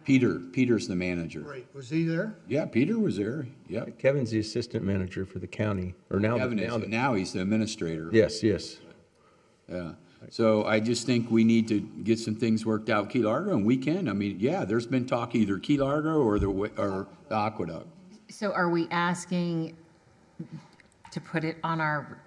Peter's the manager. Right. Was he there? Yeah, Peter was there. Yep. Kevin's the assistant manager for the county, or now. Now he's the administrator. Yes. Yeah. So I just think we need to get some things worked out Key Largo, and we can. I mean, yeah, there's been talk either Key Largo or the aqueduct. So are we asking to put it on our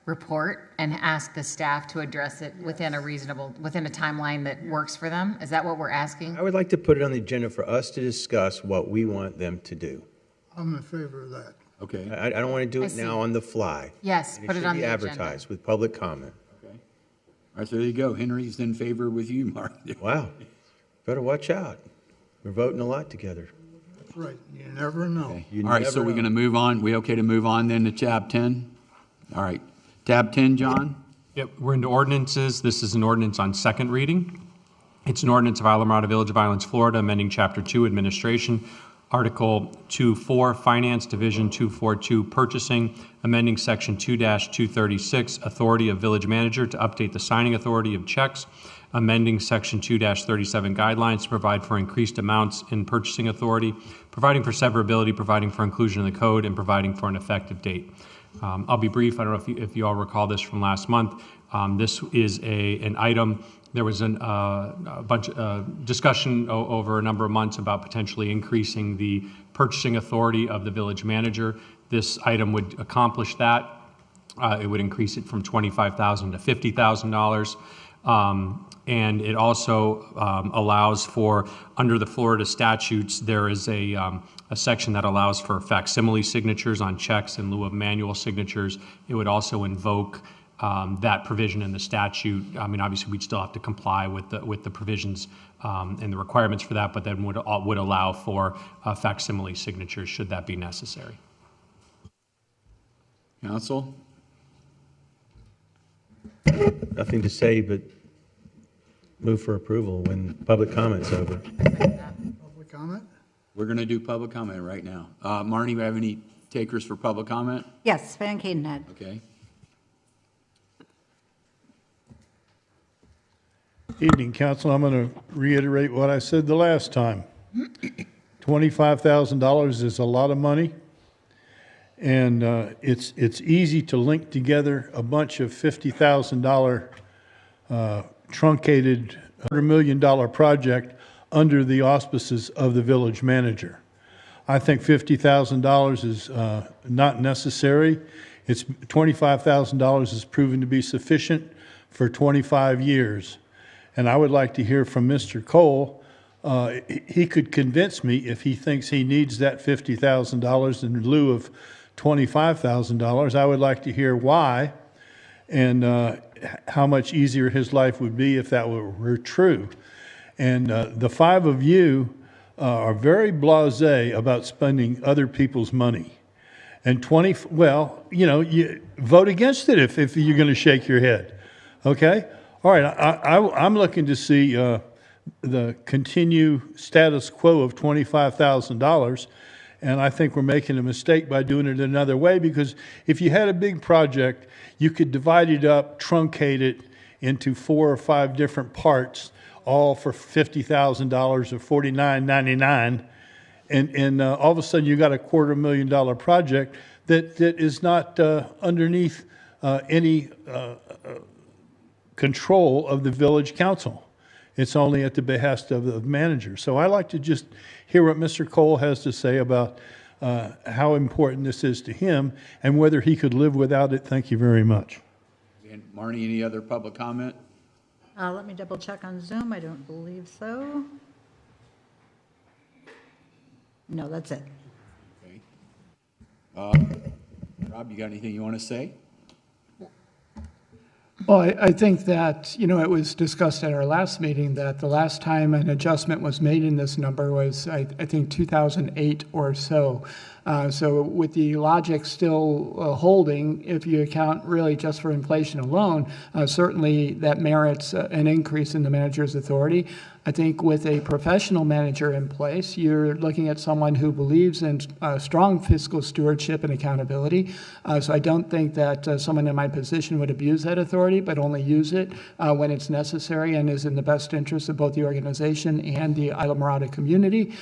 report and ask the staff to address it within a timeline that works for them? Is that what we're asking? I would like to put it on the agenda for us to discuss what we want them to do. I'm in favor of that. Okay. I don't want to do it now on the fly. Yes, put it on the agenda. It should be advertised with public comment. Okay. All right, so there you go. Henry's in favor with you, Mark. Wow. Better watch out. We're voting a lot together. That's right. You never know. Okay. All right, so we're going to move on. We okay to move on then to tab 10? All right. Tab 10, John? Yep, we're into ordinances. This is an ordinance on second reading. It's an ordinance of Islamorada Village of Islands, Florida, amending Chapter 2, Administration, Article 2.4, Finance, Division 242, Purchasing, amending Section 2-236, Authority of Village Manager to update the signing authority of checks, amending Section 2-37, Guidelines to provide for increased amounts in purchasing authority, providing for severability, providing for inclusion in the code, and providing for an effective date. I'll be brief. I don't know if you all recall this from last month. This is an item. There was a bunch of discussion over a number of months about potentially increasing the purchasing authority of the village manager. This item would accomplish that. It would increase it from $25,000 to $50,000. And it also allows for, under the Florida statutes, there is a section that allows for facsimile signatures on checks in lieu of manual signatures. It would also invoke that provision in the statute. I mean, obviously, we'd still have to comply with the provisions and the requirements for that, but then would allow for facsimile signatures should that be necessary. Council? Nothing to say, but move for approval when public comment's over. Public comment? We're going to do public comment right now. Marnie, do you have any takers for public comment? Yes, Van Cadenhead. Okay. Evening, Council. I'm going to reiterate what I said the last time. $25,000 is a lot of money, and it's easy to link together a bunch of $50,000 truncated $100 million project under the auspices of the village manager. I think $50,000 is not necessary. It's $25,000 is proven to be sufficient for 25 years. And I would like to hear from Mr. Cole. He could convince me if he thinks he needs that $50,000 in lieu of $25,000. I would like to hear why and how much easier his life would be if that were true. And the five of you are very blasé about spending other people's money. And you vote against it if you're going to shake your head. Okay? All right, I'm looking to see the continue status quo of $25,000, and I think we're making a mistake by doing it another way, because if you had a big project, you could divide it up, truncate it into 4 or 5 different parts, all for $50,000 or $49.99. And all of a sudden you got a $250,000 project that is not underneath any control of the village council. It's only at the behest of the manager. So I like to just hear what Mr. Cole has to say about how important this is to him and whether he could live without it. Thank you very much. And Marnie, any other public comment? Let me double check on Zoom. I don't believe so. No, that's it. Okay. Rob, you got anything you want to say? Well, I think that, it was discussed at our last meeting that the last time an adjustment was made in this number was, I think, 2008 or so. So with the logic still holding, if you account really just for inflation alone, certainly that merits an increase in the manager's authority. I think with a professional manager in place, you're looking at someone who believes in strong fiscal stewardship and accountability. So I don't think that someone in my position would abuse that authority, but only use it when it's necessary and is in the best interest of both the organization and the Islamorada community.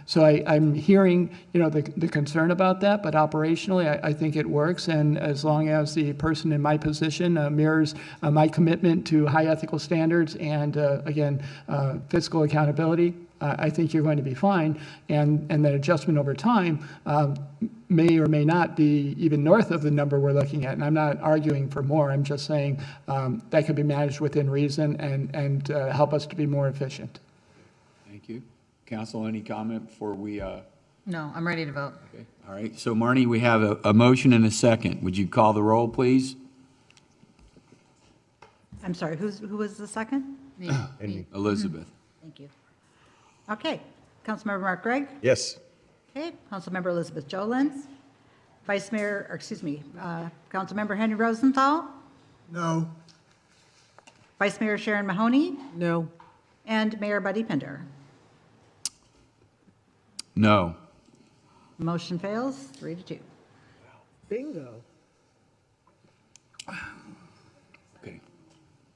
So I'm hearing, the concern about that, but operationally, I think it works. And as long as the person in my position mirrors my commitment to high ethical standards and, again, fiscal accountability, I think you're going to be fine. And that adjustment over time may or may not be even north of the number we're looking at. And I'm not arguing for more. I'm just saying that could be managed within reason and help us to be more efficient. Thank you. Council, any comment before we... No, I'm ready to vote. Okay. All right. So, Marnie, we have a motion and a second. Would you call the roll, please? I'm sorry, who was the second? Me. Elizabeth. Thank you. Okay, Councilmember Mark Gregg? Yes. Okay, Councilmember Elizabeth Jolin? Councilmember Henry Rosenthal? No. Vice Mayor Sharon Mahoney? No. And Mayor Buddy Pinder? No. Motion fails, 3-2. Bingo. Okay.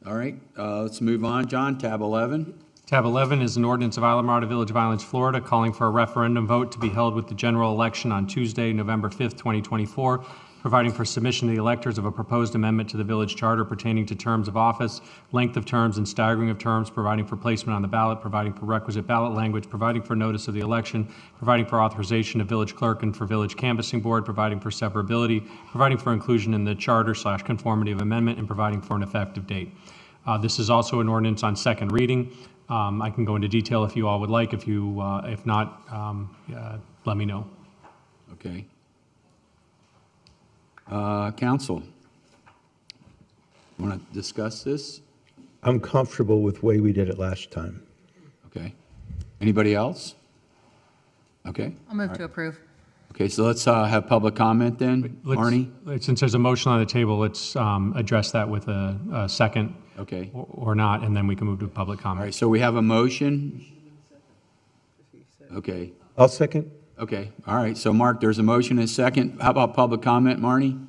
All right. Let's move on. John, tab 11. Tab 11 is an ordinance of Islamorada Village of Islands, Florida, calling for a referendum vote to be held with the general election on Tuesday, November 5th, 2024, providing for submission to the electors of a proposed amendment to the village charter pertaining to terms of office, length of terms, and staggering of terms, providing for placement on the ballot, providing for requisite ballot language, providing for notice of the election, providing for authorization of village clerk and for village canvassing board, providing for severability, providing for inclusion in the charter/conformity of amendment, and providing for an effective date. This is also an ordinance on second reading. I can go into detail if you all would like. If not, let me know. Okay. Council, want to discuss this? I'm comfortable with the way we did it last time. Okay. Anybody else? Okay. I'll move to approve. Okay, so let's have public comment then. Marnie? Since there's a motion on the table, let's address that with a second. Okay. Or not, and then we can move to public comment. All right, so we have a motion. Okay. I'll second. Okay, all right. So, Mark, there's a motion and a second. How about public comment, Marnie?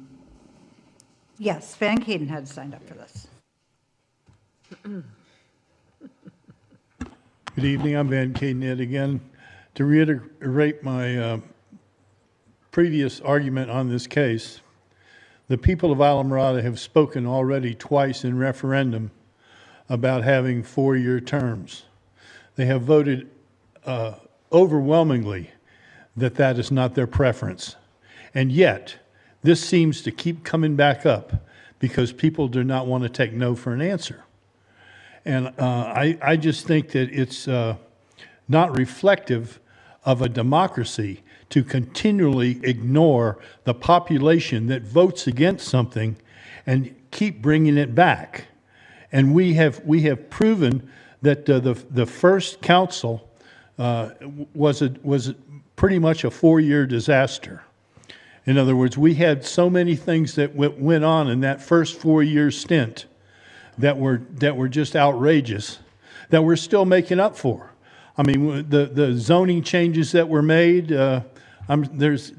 Yes, Van Caden had signed up for this. Good evening. I'm Van Cadenhead again. To reiterate my previous argument on this case, the people of Islamorada have spoken already twice in referendum about having 4-year terms. They have voted overwhelmingly that is not their preference. And yet, this seems to keep coming back up because people do not want to take no for an answer. And I just think that it's not reflective of a democracy to continually ignore the population that votes against something and keep bringing it back. And we have proven that the first council was pretty much a 4-year disaster. In other words, we had so many things that went on in that first 4-year stint that were just outrageous, that we're still making up for. I mean, the zoning changes that were made, There's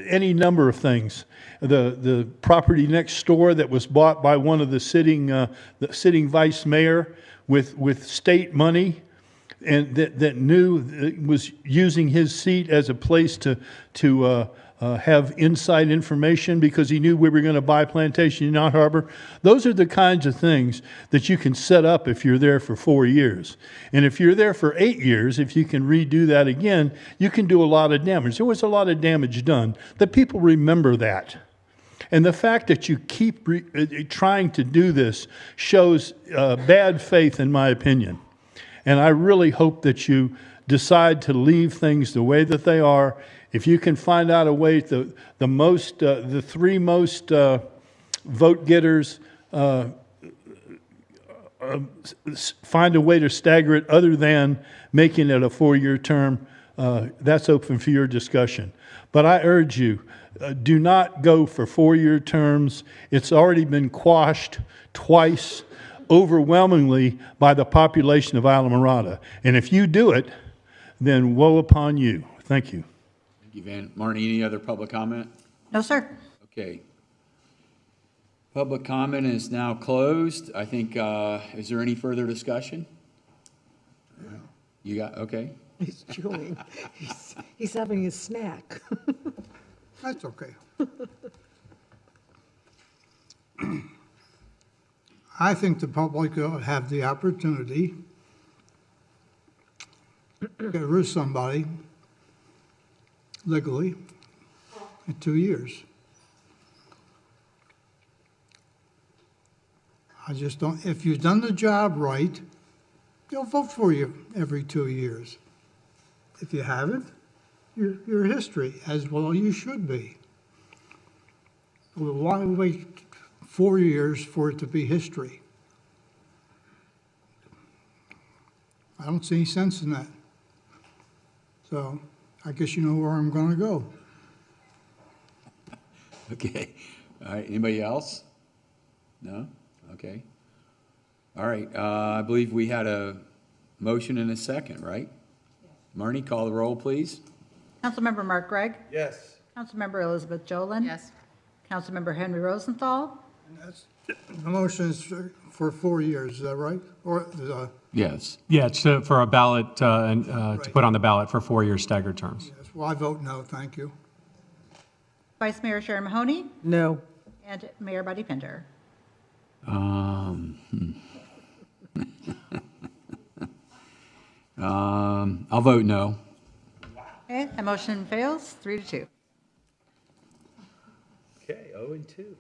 any number of things. The property next door that was bought by one of the sitting vice mayor with state money, and that knew was using his seat as a place to have inside information because he knew we were going to buy Plantation Union Harbor. Those are the kinds of things that you can set up if you're there for 4 years. And if you're there for 8 years, if you can redo that again, you can do a lot of damage. There was a lot of damage done. The people remember that. And the fact that you keep trying to do this shows bad faith, in my opinion. And I really hope that you decide to leave things the way that they are. If you can find out a way, the three most vote getters find a way to stagger it other than making it a 4-year term, that's open for your discussion. But I urge you, do not go for 4-year terms. It's already been quashed twice, overwhelmingly by the population of Islamorada. And if you do it, then woe upon you. Thank you. Thank you, Van. Marnie, any other public comment? No, sir. Okay. Public comment is now closed. I think, is there any further discussion? You got, okay. He's chewing. He's having his snack. That's okay. I think the public will have the opportunity to get rid of somebody legally in 2 years. I just don't, if you've done the job right, they'll vote for you every 2 years. If you haven't, you're history, as well you should be. Why wait 4 years for it to be history? I don't see any sense in that. So I guess you know where I'm going to go. Okay. All right. Anybody else? No? Okay. All right. I believe we had a motion and a second, right? Marnie, call the roll, please. Councilmember Mark Gregg? Yes. Councilmember Elizabeth Jolin? Yes. Councilmember Henry Rosenthal? The motion is for 4 years, is that right? Or Yes. Yeah, it's for a ballot, to put on the ballot for 4-year staggered terms. yes, well, I vote no, thank you. Vice Mayor Sharon Mahoney? No. And Mayor Buddy Pinder? I'll vote no. Okay, that motion fails 3-2. Okay, 0-2.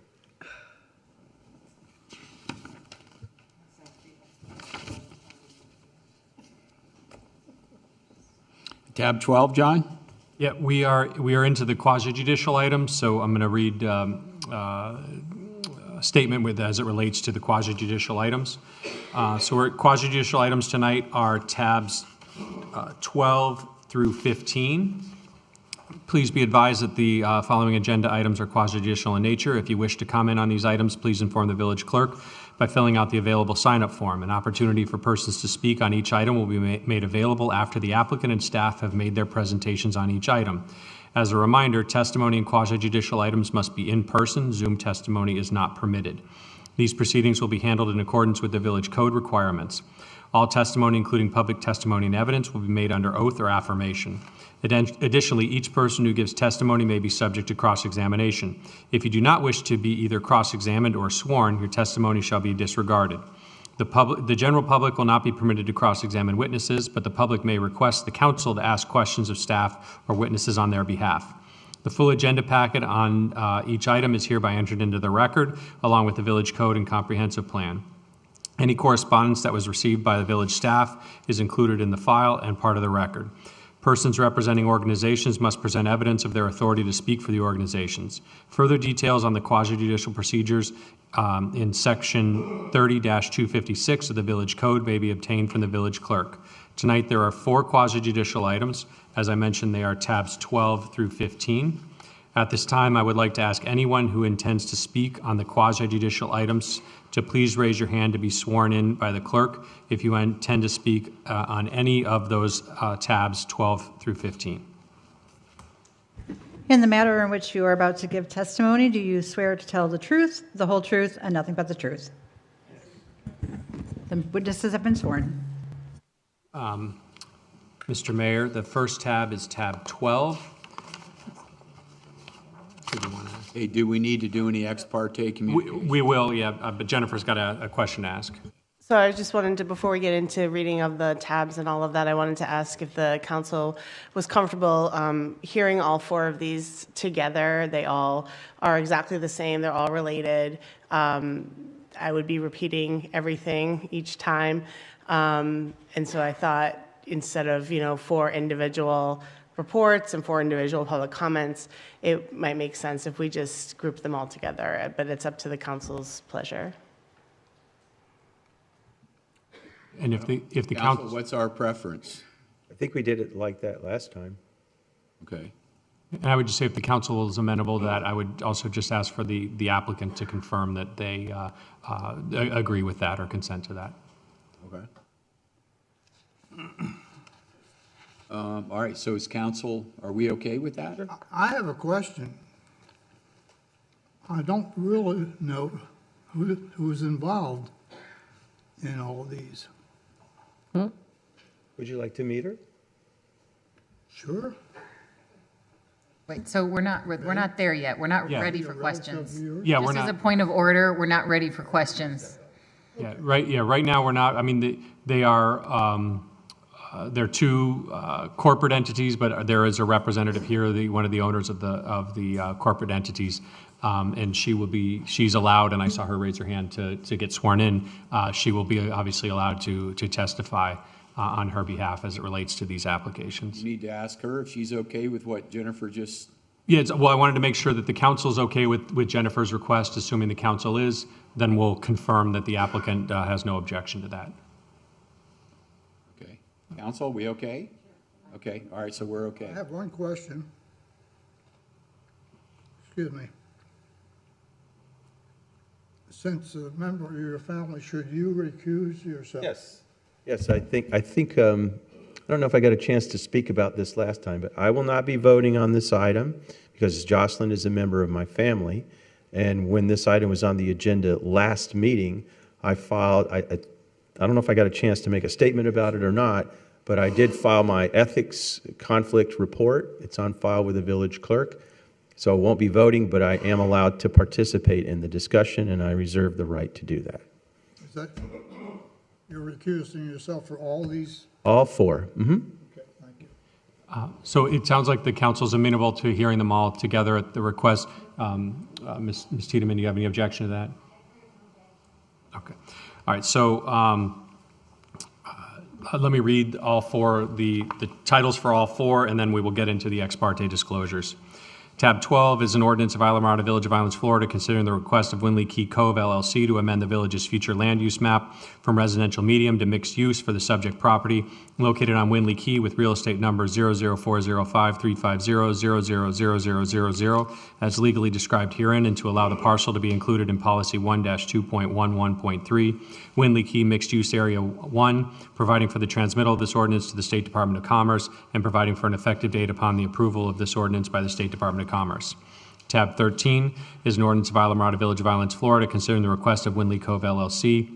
Tab 12, John? Yeah, we are into the quasi-judicial items, so I'm going to read a statement as it relates to the quasi-judicial items. So our quasi-judicial items tonight are tabs 12 through 15. Please be advised that the following agenda items are quasi-judicial in nature. If you wish to comment on these items, please inform the village clerk by filling out the available sign-up form. An opportunity for persons to speak on each item will be made available after the applicant and staff have made their presentations on each item. As a reminder, testimony in quasi-judicial items must be in person. Zoom testimony is not permitted. These proceedings will be handled in accordance with the village code requirements. All testimony, including public testimony and evidence, will be made under oath or affirmation. Additionally, each person who gives testimony may be subject to cross-examination. If you do not wish to be either cross-examined or sworn, your testimony shall be disregarded. The general public will not be permitted to cross-examine witnesses, but the public may request the council to ask questions of staff or witnesses on their behalf. The full agenda packet on each item is hereby entered into the record, along with the village code and comprehensive plan. Any correspondence that was received by the village staff is included in the file and part of the record. Persons representing organizations must present evidence of their authority to speak for the organizations. Further details on the quasi-judicial procedures in section 30-256 of the village code may be obtained from the village clerk. Tonight there are 4 quasi-judicial items. As I mentioned, they are tabs 12 through 15. At this time, I would like to ask anyone who intends to speak on the quasi-judicial items to please raise your hand to be sworn in by the clerk if you intend to speak on any of those tabs 12 through 15. In the matter in which you are about to give testimony, do you swear to tell the truth, the whole truth, and nothing but the truth? The witnesses have been sworn. Mr. Mayor, the first tab is tab 12. Hey, do we need to do any ex parte communication? We will, yeah, but Jennifer's got a question to ask. So I just wanted to, before we get into reading of the tabs and all of that, I wanted to ask if the council was comfortable hearing all four of these together. They all are exactly the same. They're all related. I would be repeating everything each time. And so I thought instead of, 4 individual reports and 4 individual public comments, it might make sense if we just group them all together, but it's up to the council's pleasure. And if the Council, what's our preference? I think we did it like that last time. Okay. And I would just say if the council is amenable to that, I would also just ask for the applicant to confirm that they agree with that or consent to that. Okay. All right, so is council, are we okay with that? I have a question. I don't really know who's involved in all these. Would you like to meet her? Sure. Wait, so we're not there yet. We're not Yeah. ready for questions. Yeah, Just we're as not. a point of order, we're not ready for questions. Yeah, right now we're not. I mean, they are. They're 2 corporate entities, but there is a representative here, one of the owners of the corporate entities, and she's allowed, and I saw her raise her hand to get sworn in. She will be obviously allowed to testify on her behalf as it relates to these applications. You need to ask her if she's okay with what Jennifer just. Yeah, well, I wanted to make sure that the council's okay with Jennifer's request. Assuming the council is, then we'll confirm that the applicant has no objection to that. Okay. Council, we okay? Okay, all right, so we're okay. I have one question. Excuse me. Since a member of your family, should you recuse yourself? Yes, I think, I don't know if I got a chance to speak about this last time, but I will not be voting on this item because Jocelyn is a member of my family. And when this item was on the agenda last meeting, I filed, I don't know if I got a chance to make a statement about it or not, but I did file my ethics conflict report. It's on file with the village clerk. So I won't be voting, but I am allowed to participate in the discussion, and I reserve the right to do that. Is that, you're recusing yourself for all these? All 4. Mm-hmm. Okay, thank you. So it sounds like the council's amenable to hearing them all together at the request. Ms. Tiedemann, do you have any objection to that? Okay. All right. So let me read all 4, the titles for all 4, and then we will get into the ex parte disclosures. Tab 12 is an ordinance of Islamorada Village of Islands, Florida, considering the request of Winley Key Cove LLC to amend the village's future land use map from residential medium to mixed use for the subject property located on Winley Key with real estate number 00405-350-0000000 as legally described herein, and to allow the parcel to be included in policy 1-2.11.3 Winley Key Mixed Use Area 1, providing for the transmittal of this ordinance to the State Department of Commerce and providing for an effective date upon the approval of this ordinance by the State Department of Commerce. Tab 13 is an ordinance of Islamorada Village of Islands, Florida, considering the request of Winley Cove LLC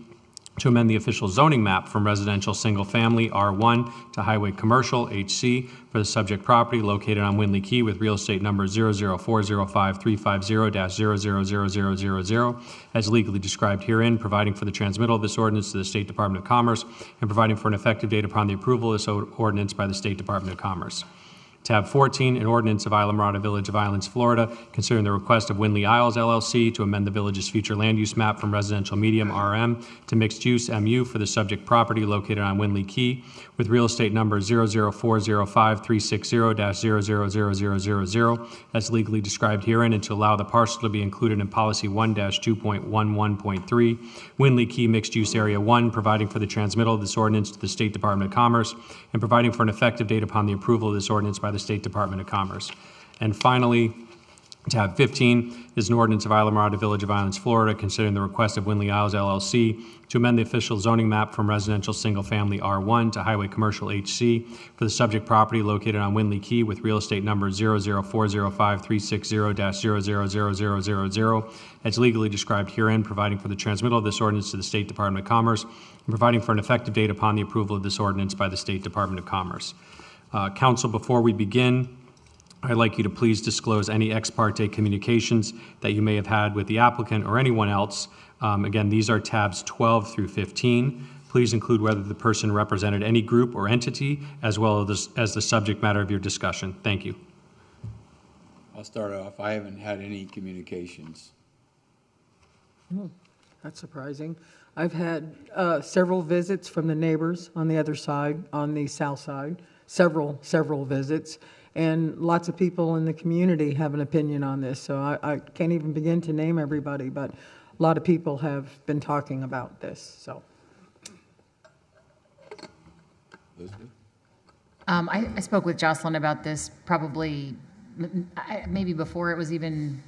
to amend the official zoning map from residential single-family R1 to highway commercial HC for the subject property located on Winley Key with real estate number 00405-350-0000000 as legally described herein, providing for the transmittal of this ordinance to the State Department of Commerce and providing for an effective date upon the approval of this ordinance by the State Department of Commerce. Tab 14, an ordinance of Islamorada Village of Islands, Florida, considering the request of Winley Isles LLC to amend the village's future land use map from residential medium RM to mixed use MU for the subject property located on Winley Key with real estate number 00405-360-0000000 as legally described herein, and to allow the parcel to be included in policy 1-2.11.3 Winley Key Mixed Use Area 1, providing for the transmittal of this ordinance to the State Department of Commerce and providing for an effective date upon the approval of this ordinance by the State Department of Commerce. And finally, Tab 15 is an ordinance of Islamorada, Village of Islands, Florida, considering the request of Windley Isles LLC to amend the official zoning map from residential single-family R1 to highway commercial HC for the subject property located on Windley Key with real estate number 0040536000000, as legally described herein, providing for the transmittal of this ordinance to the State Department of Commerce and providing for an effective date upon the approval of this ordinance by the State Department of Commerce. Council, before we begin, I'd like you to please disclose any ex parte communications that you may have had with the applicant or anyone else. Again, these are tabs 12 through 15. Please include whether the person represented any group or entity, as well as the subject matter of your discussion. Thank you. I'll start off. I haven't had any communications. That's surprising. I've had several visits from the neighbors on the other side, on the south side, several visits. And lots of people in the community have an opinion on this, so I can't even begin to name everybody, but a lot of people have been talking about this, so. I spoke with Jocelyn about this probably maybe before it even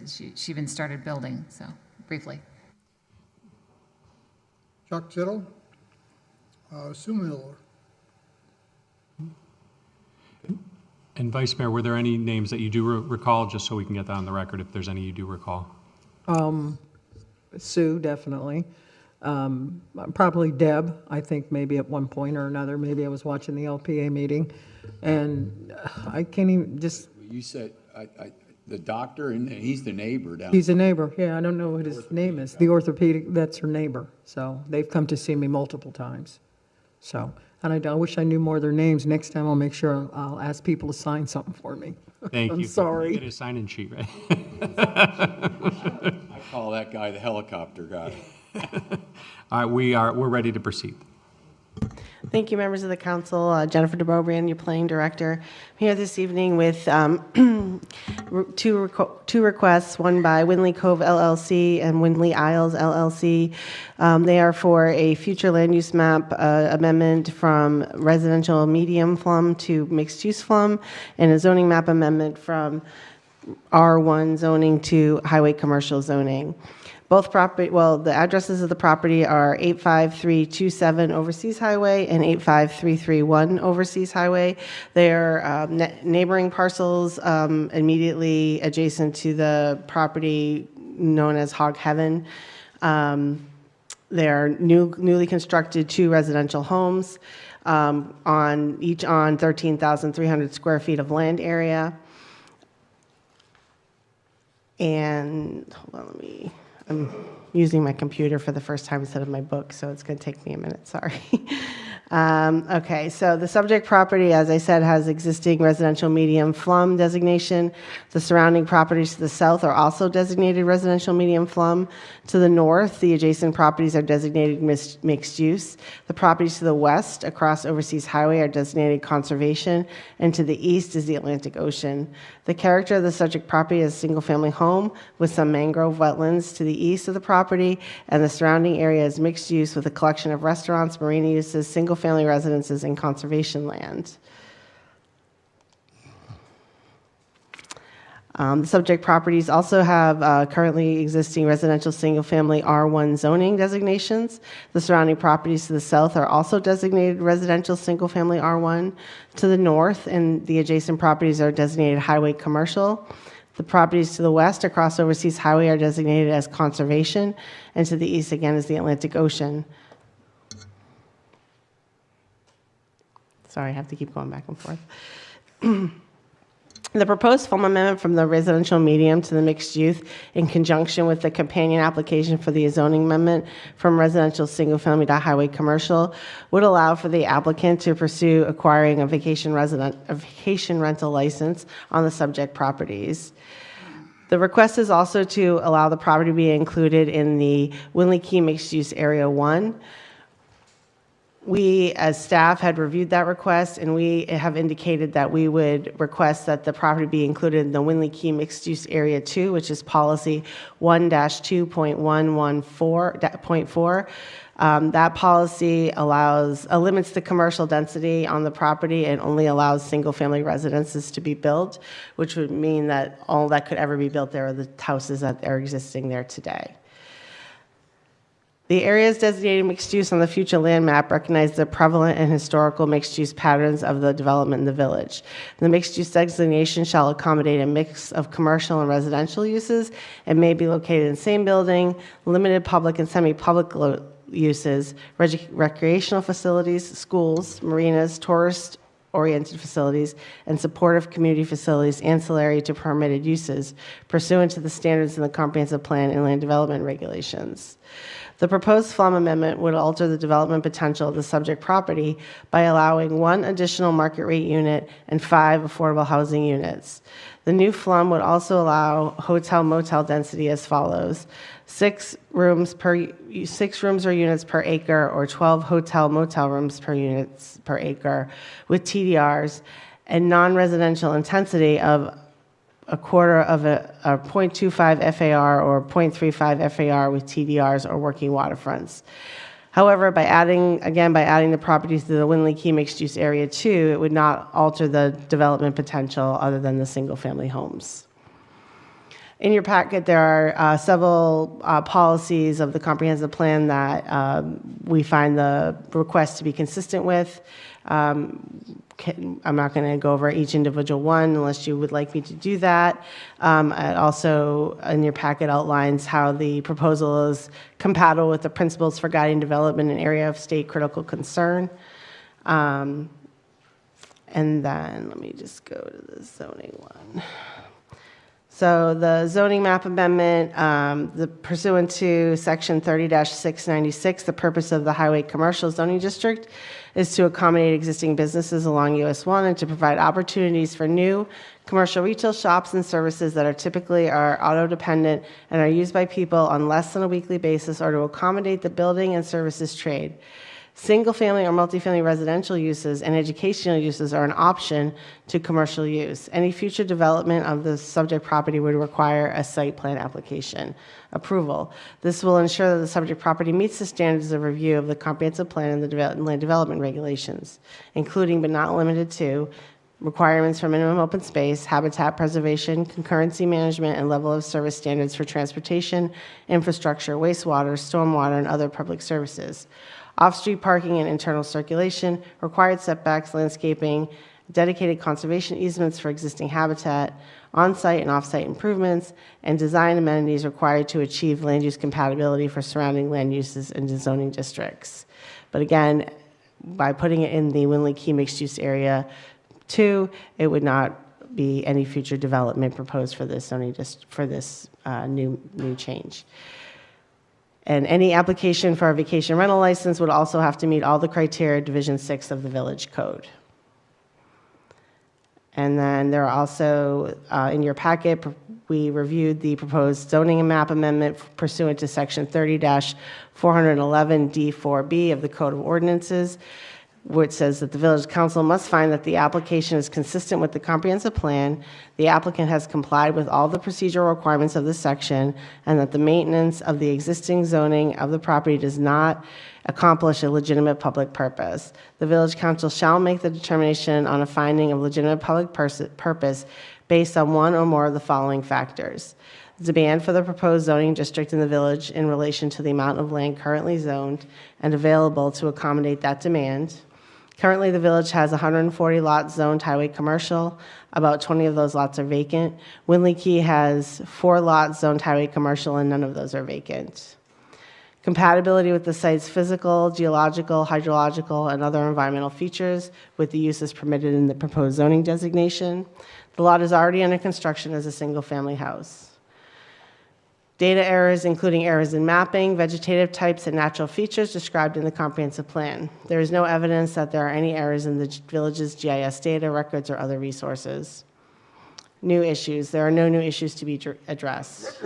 she even started building, so briefly. Chuck Tittle, Sue Miller. And Vice Mayor, were there any names that you do recall, just so we can get that on the record, if there's any you do recall? Sue, definitely. Probably Deb, I think maybe at one point or another. Maybe I was watching the LPA meeting. And I can't even just... You said the doctor, and he's the neighbor down. He's a neighbor, yeah. I don't know what his name is. The orthopedic, that's her neighbor. So they've come to see me multiple times. So... And I wish I knew more of their names. Next time I'll make sure I'll ask people to sign something for me. Thank you. I'm sorry. Get a sign-in sheet, right? I call that guy the helicopter guy. All right, we're ready to proceed. Thank you, members of the council. Jennifer DeBobrian, your planning director. I'm here this evening with two requests, one by Windley Cove LLC and Windley Isles LLC. They are for a future land use map amendment from residential medium flum to mixed use flum, and a zoning map amendment from R1 zoning to highway commercial zoning. Both property, well, the addresses of the property are 85327 Overseas Highway and 85331 Overseas Highway. They are neighboring parcels immediately adjacent to the property known as Hog Heaven. They are newly constructed 2 residential homes, each on 13,300 square feet of land area. And hold on, I'm using my computer for the first time instead of my book, so it's going to take me a minute, sorry. Okay, so the subject property, as I said, has existing residential medium flum designation. The surrounding properties to the south are also designated residential medium flum. To the north, the adjacent properties are designated mixed use. The properties to the west across Overseas Highway are designated conservation, and to the east is the Atlantic Ocean. The character of the subject property is a single-family home with some mangrove wetlands to the east of the property, and the surrounding area is mixed use with a collection of restaurants, marina uses, single-family residences, and conservation land. The subject properties also have currently existing residential single-family R1 zoning designations. The surrounding properties to the south are also designated residential single-family R1. To the north, and the adjacent properties are designated highway commercial. The properties to the west across Overseas Highway are designated as conservation, and to the east, again, is the Atlantic Ocean. Sorry, I have to keep going back and forth. The proposed form amendment from the residential medium to the mixed use, in conjunction with the companion application for the zoning amendment from residential single-family to highway commercial, would allow for the applicant to pursue acquiring a vacation rental license on the subject properties. The request is also to allow the property to be included in the Windley Key Mixed Use Area 1. We, as staff, had reviewed that request, and we have indicated that we would request that the property be included in the Winley Key Mixed Use Area 2, which is policy 1-2.114.4. That policy limits the commercial density on the property and only allows single-family residences to be built, which would mean that all that could ever be built there are the houses that are existing there today. The areas designated mixed use on the future land map recognize the prevalent and historical mixed use patterns of the development in the village. The mixed use designation shall accommodate a mix of commercial and residential uses and may be located in the same building, limited public and semi-public uses, recreational facilities, schools, marinas, tourist-oriented facilities, and supportive community facilities ancillary to permitted uses pursuant to the standards in the comprehensive plan and land development regulations. The proposed FLUM amendment would alter the development potential of the subject property by allowing 1 additional market rate unit and 5 affordable housing units. The new FLUM would also allow hotel-motel density as follows: 6 rooms or units per acre, or 12 hotel-motel rooms per units per acre with TDRs, and non-residential intensity of a quarter of a 0.25 FAR or 0.35 FAR with TDRs or working waterfronts. However, by adding the properties to the Winley Key Mixed Use Area 2, it would not alter the development potential other than the single-family homes. In your packet, there are several policies of the comprehensive plan that we find the request to be consistent with. I'm not going to go over each individual one unless you would like me to do that. It also, in your packet, outlines how the proposal is compatible with the principles for guiding development in an area of state critical concern. And then let me just go to the zoning one. So the zoning map amendment, pursuant to section 30-696, the purpose of the highway commercial zoning district is to accommodate existing businesses along US 1 and to provide opportunities for new commercial retail shops and services that are typically auto-dependent and are used by people on less than a weekly basis, or to accommodate the building and services trade. Single-family or multifamily residential uses and educational uses are an option to commercial use. Any future development of the subject property would require a site plan application approval. This will ensure that the subject property meets the standards of review of the comprehensive plan and the land development regulations, including but not limited to requirements for minimum open space, habitat preservation, concurrency management, and level of service standards for transportation, infrastructure, wastewater, stormwater, and other public services. Off-street parking and internal circulation, required setbacks, landscaping, dedicated conservation easements for existing habitat, on-site and off-site improvements, and design amenities required to achieve land use compatibility for surrounding land uses and zoning districts. But again, by putting it in the Winley Key Mixed Use Area 2, it would not be any future development proposed for this zoning new change. And any application for a vacation rental license would also have to meet all the criteria Division 6 of the Village Code. And then there are also, in your packet, we reviewed the proposed zoning map amendment pursuant to Section 30-411D4B of the Code of Ordinances, which says that the Village Council must find that the application is consistent with the comprehensive plan, the applicant has complied with all the procedural requirements of this section, and that the maintenance of the existing zoning of the property does not accomplish a legitimate public purpose. The Village Council shall make the determination on a finding of legitimate public purpose based on one or more of the following factors: the demand for the proposed zoning district in the village in relation to the amount of land currently zoned and available to accommodate that demand. Currently, the village has 140 lots zoned highway commercial. About 20 of those lots are vacant. Winley Key has 4 lots zoned highway commercial, and none of those are vacant. Compatibility with the site's physical, geological, hydrological, and other environmental features with the uses permitted in the proposed zoning designation. The lot is already under construction as a single-family house. Data errors, including errors in mapping, vegetative types, and natural features described in the comprehensive plan. There is no evidence that there are any errors in the village's GIS data, records, or other resources. New issues. There are no new issues to be addressed.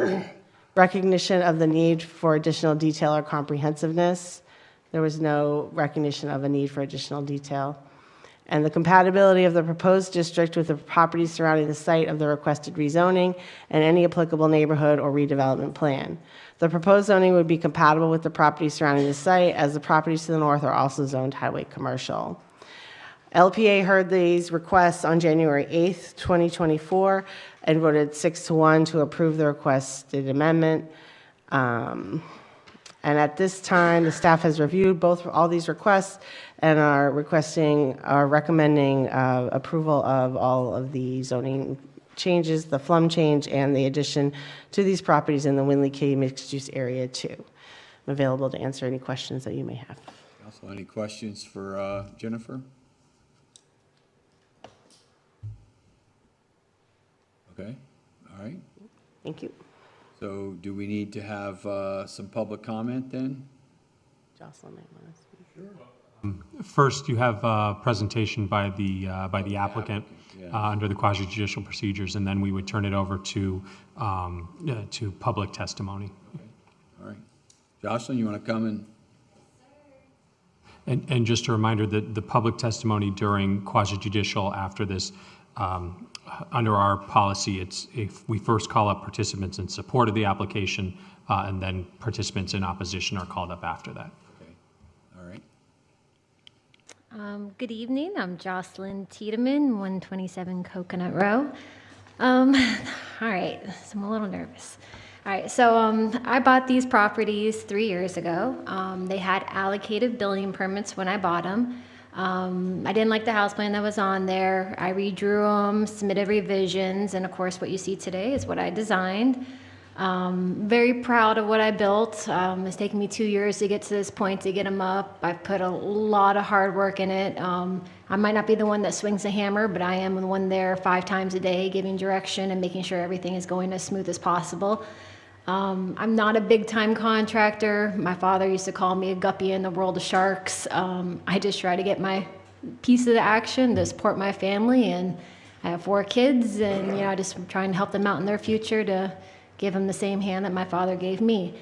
Recognition of the need for additional detail or comprehensiveness. There was no recognition of a need for additional detail. And the compatibility of the proposed district with the properties surrounding the site of the requested rezoning and any applicable neighborhood or redevelopment plan. The proposed zoning would be compatible with the properties surrounding the site, as the properties to the north are also zoned highway commercial. LPA heard these requests on January 8th, 2024, and voted 6-1 to approve the requested amendment. And at this time, the staff has reviewed all these requests and are recommending approval of all of the zoning changes, the flum change, and the addition to these properties in the Winley Key mixed-use area too. I'm available to answer any questions that you may have. Also, any questions for Jennifer? Okay, all right. Thank you. So do we need to have some public comment then? Jocelyn might want to speak. Sure. First, you have a presentation by the applicant Yeah. under the quasi-judicial procedures, and then we would turn it over to public testimony. Okay. All right. Jocelyn, you want to come And just a reminder that the public testimony during quasi-judicial after this, under our policy, it's if we first call up participants in support of the application, and then participants in opposition are called up after that. Okay. All right. Good evening. I'm Jocelyn Tiedemann, 127 Coconut Row. All right, so I'm a little nervous. All right, so I bought these properties 3 years ago. They had allocated building permits when I bought them. I didn't like the house plan that was on there. I redrew them, submitted revisions, and of course what you see today is what I designed. Very proud of what I built. It's taken me 2 years to get to this point to get them up. I've put a lot of hard work in it. I might not be the one that swings the hammer, but I am the one there 5 times a day giving direction and making sure everything is going as smooth as possible. I'm not a big-time contractor. My father used to call me a guppy in the world of sharks. I just try to get my piece of the action to support my family, and I have 4 kids, and I just trying to help them out in their future to give them the same hand that my father gave me.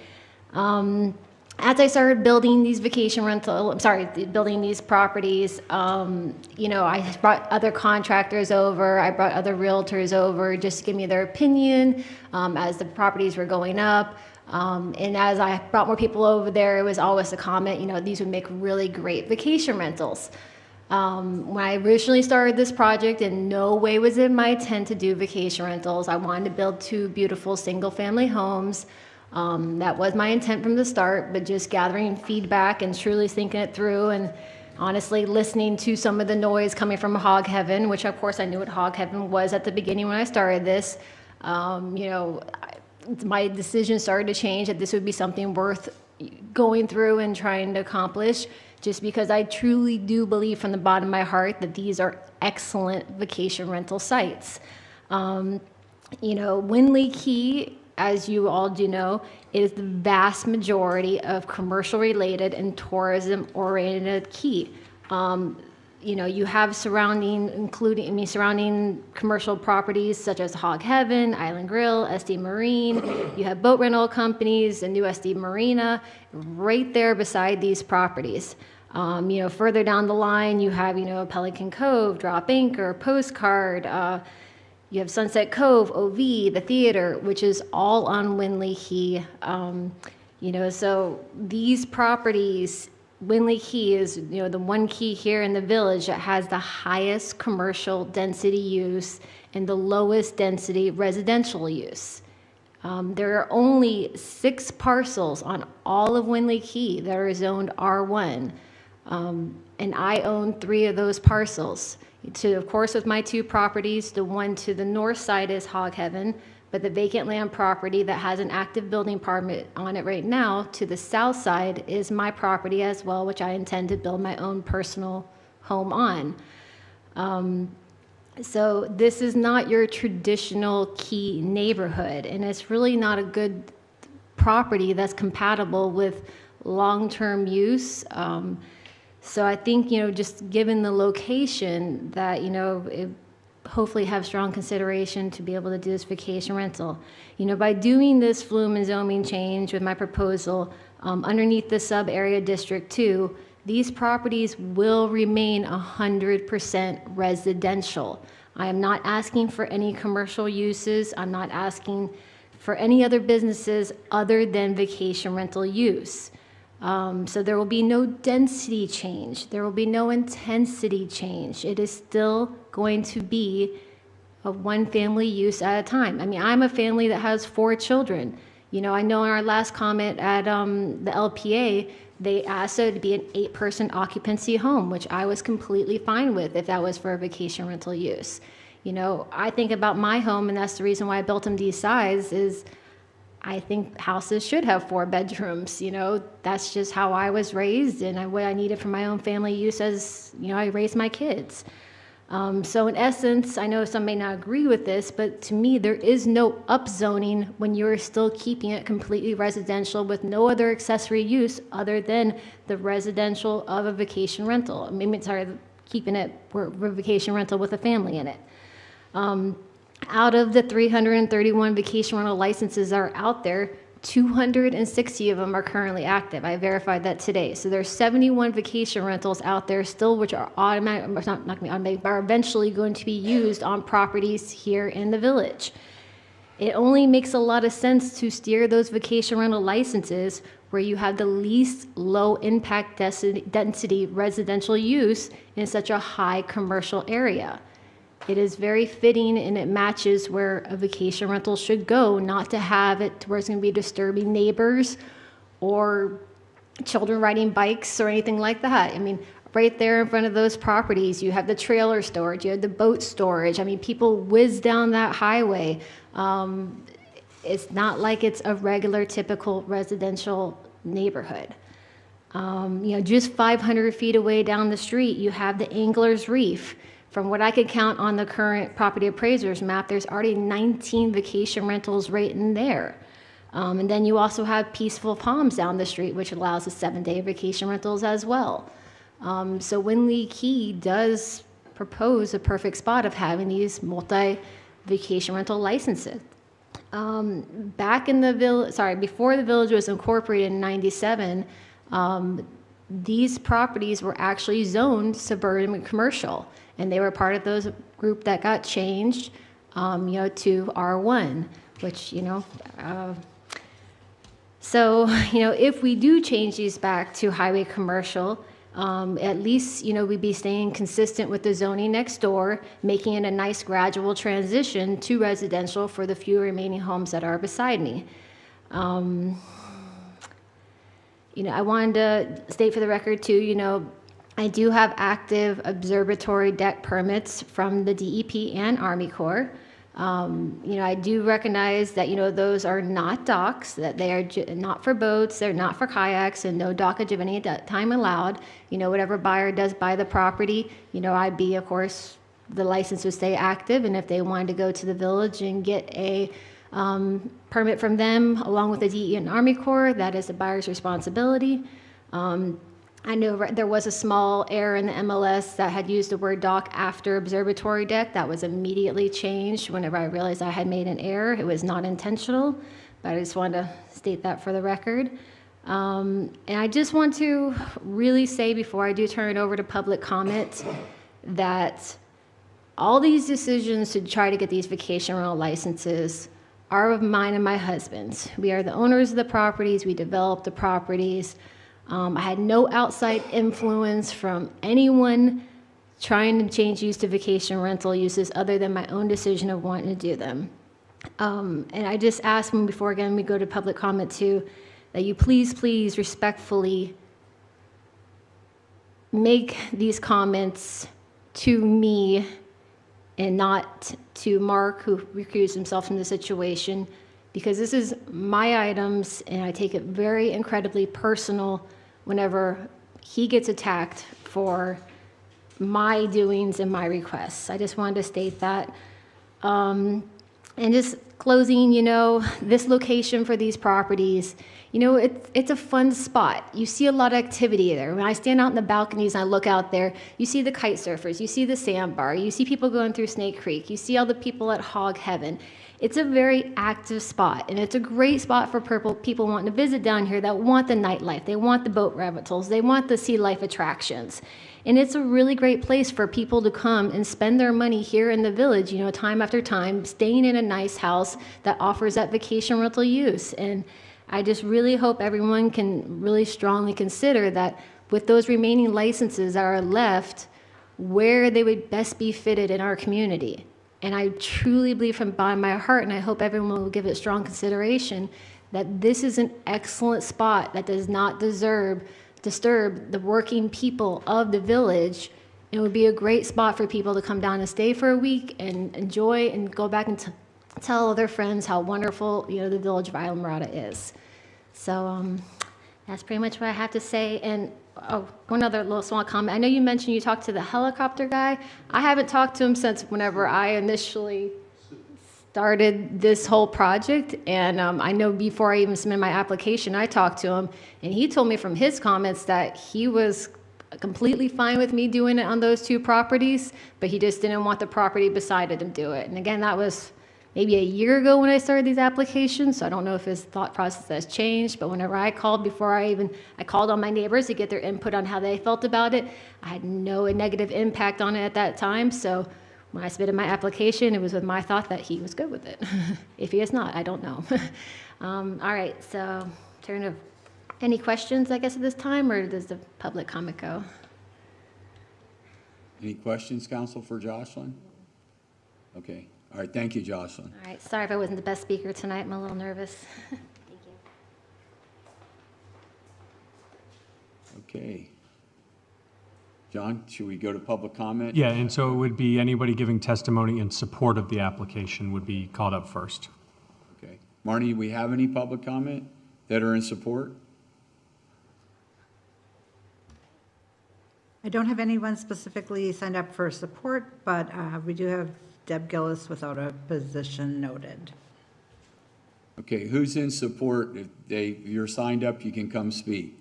As I started building these building these properties, I brought other contractors over, I brought other realtors over just to give me their opinion as the properties were going up. And as I brought more people over there, it was always a comment, these would make really great vacation rentals. When I originally started this project, in no way was it my intent to do vacation rentals. I wanted to build 2 beautiful single-family homes. That was my intent from the start, but just gathering feedback and truly thinking it through, and honestly listening to some of the noise coming from Hog Heaven, which of course I knew what Hog Heaven was at the beginning when I started this. My decision started to change that this would be something worth going through and trying to accomplish, just because I truly do believe from the bottom of my heart that these are excellent vacation rental sites. Winley Key, as you all do know, is the vast majority of commercial-related and tourism-oriented key. You have surrounding commercial properties such as Hog Heaven, Island Grill, SD Marine. You have boat rental companies, a new SD Marina, right there beside these properties. Further down the line, you have, Pelican Cove, Drop Anchor, Postcard. You have Sunset Cove, OV, the theater, which is all on Winley Key. So these properties, Winley Key is, the one key here in the village that has the highest commercial density use and the lowest density residential use. There are only 6 parcels on all of Winley Key that are zoned R1, and I own 3 of those parcels. Of course, with my 2 properties, the one to the north side is Hog Heaven, but the vacant land property that has an active building permit on it right now to the south side is my property as well, which I intend to build my own personal home on. So this is not your traditional Key neighborhood, and it's really not a good property that's compatible with long-term use. So I think, just given the location that, hopefully have strong consideration to be able to do this vacation rental. You know, by doing this flume and zoning change with my proposal underneath the sub-area District 2, these properties will remain 100% residential. I am not asking for any commercial uses. I'm not asking for any other businesses other than vacation rental use. So there will be no density change. There will be no intensity change. It is still going to be a one family use at a time. I mean, I'm a family that has 4 children. You know, I know in our last comment at the LPA, they asked it to be an 8-person occupancy home, which I was completely fine with if that was for a vacation rental use. You know, I think about my home, and that's the reason why I built them these size, is I think houses should have 4 bedrooms. You know, that's just how I was raised and what I needed for my own family use as, you know, I raised my kids. So in essence, I know some may not agree with this, but to me, there is no upzoning when you're still keeping it completely residential with no other accessory use other than the residential of a vacation rental. I mean, sorry, keeping it for vacation rental with a family in it. Out of the 331 vacation rental licenses that are out there, 260 of them are currently active. I verified that today. So there's 71 vacation rentals out there still, which are automatic, not going to be automatic, but are eventually going to be used on properties here in the village. It only makes a lot of sense to steer those vacation rental licenses where you have the least low impact density residential use in such a high commercial area. It is very fitting and it matches where a vacation rental should go, not to have it to where it's going to be disturbing neighbors or children riding bikes or anything like that. I mean, right there in front of those properties, you have the trailer storage, you have the boat storage. I mean, people whiz down that highway. It's not like it's a regular, typical residential neighborhood. You know, just 500 feet away down the street, you have the Angler's Reef. From what I could count on the current property appraisers map, there's already 19 vacation rentals right in there. And then you also have Peaceful Palms down the street, which allows the 7-day vacation rentals as well. So Winley Key does propose a perfect spot of having these multi-vacation rental licenses. Back in the village, before the village was incorporated in '97, these properties were actually zoned suburban commercial. And they were part of those group that got changed, you know, to R1, which, you know, so, you know, if we do change these back to highway commercial, at least, you know, we'd be staying consistent with the zoning next door, making it a nice gradual transition to residential for the few remaining homes that are beside me. You know, I wanted to state for the record too, you know, I do have active observatory deck permits from the DEP and Army Corps. You know, I do recognize that, you know, those are not docks, that they are not for boats, they're not for kayaks, and no dockage of any time allowed. You know, whatever buyer does buy the property, you know, I'd be, of course, the license would stay active, and if they wanted to go to the village and get a permit from them, along with the DEP and Army Corps, that is the buyer's responsibility. I know there was a small error in the MLS that had used the word dock after observatory deck. That was immediately changed whenever I realized I had made an error. It was not intentional, but I just wanted to state that for the record. And I just want to really say before I do turn it over to public comment that all these decisions to try to get these vacation rental licenses are of mine and my husband's. We are the owners of the properties. We developed the properties. I had no outside influence from anyone trying to change use to vacation rental uses other than my own decision of wanting to do them. And I just ask them before, again, we go to public comment too, that you please respectfully make these comments to me and not to Mark, who recused himself from the situation, because this is my items and I take it very incredibly personal whenever he gets attacked for my doings and my requests. I just wanted to state that. And just closing, this location for these properties, it's a fun spot. You see a lot of activity there. When I stand out in the balconies and I look out there, you see the kite surfers, you see the sandbar, you see people going through Snake Creek, you see all the people at Hog Heaven. It's a very active spot, and it's a great spot for people wanting to visit down here that want the nightlife, they want the boat rentals, they want the sea life attractions. And it's a really great place for people to come and spend their money here in the village, time after time, staying in a nice house that offers that vacation rental use. And I just really hope everyone can really strongly consider that with those remaining licenses that are left, where they would best be fitted in our community. And I truly believe from bottom of my heart, and I hope everyone will give it strong consideration, that this is an excellent spot that does not disturb the working people of the village. It would be a great spot for people to come down and stay for a week and enjoy and go back and tell other friends how wonderful the village of Islamorada is. So that's pretty much what I have to say. And one other little small comment. I know you mentioned you talked to the helicopter guy. I haven't talked to him since whenever I initially started this whole project, and I know before I even submitted my application, I talked to him, and he told me from his comments that he was completely fine with me doing it on those two properties, but he just didn't want the property beside it to do it. And again, that was maybe a year ago when I started these applications, so I don't know if his thought process has changed, but whenever I called, I called on my neighbors to get their input on how they felt about it. I had no negative impact on it at that time, so when I submitted my application, it was with my thought that he was good with it. If he is not, I don't know. All right, so turn to any questions, I guess, at this time, or does the public comment go? Any questions, Council, for Jocelyn? Okay. All right, thank you, Jocelyn. All right, sorry if I wasn't the best speaker tonight. I'm a little nervous. Thank you. Okay. John, should we go to public comment? Yeah, and so it would be anybody giving testimony in support of the application would be called up first. Okay. Marnie, do we have any public comment that are in support? I don't have anyone specifically signed up for support, but we do have Deb Gillis without a position noted. Okay, who's in support? If you're signed up, you can come speak.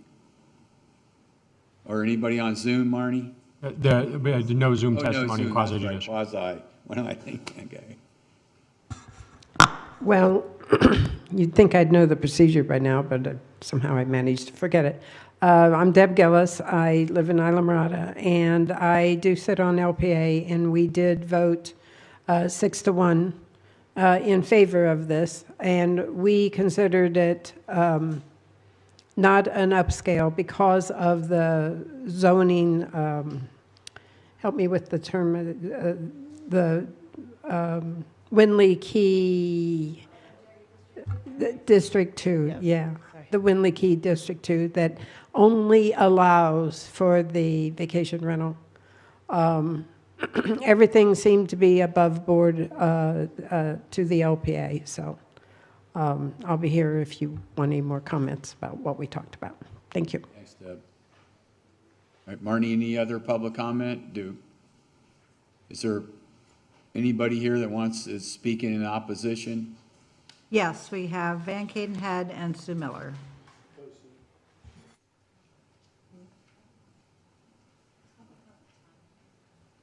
Or anybody on Zoom, Marnie? No Zoom testimony, no Zoom. quasi judicial. Quasi. What am I thinking? Okay. Well, you'd think I'd know the procedure by now, but somehow I managed to forget it. I'm Deb Gillis. I live in Islamorada, and I do sit on LPA, and we did vote 6-1 in favor of this, and we considered it not an upscale because of the zoning, help me with the term, the Winley Key District 2, yeah. The Winley Key District 2 that only allows for the vacation rental. Everything seemed to be above board to the LPA, so I'll be here if you want any more comments about what we talked about. Thank you. Thanks, Deb. All right, Marnie, any other public comment? Is there anybody here that wants to speak in opposition? Yes, we have Van Cadenhead and Sue Miller.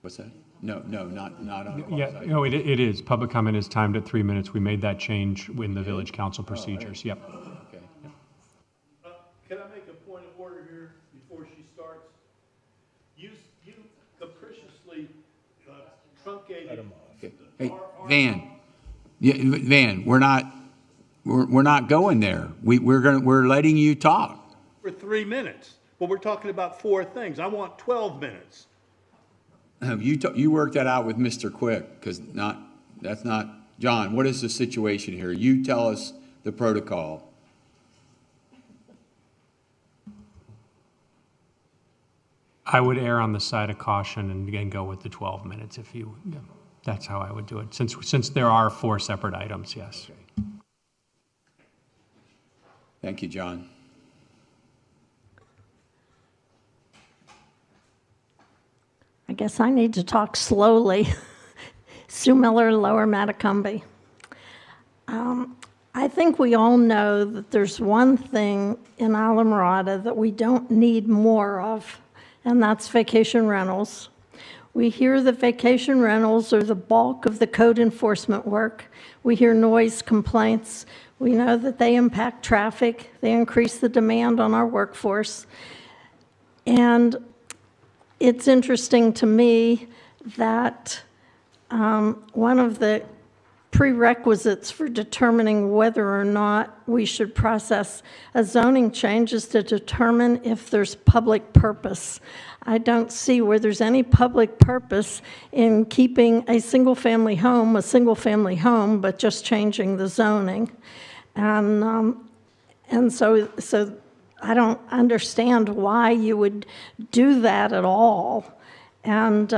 What's that? No, not on. Yeah, no, it is. Public comment is timed at 3 minutes. We made that change in the village council procedures. Yep. Okay. Can I make a point of order here before she starts? You capriciously truncated. Okay. Hey, Van. Yeah, Van, we're not going there. We're letting you talk. For 3 minutes. Well, we're talking about 4 things. I want 12 minutes. You worked that out with Mr. Quick, because that's not, John, what is the situation here? You tell us the protocol. I would err on the side of caution and again go with the 12 minutes if you, that's how I would do it. Since there are 4 separate items, yes. Okay. Thank you, John. I guess I need to talk slowly. Sue Miller, Lower Matacumbe. I think we all know that there's one thing in Islamorada that we don't need more of, and that's vacation rentals. We hear that vacation rentals are the bulk of the code enforcement work. We hear noise complaints. We know that they impact traffic. They increase the demand on our workforce. And it's interesting to me that one of the prerequisites for determining whether or not we should process a zoning change is to determine if there's public purpose. I don't see where there's any public purpose in keeping a single-family home, but just changing the zoning. And so I don't understand why you would do that at all. And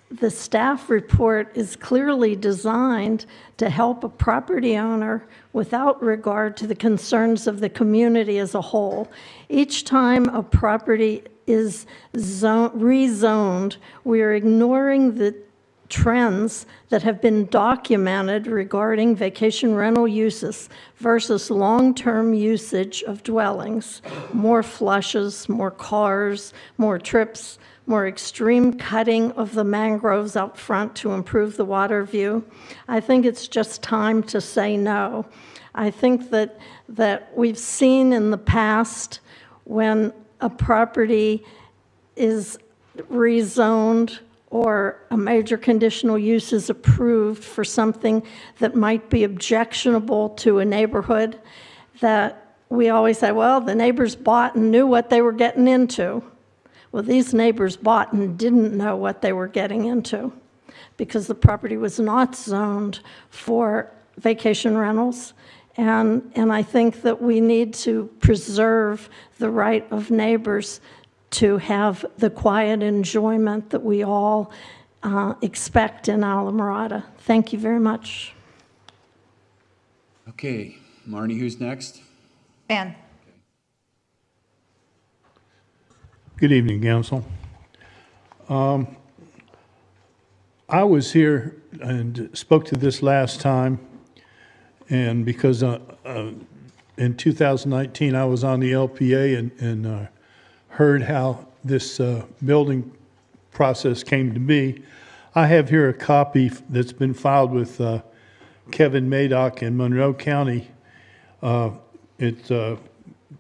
the staff report is clearly designed to help a property owner without regard to the concerns of the community as a whole. Each time a property is rezoned, we are ignoring the trends that have been documented regarding vacation rental uses versus long-term usage of dwellings. More flushes, more cars, more trips, more extreme cutting of the mangroves out front to improve the water view. I think it's just time to say no. I think that we've seen in the past when a property is rezoned or a major conditional use is approved for something that might be objectionable to a neighborhood, that we always say, well, the neighbors bought and knew what they were getting into. Well, these neighbors bought and didn't know what they were getting into because the property was not zoned for vacation rentals. And I think that we need to preserve the right of neighbors to have the quiet enjoyment that we all expect in Islamorada. Thank you very much. Okay, Marnie, who's next? Ben. Good evening, Council. I was here and spoke to this last time, and because in 2019 I was on the LPA and heard how this building process came to be. I have here a copy that's been filed with Kevin Madoc in Monroe County. It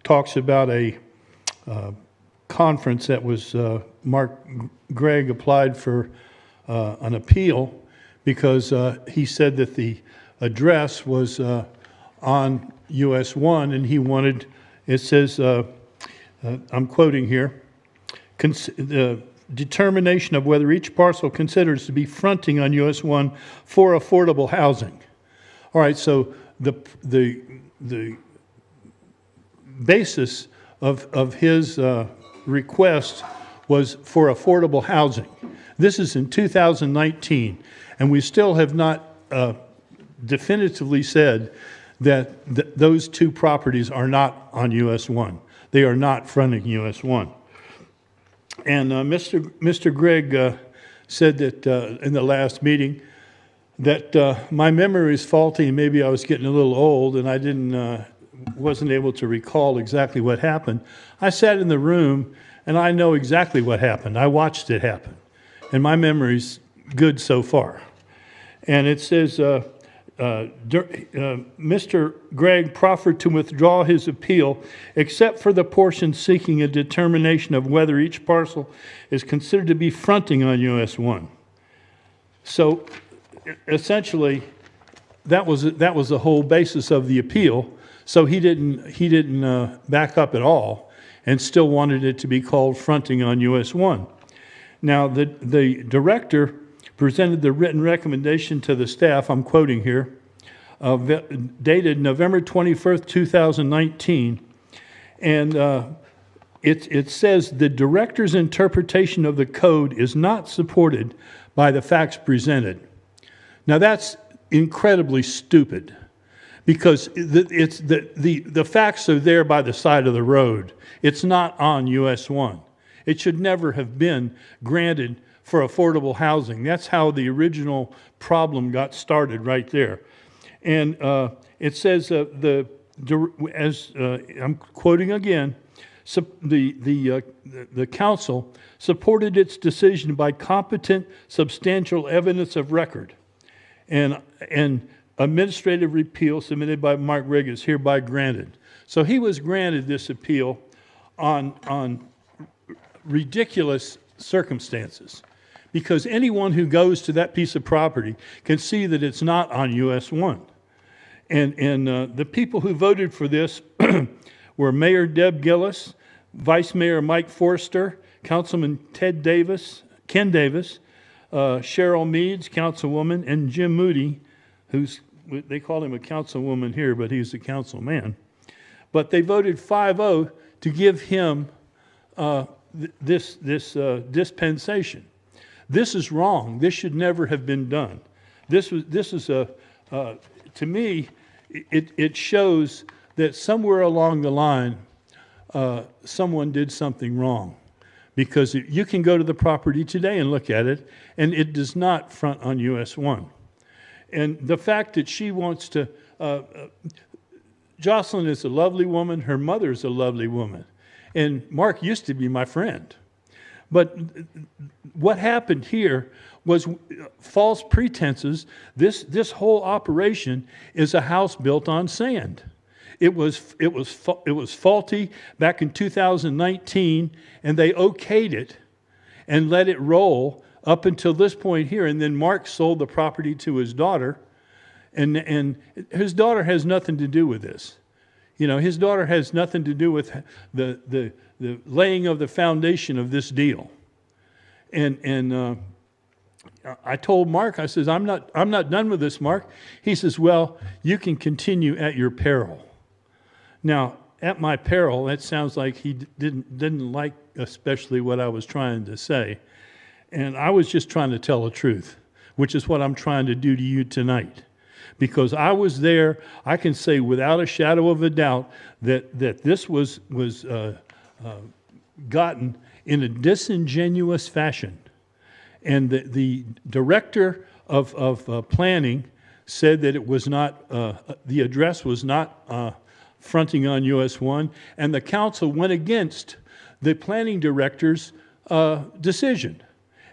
talks about a conference that was Mark Gregg applied for an appeal because he said that the address was on US 1 and he wanted, it says, I'm quoting here, determination of whether each parcel considers to be fronting on US 1 for affordable housing. All right, so the basis of his request was for affordable housing. This is in 2019, and we still have not definitively said that those two properties are not on US 1. They are not fronting US 1. And Mr. Gregg said that in the last meeting that my memory is faulty and maybe I was getting a little old and I wasn't able to recall exactly what happened. I sat in the room and I know exactly what happened. I watched it happen. And my memory's good so far. And it says, Mr. Gregg proffered to withdraw his appeal except for the portion seeking a determination of whether each parcel is considered to be fronting on US 1. So essentially, that was the whole basis of the appeal. So he didn't back up at all and still wanted it to be called fronting on US 1. Now, the director presented the written recommendation to the staff, I'm quoting here, dated November 21st, 2019, and it says, the director's interpretation of the code is not supported by the facts presented. Now that's incredibly stupid because the facts are there by the side of the road. It's not on US 1. It should never have been granted for affordable housing. That's how the original problem got started right there. And it says, I'm quoting again, the council supported its decision by competent, substantial evidence of record. And administrative repeal submitted by Mark Rigg is hereby granted. So he was granted this appeal on ridiculous circumstances, because anyone who goes to that piece of property can see that it's not on US 1. And the people who voted for this were Mayor Deb Gillis, Vice Mayor Mike Forster, Councilman Ken Davis, Cheryl Meads, Councilwoman, and Jim Moody, they call him a councilwoman here, but he's a councilman. But they voted 5-0 to give him this dispensation. This is wrong. This should never have been done. To me, it shows that somewhere along the line, someone did something wrong. Because you can go to the property today and look at it, and it does not front on US 1. And the fact that she wants to, Jocelyn is a lovely woman, her mother is a lovely woman, and Mark used to be my friend. But what happened here was false pretenses. This whole operation is a house built on sand. It was faulty back in 2019, and they okayed it and let it roll up until this point here. And then Mark sold the property to his daughter, and his daughter has nothing to do with this. You know, his daughter has nothing to do with the laying of the foundation of this deal. And I told Mark, I says, I'm not done with this, Mark. He says, well, you can continue at your peril. Now, at my peril, that sounds like he didn't like especially what I was trying to say. And I was just trying to tell the truth, which is what I'm trying to do to you tonight. Because I was there, I can say without a shadow of a doubt that this was gotten in a disingenuous fashion. And the director of planning said that it was not, the address was not fronting on US 1, and the council went against the planning director's decision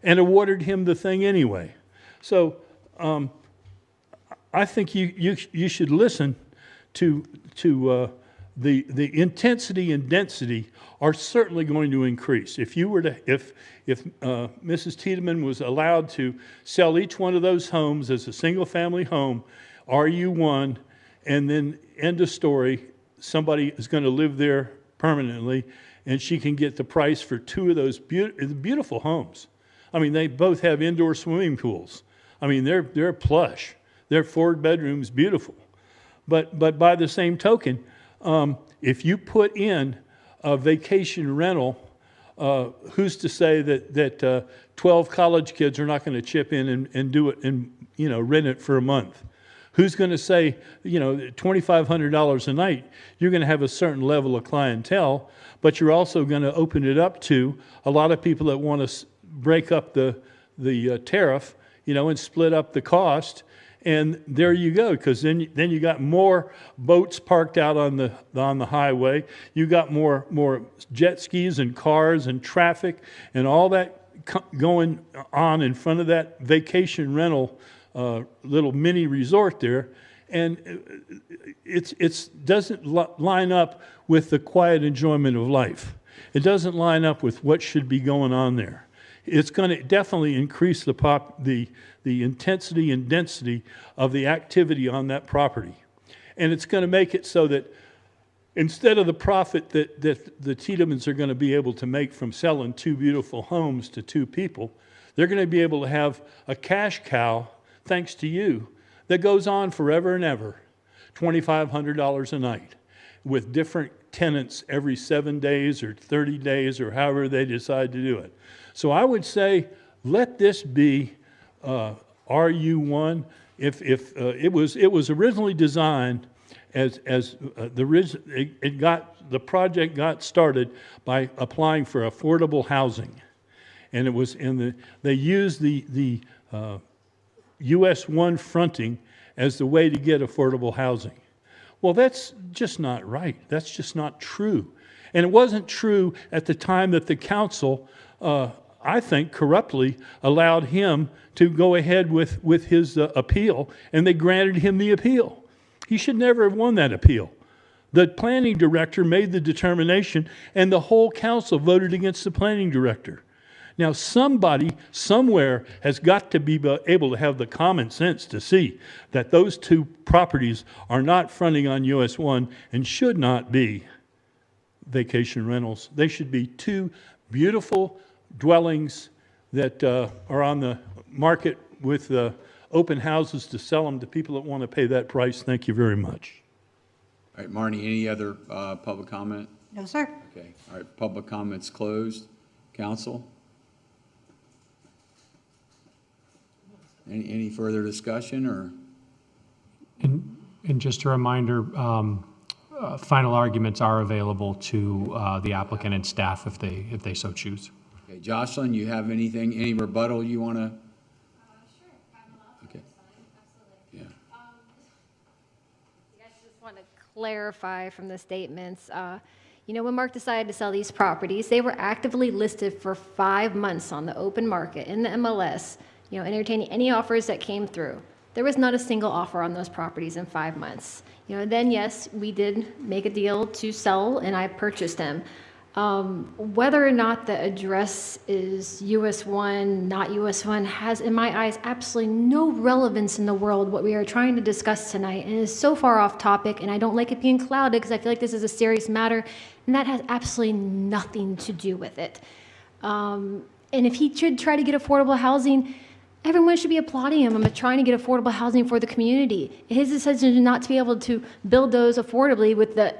and awarded him the thing anyway. So I think you should listen to the intensity and density are certainly going to increase. If you were to, if Mrs. Tiedemann was allowed to sell each one of those homes as a single-family home, RU1, and then end of story, somebody is going to live there permanently, and she can get the price for two of those beautiful homes. I mean, they both have indoor swimming pools. I mean, they're plush. They're 4 bedrooms, beautiful. But by the same token, if you put in a vacation rental, who's to say that 12 college kids are not going to chip in and do it and rent it for a month? Who's going to say, $2,500 a night, you're going to have a certain level of clientele, but you're also going to open it up to a lot of people that want to break up the tariff, and split up the cost. And there you go, because then you got more boats parked out on the highway. You got more jet skis and cars and traffic and all that going on in front of that vacation rental little mini resort there, and it doesn't line up with the quiet enjoyment of life. It doesn't line up with what should be going on there. It's going to definitely increase the intensity and density of the activity on that property. And it's going to make it so that instead of the profit that the Tiedemans are going to be able to make from selling 2 beautiful homes to 2 people, they're going to be able to have a cash cow, thanks to you, that goes on forever and ever, $2,500 a night, with different tenants every 7 days or 30 days or however they decide to do it. So I would say, let this be RU1. If it was originally designed as the project got started by applying for affordable housing, and it was they used the US 1 fronting as the way to get affordable housing. Well, that's just not right. That's just not true. And it wasn't true at the time that the council, I think, corruptly allowed him to go ahead with his appeal, and they granted him the appeal. He should never have won that appeal. The planning director made the determination, and the whole council voted against the planning director. Now, somebody somewhere has got to be able to have the common sense to see that those two properties are not fronting on US 1 and should not be vacation rentals. They should be two beautiful dwellings that are on the market with open houses to sell them to people that want to pay that price. Thank you very much. All right, Marnie, any other public comment? No, sir. Okay, all right, public comments closed. Council? Any further discussion or? And just a reminder, final arguments are available to the applicant and staff if they so choose. Okay, Jocelyn, you have anything, any rebuttal you want to? Okay. Yeah. I just want to clarify from the statements. You know, when Mark decided to sell these properties, they were actively listed for 5 months on the open market in the MLS, you know, entertaining any offers that came through. There was not a single offer on those properties in 5 months. You know, then yes, we did make a deal to sell and I purchased them. Whether or not the address is US 1, not US 1, has, in my eyes, absolutely no relevance in the world what we are trying to discuss tonight, and is so far off topic, and I don't like it being clouded because I feel like this is a serious matter, and that has absolutely nothing to do with it. And if he should try to get affordable housing, everyone should be applauding him. I'm trying to get affordable housing for the community. His decision not to be able to build those affordably with the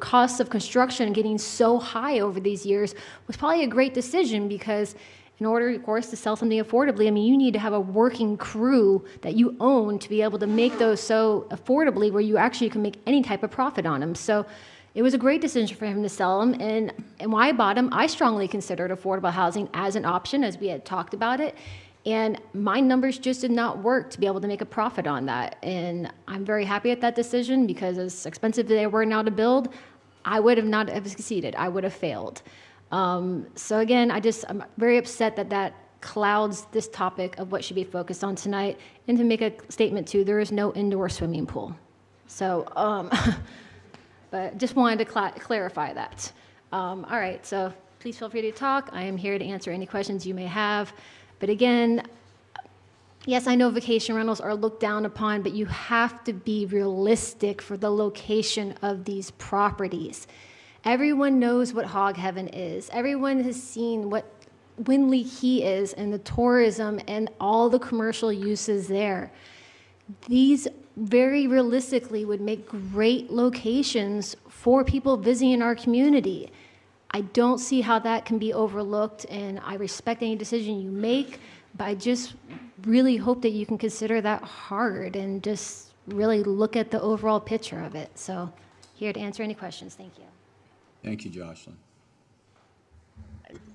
costs of construction getting so high over these years was probably a great decision, because in order, of course, to sell something affordably, I mean, you need to have a working crew that you own to be able to make those so affordably where you actually can make any type of profit on them. So it was a great decision for him to sell them. And when I bought them, I strongly considered affordable housing as an option, as we had talked about it. And my numbers just did not work to be able to make a profit on that. And I'm very happy at that decision, because as expensive as they were now to build, I would have not have succeeded. I would have failed. So again, I'm very upset that that clouds this topic of what should be focused on tonight. And to make a statement too, there is no indoor swimming pool. So, but just wanted to clarify that. All right, so please feel free to talk. I am here to answer any questions you may have. But again, yes, I know vacation rentals are looked down upon, but you have to be realistic for the location of these properties. Everyone knows what Hog Heaven is. Everyone has seen what Windley Key is, and the tourism and all the commercial uses there. These very realistically would make great locations for people visiting our community. I don't see how that can be overlooked, and I respect any decision you make, but I just really hope that you can consider that hard and just really look at the overall picture of it. So here to answer any questions. Thank you. Thank you, Jocelyn.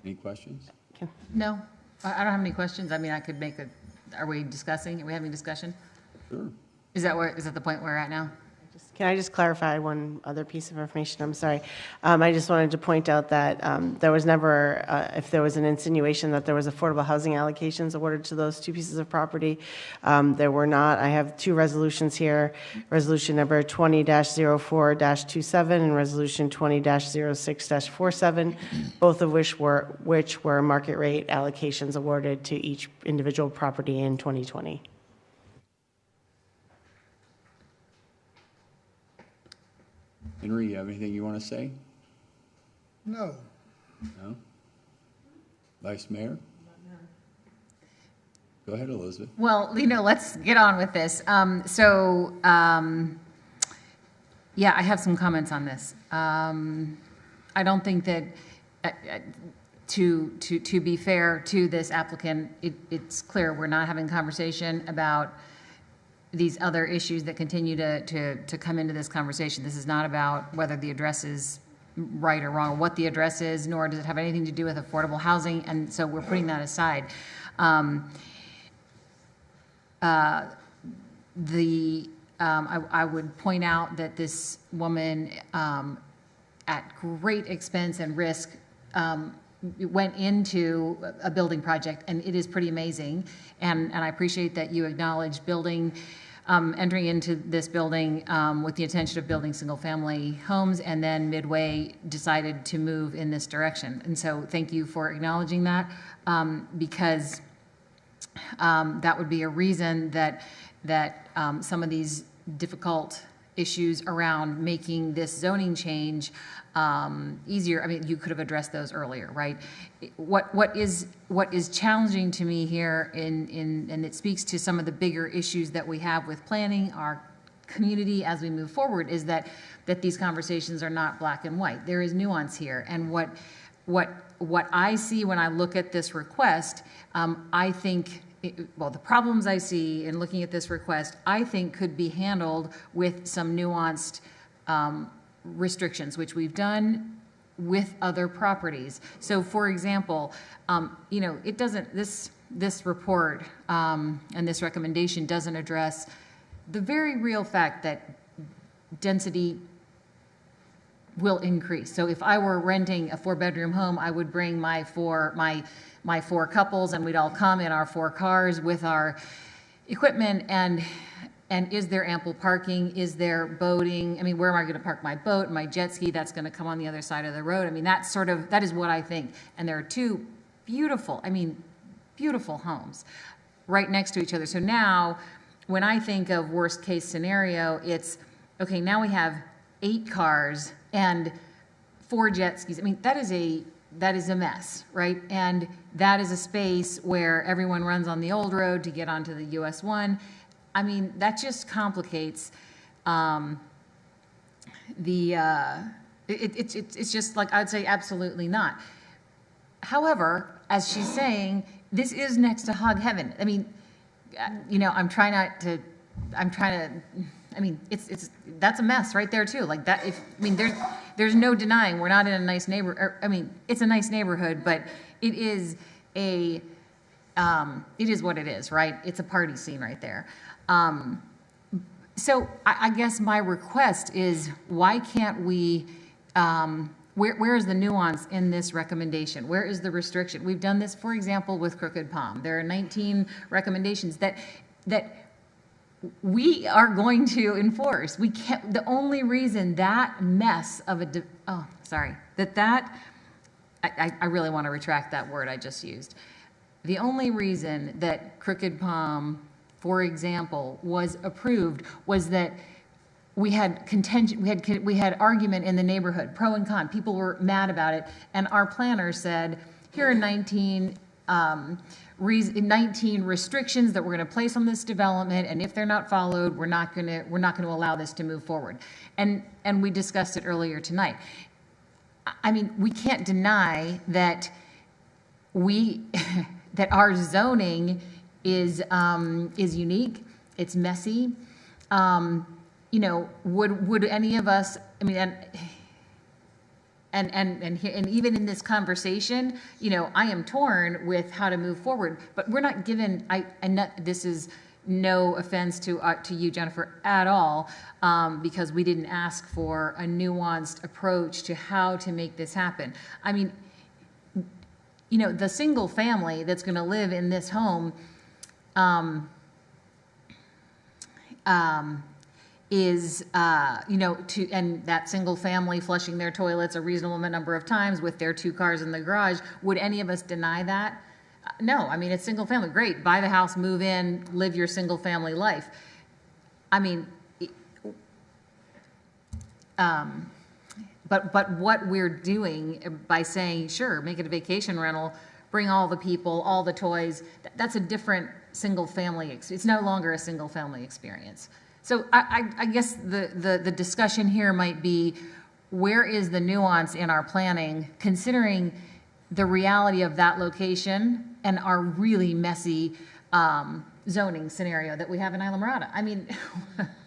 Any questions? No, I don't have any questions. I mean, I could make a, are we discussing? Are we having a discussion? Sure. Is that the point we're at now? Can I just clarify one other piece of information? I'm sorry. I just wanted to point out that there was never, if there was an insinuation that there was affordable housing allocations awarded to those two pieces of property, there were not. I have two resolutions here, resolution number 20-04-27 and resolution 20-06-47, both of which were market rate allocations awarded to each individual property in 2020. Henry, you have anything you want to say? No. No? Vice Mayor? Go ahead, Elizabeth. Well, let's get on with this. Yeah, I have some comments on this. I don't think that, to be fair to this applicant, it's clear we're not having a conversation about these other issues that continue to come into this conversation. This is not about whether the address is right or wrong, or what the address is, nor does it have anything to do with affordable housing, and so we're putting that aside. I would point out that this woman, at great expense and risk, went into a building project, and it is pretty amazing. And I appreciate that you acknowledge entering into this building with the intention of building single-family homes, and then midway decided to move in this direction. And so thank you for acknowledging that, because that would be a reason that some of these difficult issues around making this zoning change easier. I mean, you could have addressed those earlier, right? What is challenging to me here, and it speaks to some of the bigger issues that we have with planning our community as we move forward, is that these conversations are not black and white. There is nuance here, and what I see when I look at this request, I think. The problems I see in looking at this request, I think could be handled with some nuanced restrictions, which we've done with other properties. So, for example, it doesn't. This report and this recommendation doesn't address the very real fact that density will increase. So, if I were renting a 4-bedroom home, I would bring my four couples, and we'd all come in our 4 cars with our equipment, and is there ample parking? Is there boating? I mean, where am I going to park my boat, my jet ski? That's going to come on the other side of the road. I mean, that is what I think. And there are 2 beautiful homes right next to each other. So now, when I think of worst case scenario, it's, okay, now we have 8 cars and 4 jet skis. I mean, that is a mess, right? And that is a space where everyone runs on the old road to get onto the US 1. I mean, that just complicates it's just like, I'd say absolutely not. However, as she's saying, this is next to hog heaven. I mean, that's a mess right there too. Like that, there's no denying we're not in a nice it's a nice neighborhood, but it is what it is, right? It's a party scene right there. So I guess my request is, why can't we, where is the nuance in this recommendation? Where is the restriction? We've done this, for example, with Crooked Palm. There are 19 recommendations that we are going to enforce. We can't. The only reason that mess of I really want to retract that word I just used. The only reason that Crooked Palm, for example, was approved was that we had contention, we had argument in the neighborhood, pro and con. People were mad about it, and our planner said, here are 19 restrictions that we're going to place on this development, and if they're not followed, we're not going to allow this to move forward. And we discussed it earlier tonight. I mean, we can't deny that that our zoning is unique. It's messy. Would any of us? I mean, and even in this conversation, I am torn with how to move forward. But we're not given. This is no offense to you, Jennifer, at all, because we didn't ask for a nuanced approach to how to make this happen. I mean, the single family that's going to live in this home is, and that single family flushing their toilets a reasonable number of times with their 2 cars in the garage. Would any of us deny that? No. I mean, it's single family. Great. Buy the house, move in, live your single family life. I mean, but what we're doing by saying, sure, make it a vacation rental, bring all the people, all the toys, that's a different single family. It's no longer a single family experience. So I guess the discussion here might be, where is the nuance in our planning, considering the reality of that location and our really messy zoning scenario that we have in Islamorada? I mean,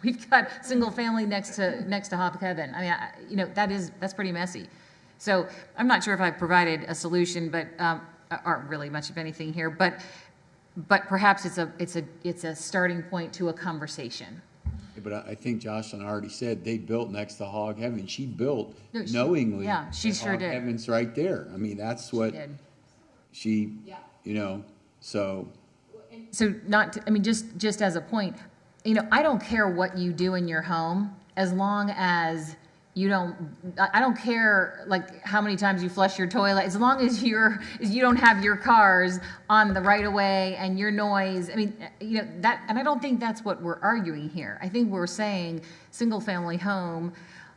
we've got single family next to hog heaven. I mean, that's pretty messy. So I'm not sure if I've provided a solution, but or really much of anything here, but but perhaps it's a starting point to a conversation. But I think Jocelyn already said they built next to Hog Heaven. She built No, knowingly. yeah, she that sure Hog did. Heaven's right there. I mean, that's what she, you know, so. So not, I mean, just as a point, you know, I don't care what you do in your home as long as you don't, I don't care like how many times you flush your toilet, as long as you don't have your cars on the right of way and your noise. I mean, you know, that, and I don't think that's what we're arguing here. I think we're saying single family home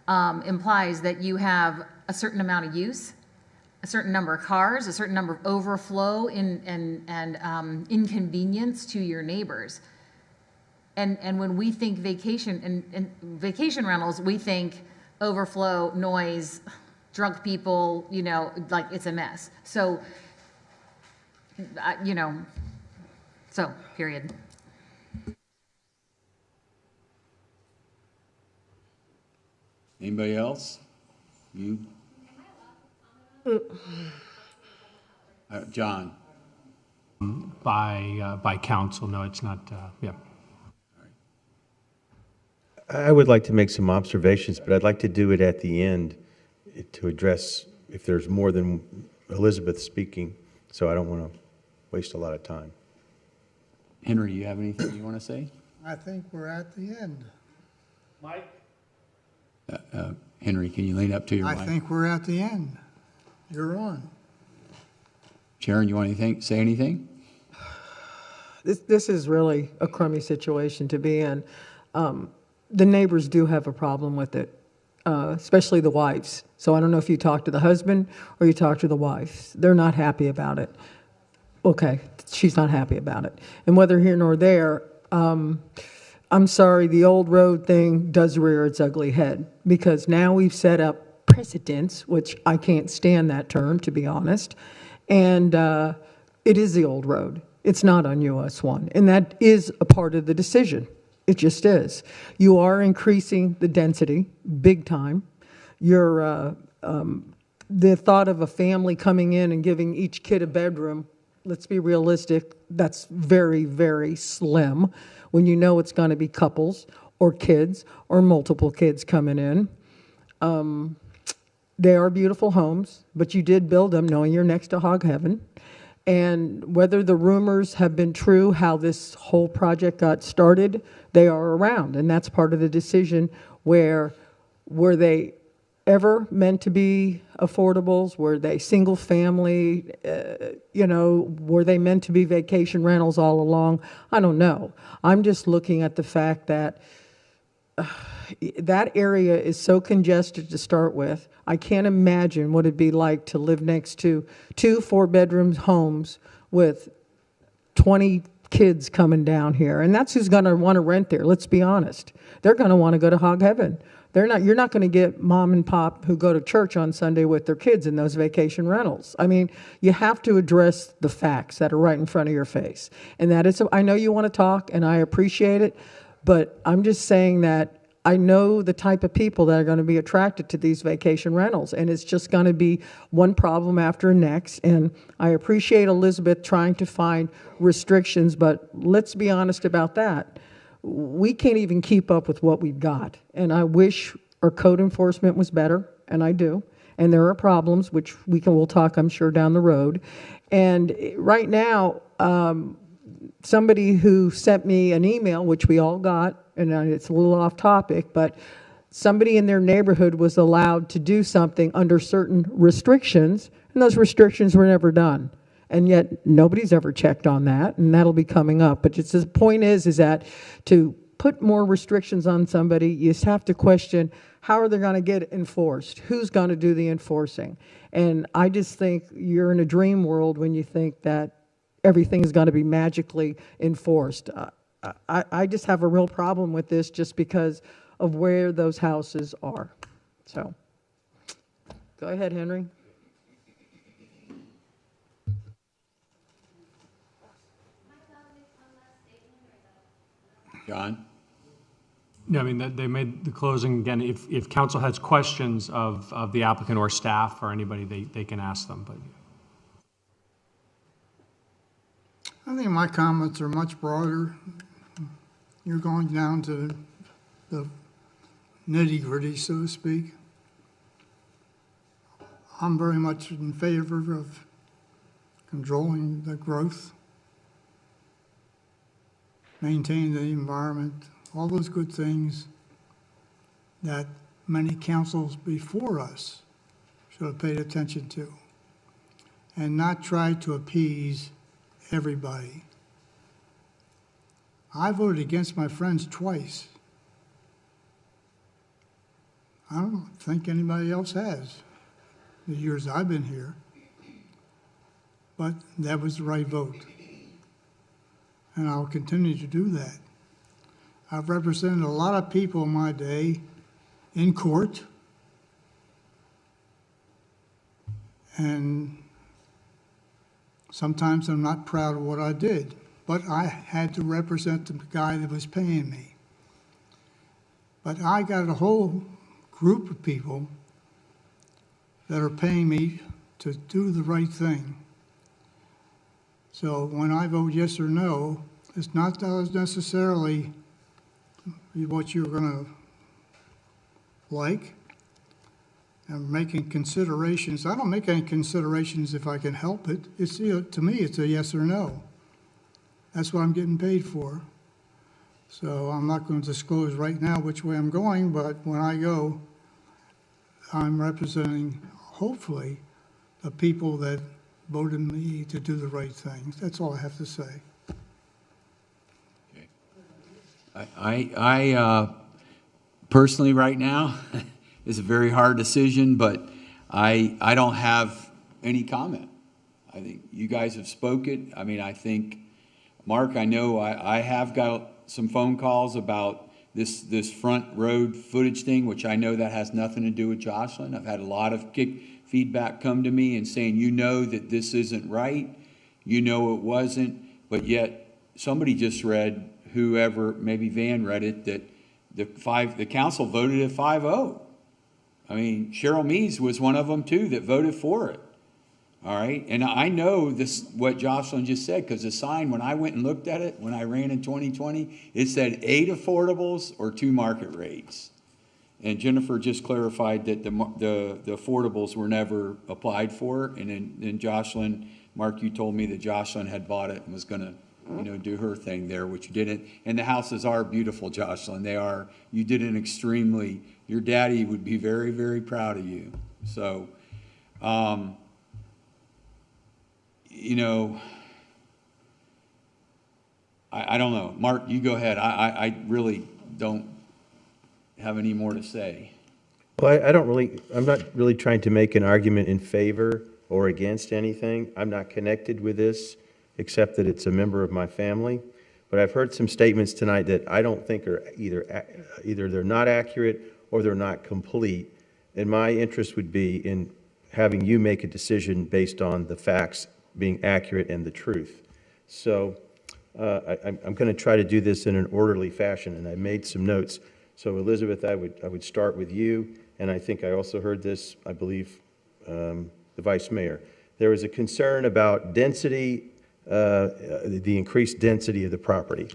implies that you have a certain amount of use, a certain number of cars, a certain number of overflow and inconvenience to your neighbors. And when we think vacation and vacation rentals, we think overflow, noise, drunk people, you know, like it's a mess. So, you know, so period. Anybody else? You? John? By council, no, it's not, yeah. I would like to make some observations, but I'd like to do it at the end to address if there's more than Elizabeth speaking, so I don't want to waste a lot of time. Henry, you have anything you want to say? I think we're at the end. Mike? Henry, can you lean up to your mic? I think we're at the end. You're on. Sharon, you want to say anything? This is really a crummy situation to be in. The neighbors do have a problem with it, especially the wives. So I don't know if you talk to the husband or you talk to the wife. They're not happy about it. Okay, she's not happy about it. And whether here nor there, I'm sorry, the old road thing does rear its ugly head, because now we've set up precedents, which I can't stand that term, to be honest, and it is the old road. It's not on US 1, and that is a part of the decision. It just is. You are increasing the density big time. You're, the thought of a family coming in and giving each kid a bedroom, let's be realistic, that's very, very slim when you know it's going to be couples or kids or multiple kids coming in. They are beautiful homes, but you did build them knowing you're next to Hog Heaven. And whether the rumors have been true, how this whole project got started, they are around. And that's part of the decision. Were they ever meant to be affordables? Were they single family? You know, were they meant to be vacation rentals all along? I don't know. I'm just looking at the fact that that area is so congested to start with. I can't imagine what it'd be like to live next to 2 4-bedroom homes with 20 kids coming down here. And that's who's going to want to rent there, let's be honest. They're going to want to go to Hog Heaven. You're not going to get mom and pop who go to church on Sunday with their kids in those vacation rentals. I mean, you have to address the facts that are right in front of your face. And that is, I know you want to talk, and I appreciate it, but I'm just saying that I know the type of people that are going to be attracted to these vacation rentals, and it's just going to be one problem after the next. And I appreciate Elizabeth trying to find restrictions, but let's be honest about that. We can't even keep up with what we've got. And I wish our code enforcement was better, and I do. And there are problems, which we'll talk, I'm sure, down the road. And right now, somebody who sent me an email, which we all got, and it's a little off topic, but somebody in their neighborhood was allowed to do something under certain restrictions, and those restrictions were never done. And yet nobody's ever checked on that, and that'll be coming up. But just the point is that to put more restrictions on somebody, you just have to question, how are they going to get enforced? Who's going to do the enforcing? And I just think you're in a dream world when you think that everything is going to be magically enforced. I just have a real problem with this just because of where those houses are. So, go ahead, Henry. John? Yeah, I mean, they made the closing, again, if council has questions of the applicant or staff or anybody, they can ask them. But I think my comments are much broader. You're going down to the nitty-gritty, so to speak. I'm very much in favor of controlling the growth, maintaining the environment, all those good things that many councils before us should have paid attention to, and not try to appease everybody. I voted against my friends twice. I don't think anybody else has the years I've been here, but that was the right vote. And I'll continue to do that. I've represented a lot of people in my day in court, and sometimes I'm not proud of what I did, but I had to represent the guy that was paying me. But I got a whole group of people that are paying me to do the right thing. So when I vote yes or no, it's not necessarily what you're going to like. I'm making considerations. I don't make any considerations if I can help it. It's, to me, it's a yes or no. That's what I'm getting paid for. So I'm not going to disclose right now which way I'm going, but when I go, I'm representing, hopefully, the people that voted me to do the right thing. That's all I have to say. I personally right now, it's a very hard decision, but I don't have any comment. I think you guys have spoken. I mean, I think, Mark, I know I have got some phone calls about this front road footage thing, which I know that has nothing to do with Jocelyn. I've had a lot of feedback come to me and saying, you know that this isn't right, you know it wasn't, but yet somebody just read, whoever, maybe Van read it, that the council voted at 5-0. I mean, Cheryl Mees was one of them too that voted for it. All right, and I know this, what Jocelyn just said, because the sign, when I went and looked at it, when I ran in 2020, it said 8 affordables or 2 market rates. And Jennifer just clarified that the affordables were never applied for. And then Jocelyn, Mark, you told me that Jocelyn had bought it and was going to, do her thing there, which you didn't. And the houses are beautiful, Jocelyn. They are. You did an extremely. Your daddy would be very, very proud of you. So, I don't know. Mark, you go ahead. I really don't have any more to say. Well, I'm not really trying to make an argument in favor or against anything. I'm not connected with this, except that it's a member of my family. But I've heard some statements tonight that I don't think are either they're not accurate or they're not complete. And my interest would be in having you make a decision based on the facts being accurate and the truth. So I'm going to try to do this in an orderly fashion, and I made some notes. So Elizabeth, I would start with you, and I think I also heard this, I believe, the Vice Mayor. There was a concern about density, the increased density of the property.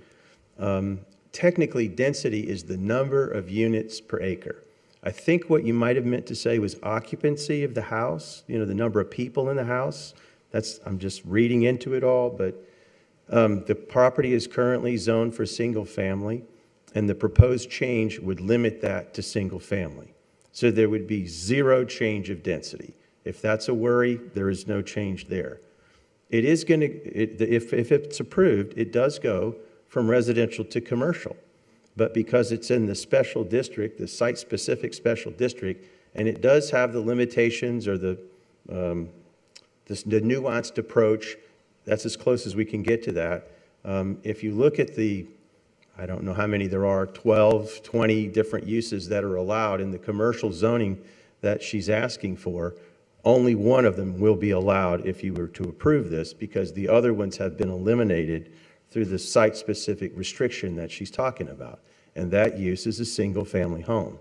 Technically, density is the number of units per acre. I think what you might have meant to say was occupancy of the house, the number of people in the house. I'm just reading into it all, but the property is currently zoned for single family, and the proposed change would limit that to single family. So there would be 0 change of density. If that's a worry, there is no change there. It is going to, if it's approved, it does go from residential to commercial. But because it's in the special district, the site-specific special district, and it does have the limitations or the nuanced approach, that's as close as we can get to that. If you look at I don't know how many there are, 12, 20 different uses that are allowed in the commercial zoning that she's asking for, only one of them will be allowed if you were to approve this, because the other ones have been eliminated through the site-specific restriction that she's talking about. And that use is a single-family home.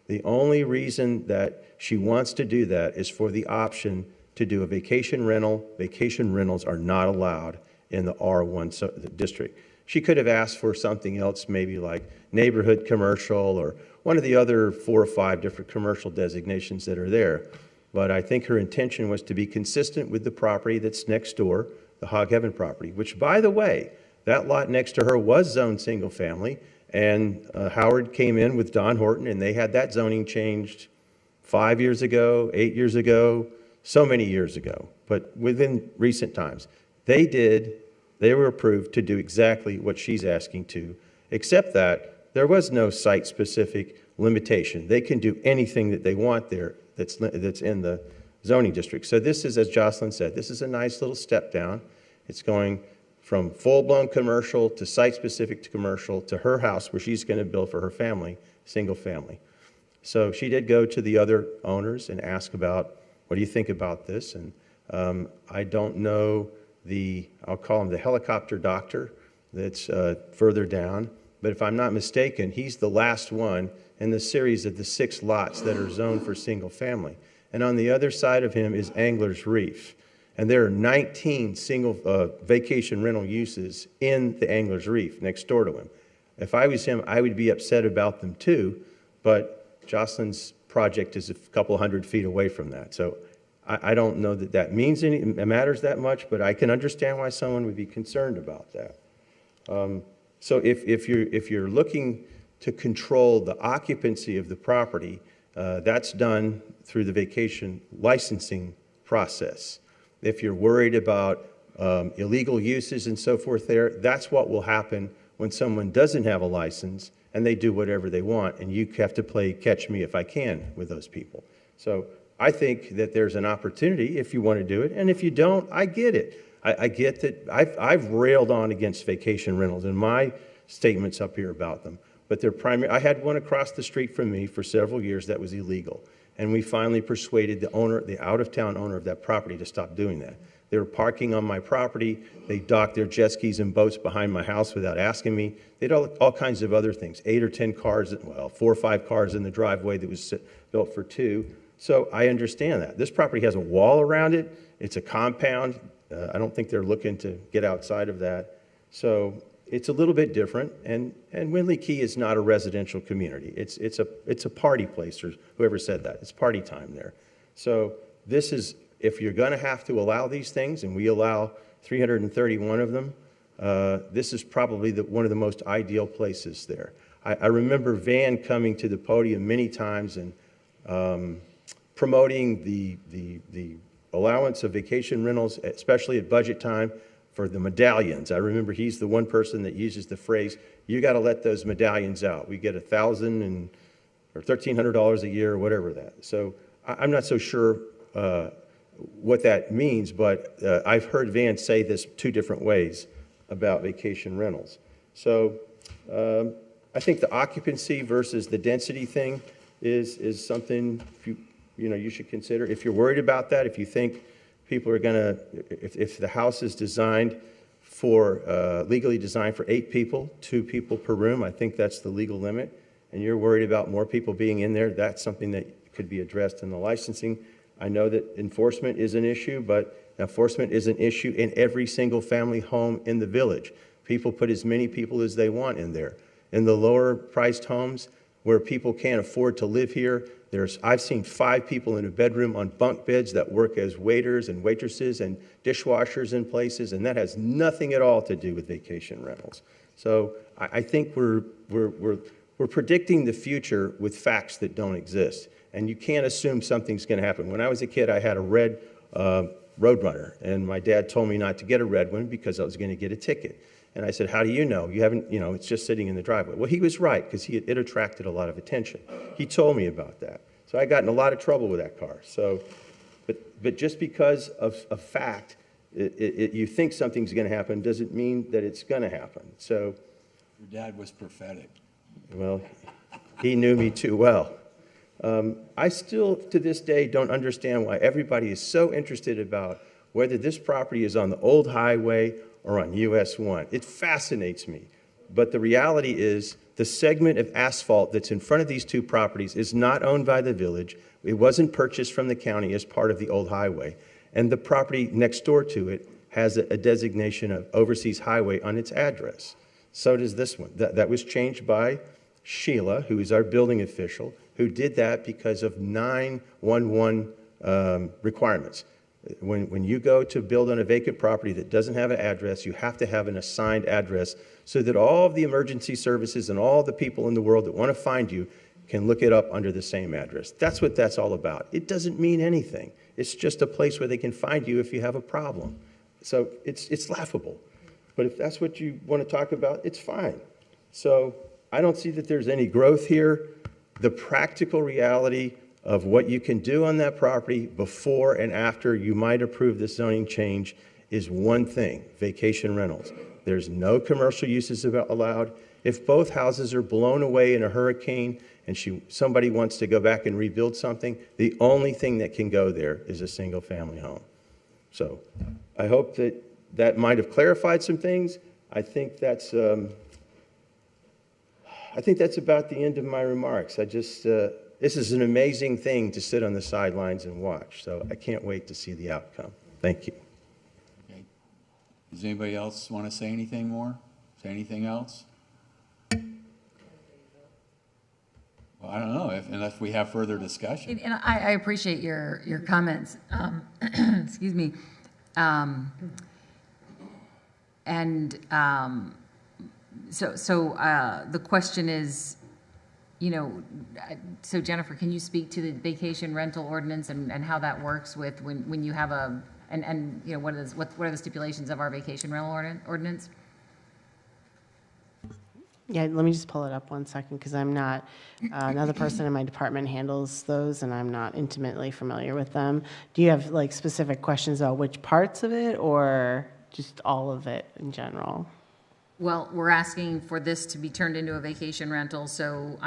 The only reason that she wants to do that is for the option to do a vacation rental. Vacation rentals are not allowed in the R1 district. She could have asked for something else, maybe like neighborhood commercial or one of the other 4 or 5 different commercial designations that are there. But I think her intention was to be consistent with the property that's next door, the Hog Heaven property, which, by the way, that lot next to her was zoned single family, and Howard came in with Don Horton, and they had that zoning changed 5 years ago, 8 years ago, so many years ago, but within recent times. They were approved to do exactly what she's asking to, except that there was no site-specific limitation. They can do anything that they want there that's in the zoning district. So this is, as Jocelyn said, this is a nice little step down. It's going from full-blown commercial to site-specific to commercial to her house where she's going to build for her family, single family. So she did go to the other owners and ask about, what do you think about this? And I don't know I'll call him the helicopter doctor that's further down, but if I'm not mistaken, he's the last one in the series of the 6 lots that are zoned for single family. And on the other side of him is Angler's Reef. And there are 19 single vacation rental uses in the Angler's Reef next door to him. If I was him, I would be upset about them too, but Jocelyn's project is a couple hundred feet away from that. So I don't know that that matters that much, but I can understand why someone would be concerned about that. So if you're looking to control the occupancy of the property, that's done through the vacation licensing process. If you're worried about illegal uses and so forth there, that's what will happen when someone doesn't have a license and they do whatever they want, and you have to play catch me if I can with those people. So I think that there's an opportunity if you want to do it, and if you don't, I get it. I get that I've railed on against vacation rentals in my statements up here about them, but I had one across the street from me for several years that was illegal, and we finally persuaded the out-of-town owner of that property to stop doing that. They were parking on my property. They docked their jet skis and boats behind my house without asking me. They did all kinds of other things, 8 or 10 cars, well, 4 or 5 cars in the driveway that was built for 2. So I understand that. This property has a wall around it. It's a compound. I don't think they're looking to get outside of that. So it's a little bit different. And Windley Key is not a residential community. It's a party place, or whoever said that. It's party time there. So this is, if you're going to have to allow these things, and we allow 331 of them, this is probably one of the most ideal places there. I remember Van coming to the podium many times and promoting the allowance of vacation rentals, especially at budget time, for the medallions. I remember he's the one person that uses the phrase, you got to let those medallions out. We get $1,000 or $1,300 a year or whatever that. So I'm not so sure what that means, but I've heard Van say this 2 different ways about vacation rentals. So I think the occupancy versus the density thing is something you should consider. If you're worried about that, if you think people are going to, if the house is designed for, legally designed for 8 people, 2 people per room, I think that's the legal limit, and you're worried about more people being in there, that's something that could be addressed in the licensing. I know that enforcement is an issue, but enforcement is an issue in every single family home in the village. People put as many people as they want in there. In the lower priced homes where people can't afford to live here, I've seen 5 people in a bedroom on bunk beds that work as waiters and waitresses and dishwashers in places, and that has nothing at all to do with vacation rentals. So I think we're predicting the future with facts that don't exist, and you can't assume something's going to happen. When I was a kid, I had a red Roadrunner, and my dad told me not to get a red one because I was going to get a ticket. And I said, how do you know? You haven't, it's just sitting in the driveway. Well, he was right, because it attracted a lot of attention. He told me about that. So I got in a lot of trouble with that car. So, but just because of a fact, you think something's going to happen doesn't mean that it's going to happen. So, your dad was prophetic. Well, he knew me too well. I still, to this day, don't understand why everybody is so interested about whether this property is on the old highway or on US 1. It fascinates me. But the reality is the segment of asphalt that's in front of these 2 properties is not owned by the village. It wasn't purchased from the county as part of the old highway. And the property next door to it has a designation of overseas highway on its address. So does this one. That was changed by Sheila, who is our building official, who did that because of 911 requirements. When you go to build on a vacant property that doesn't have an address, you have to have an assigned address so that all of the emergency services and all the people in the world that want to find you can look it up under the same address. That's what that's all about. It doesn't mean anything. It's just a place where they can find you if you have a problem. So it's laughable. But if that's what you want to talk about, it's fine. So I don't see that there's any growth here. The practical reality of what you can do on that property before and after you might approve this zoning change is one thing: vacation rentals. There's no commercial uses allowed. If both houses are blown away in a hurricane and somebody wants to go back and rebuild something, the only thing that can go there is a single family home. So I hope that might have clarified some things. I think that's about the end of my remarks. This is an amazing thing to sit on the sidelines and watch. So I can't wait to see the outcome. Thank you. Okay. Does anybody else want to say anything more? Say anything else? Well, I don't know, unless we have further discussion. And I appreciate your comments. Excuse me. So the question is, so Jennifer, can you speak to the vacation rental ordinance and how that works with when you have what are the stipulations of our vacation rental ordinance? Yeah, let me just pull it up one second, because I'm not, another person in my department handles those, and I'm not intimately familiar with them. Do you have like specific questions about which parts of it, or just all of it in general? Well, we're asking for this to be turned into a vacation rental, so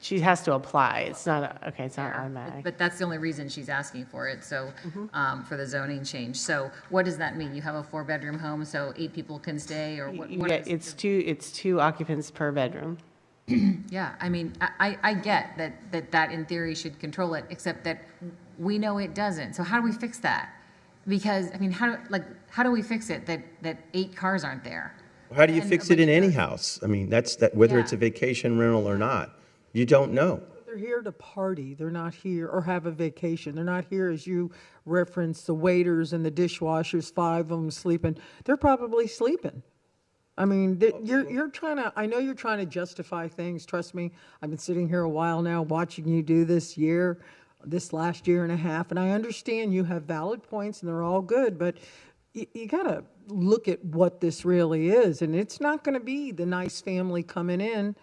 she has to apply. It's not it's not automatic. But that's the only reason she's asking for it. So for the zoning change. So what does that mean? You have a 4-bedroom home, so 8 people can stay, or what? Yeah, it's two occupants per bedroom. Yeah, I mean, I get that in theory should control it, except that we know it doesn't. So how do we fix that? Because I mean, how do we fix it that 8 cars aren't there? How do you fix it in any house? I mean, whether it's a vacation rental or not, you don't know. They're here to party. They're not here, or have a vacation. They're not here, as you referenced, the waiters and the dishwashers, 5 of them sleeping. They're probably sleeping. I mean, you're trying to, I know you're trying to justify things. Trust me, I've been sitting here a while now watching you do this last year and a half, and I understand you have valid points and they're all good, but you got to look at what this really is. And it's not going to be the nice family coming in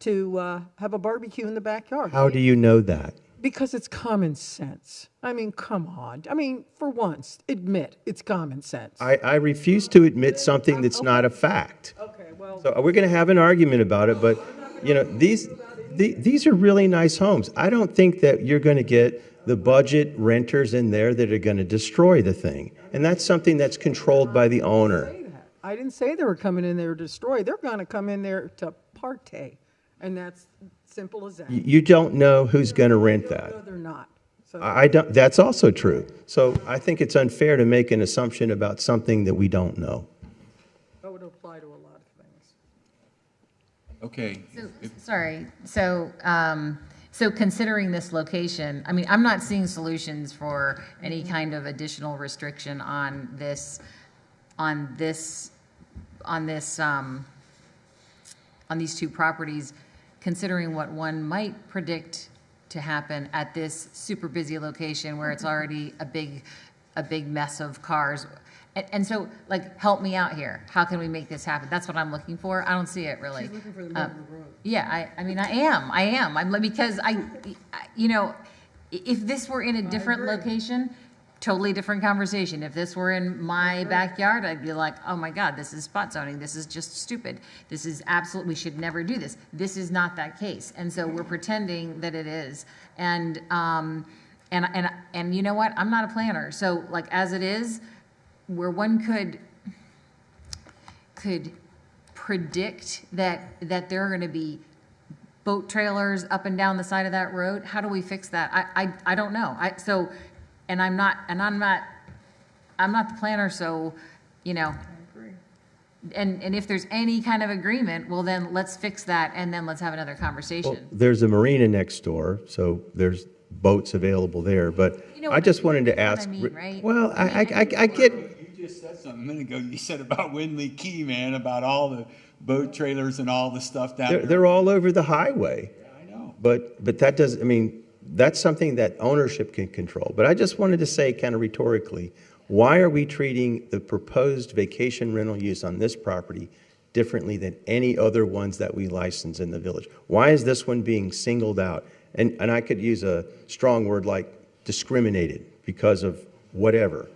to have a barbecue in the backyard. How do you know that? Because it's common sense. I mean, come on. I mean, for once, admit it's common sense. I refuse to admit something that's not a fact. Okay, well. So we're going to have an argument about it, but these are really nice homes. I don't think that you're going to get the budget renters in there that are going to destroy the thing. And that's something that's controlled by the owner. I didn't say they were coming in there to destroy. They're going to come in there to partay. And that's simple as that. You don't know who's going to rent that. No, they're not. So I don't. That's also true. So I think it's unfair to make an assumption about something that we don't know. that would apply to a lot of things. Okay. Sorry. So considering this location, I mean, I'm not seeing solutions for any kind of additional restriction on these 2 properties, considering what one might predict to happen at this super busy location where it's already a big mess of cars. And so, like, help me out here. How can we make this happen? That's what I'm looking for. I don't see it really. She's looking for the middle of the road. Yeah, I mean, I am. Because if this were in a different location, totally different conversation. If this were in my backyard, I'd be like, oh my God, this is spot zoning. This is just stupid. This is absolute. We should never do this. This is not that case. And so we're pretending that it is. And you know what? I'm not a planner. So like as it is, where one could predict that there are going to be boat trailers up and down the side of that road. How do we fix that? I don't know. I'm not I'm not the planner, so, you know. And if there's any kind of agreement, well, then let's fix that, and then let's have another conversation. Well, there's a marina next door, so there's boats available there, but You know I what- just wanted to you know what ask. I mean, right? Well, I get. You just said something a minute ago. You said about Windley Key, man, about all the boat trailers and all the stuff down there. They're all over the highway. Yeah, I know. But that doesn't, I mean, that's something that ownership can control. But I just wanted to say kind of rhetorically, why are we treating the proposed vacation rental use on this property differently than any other ones that we license in the village? Why is this one being singled out? And I could use a strong word like discriminated because of whatever.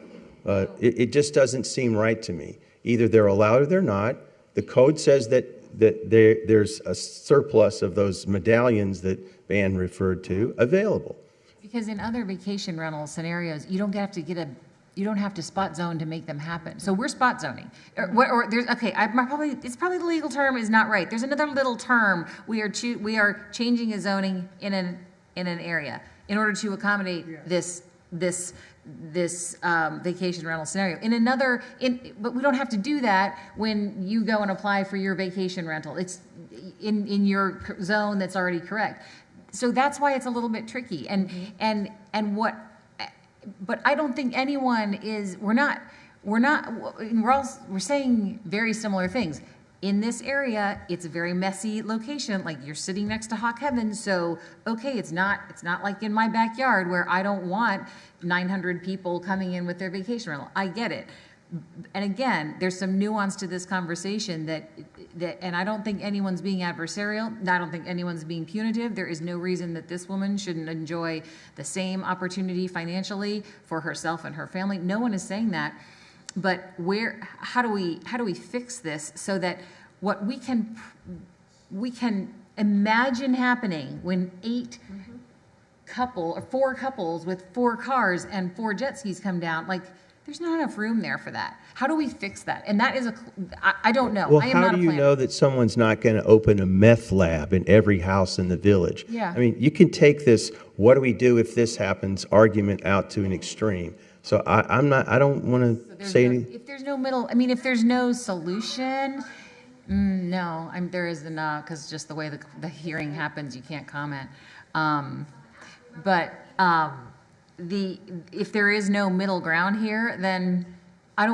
It just doesn't seem right to me. Either they're allowed or they're not. The code says that there's a surplus of those medallions that Van referred to available. Because in other vacation rental scenarios, you don't have to spot zone to make them happen. So we're spot zoning. Or there's, okay, it's probably the legal term is not right. There's another little term. We are changing a zoning in an area in order to accommodate this vacation rental scenario. But we don't have to do that when you go and apply for your vacation rental. It's in your zone that's already correct. So that's why it's a little bit tricky. But I don't think anyone is. We're saying very similar things. In this area, it's a very messy location. Like you're sitting next to Hawk Heaven, so okay, it's not like in my backyard where I don't want 900 people coming in with their vacation rental. I get it. And again, there's some nuance to this conversation that and I don't think anyone's being adversarial. I don't think anyone's being punitive. There is no reason that this woman shouldn't enjoy the same opportunity financially for herself and her family. No one is saying that. But how do we fix this so that what we can imagine happening when 4 couples with 4 cars and 4 jet skis come down, like there's not enough room there for that. How do we fix that? And that is I don't know. Well, I am how not do a you planner. know that someone's not going to open a meth lab in every house in the village? Yeah. I mean, you can take this, what do we do if this happens, argument out to an extreme. So I don't want to say anything. If there's no middle, I mean, if there's no solution, no, there isn't, because just the way the hearing happens, you can't comment. If there is no middle ground here, then I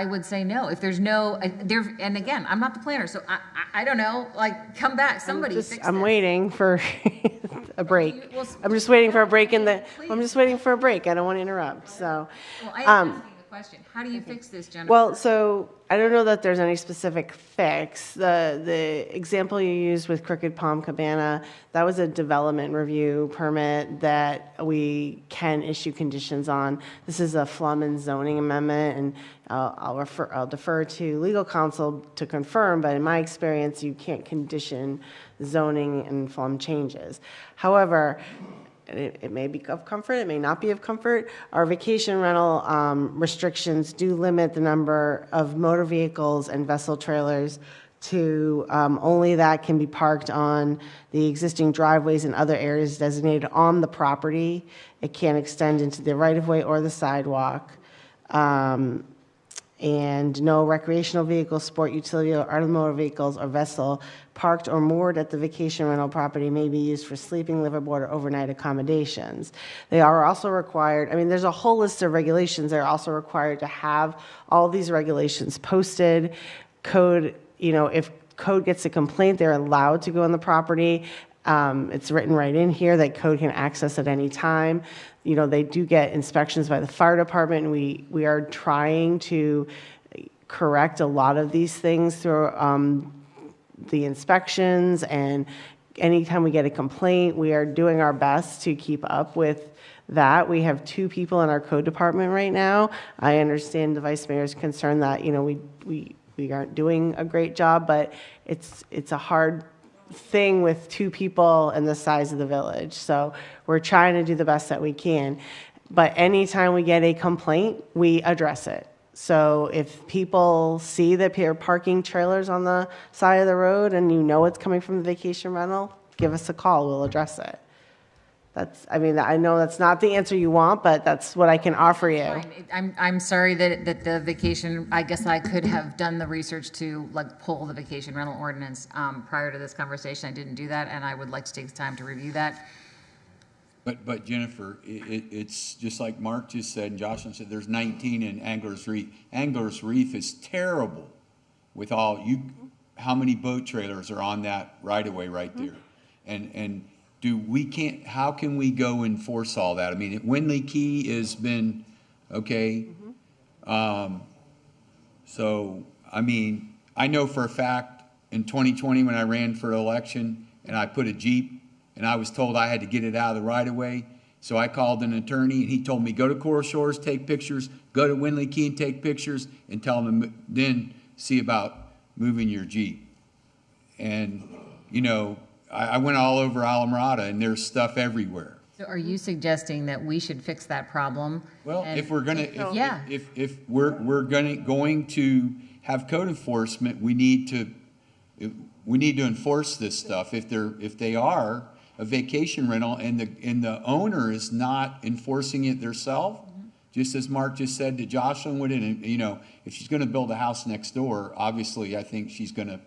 would say no. If there's no, and again, I'm not the planner, so I don't know, like, come back, somebody fix I'm this. waiting for a break. I'm just waiting for a break I'm just waiting for a break. I don't want to interrupt, so. Well, I am asking the question. How do you fix this, Jennifer? Well, so I don't know that there's any specific fix. The example you used with Crooked Palm Cabana, that was a development review permit that we can issue conditions on. This is a flum and zoning amendment, and I'll defer to legal counsel to confirm, but in my experience, you can't condition zoning and flum changes. However, it may be of comfort, it may not be of comfort. Our vacation rental restrictions do limit the number of motor vehicles and vessel trailers to only that can be parked on the existing driveways and other areas designated on the property. It can't extend into the right-of-way or the sidewalk. And no recreational vehicles, sport utility, or other motor vehicles or vessel parked or moored at the vacation rental property may be used for sleeping, liveaboard, or overnight accommodations. They are also required, I mean, there's a whole list of regulations. They're also required to have all these regulations posted. Code, if code gets a complaint, they're allowed to go on the property. It's written right in here that code can access at any time. They do get inspections by the fire department, and we are trying to correct a lot of these things through the inspections, and anytime we get a complaint, we are doing our best to keep up with that. We have 2 people in our code department right now. I understand the vice mayor's concern that, we aren't doing a great job, but it's a hard thing with 2 people and the size of the village. So we're trying to do the best that we can. But anytime we get a complaint, we address it. So if people see that you're parking trailers on the side of the road and it's coming from the vacation rental, give us a call, we'll address it. That's, I mean, I know that's not the answer you want, but that's what I can offer you. Fine. I'm sorry that the vacation, I guess I could have done the research to like pull the vacation rental ordinance prior to this conversation. I didn't do that, and I would like to take the time to review that. But Jennifer, it's just like Mark just said and Jocelyn said, there's 19 in Angler's Reef. Angler's Reef is terrible with how many boat trailers are on that right-of-way right there. And how can we go enforce all that? I mean, Winley Key has been, okay. So, I mean, I know for a fact in 2020 when I ran for election and I put a Jeep and I was told I had to get it out of the right-of-way. So I called an attorney and he told me, go to Coral Shores, take pictures, go to Winley Key and take pictures, and tell them then see about moving your Jeep. And, you know, I went all over Alamorada and there's stuff everywhere. So are you suggesting that we should fix that problem? Well, if we're gonna, if we're going to have code enforcement, we need to enforce this stuff. If they are a vacation rental and the owner is not enforcing it themselves, just as Mark just said to Jocelyn, you know, if she's going to build a house next door, obviously I think she's going to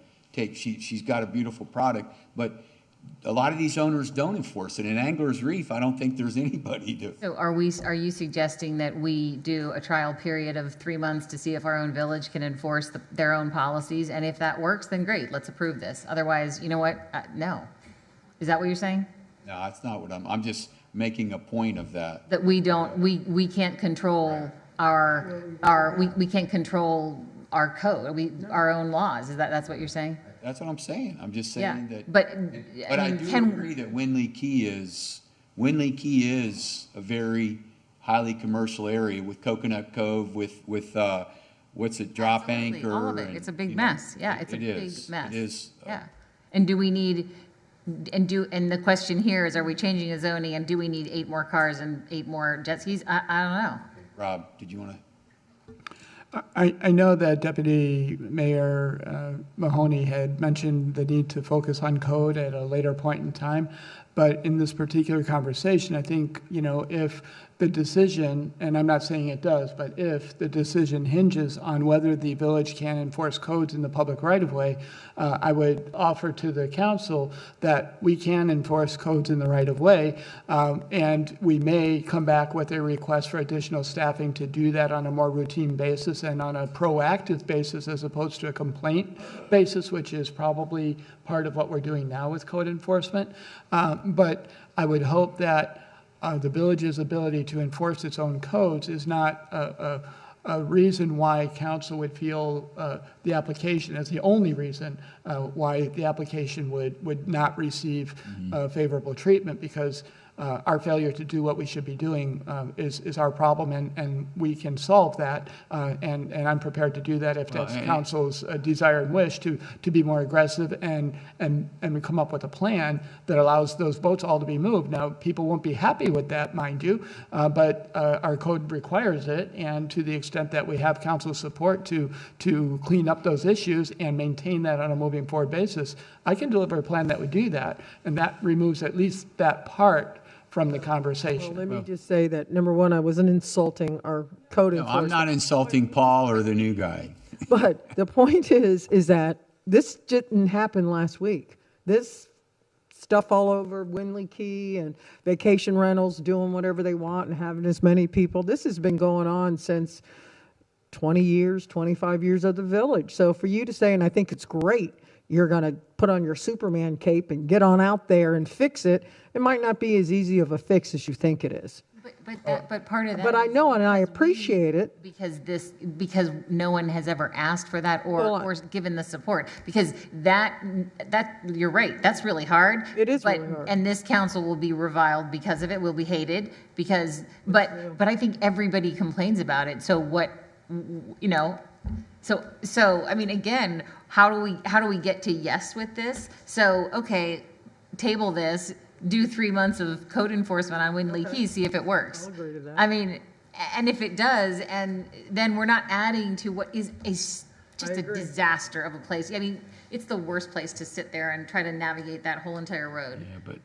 she's got a beautiful product, but a lot of these owners don't enforce it. In Angler's Reef, I don't think there's anybody to. So are you suggesting that we do a trial period of 3 months to see if our own village can enforce their own policies? And if that works, then great, let's approve this. Otherwise, you know what? No. Is that what you're saying? No, that's not what I'm just making a point of that. That we can't control we can't control our code, our own laws. That's what you're saying? That's what I'm saying. I'm just saying that. But I do agree that Winley Key is a very highly commercial area with Coconut Cove, with what's it, Drop Anchor. All of it. It's a big mess. Yeah, it's a big mess. It is. Yeah. And do we need? And the question here is, are we changing the zoning? And do we need 8 more cars and 8 more jet skis? I don't know. Rob, did you want to? I know that Deputy Mayor Mahoney had mentioned the need to focus on code at a later point in time, but in this particular conversation, I think, you know, if the decision, and I'm not saying it does, but if the decision hinges on whether the village can enforce codes in the public right-of-way, I would offer to the council that we can enforce codes in the right-of-way, and we may come back with a request for additional staffing to do that on a more routine basis and on a proactive basis as opposed to a complaint basis, which is probably part of what we're doing now with code enforcement. But I would hope that the village's ability to enforce its own codes is not a reason why council would feel the application as the only reason why the application would not receive favorable treatment, because our failure to do what we should be doing is our problem, and we can solve that, and I'm prepared to do that if that's council's desire and wish to be more aggressive and come up with a plan that allows those boats all to be moved. Now, people won't be happy with that, mind you, but our code requires it, and to the extent that we have council's support to clean up those issues and maintain that on a moving forward basis, I can deliver a plan that would do that, and that removes at least that part from the conversation. Well, let me just say that, number one, I wasn't insulting our code enforcement. I'm not insulting Paul or the new guy. But the point is that this didn't happen last week. This stuff all over Winley Key and vacation rentals doing whatever they want and having as many people, this has been going on since 20 years, 25 years of the village. So for you to say, and I think it's great, you're going to put on your Superman cape and get on out there and fix it, it might not be as easy of a fix as you think it is. But part of that. But I know, and I appreciate it. Because no one has ever asked for that or given the support. Because that you're right. That's really hard. It is really hard. And this council will be reviled because of it. Will be hated because. But I think everybody complains about it. So what, you know. So I mean, again, how do we get to yes with this? So okay, table this. Do 3 months of code enforcement on Winley Key, see if it works. I'll agree to that. I mean, and if it does, and then we're not adding to what is just a disaster of a place. I mean, it's the worst place to sit there and try to navigate that whole entire road. Yeah, but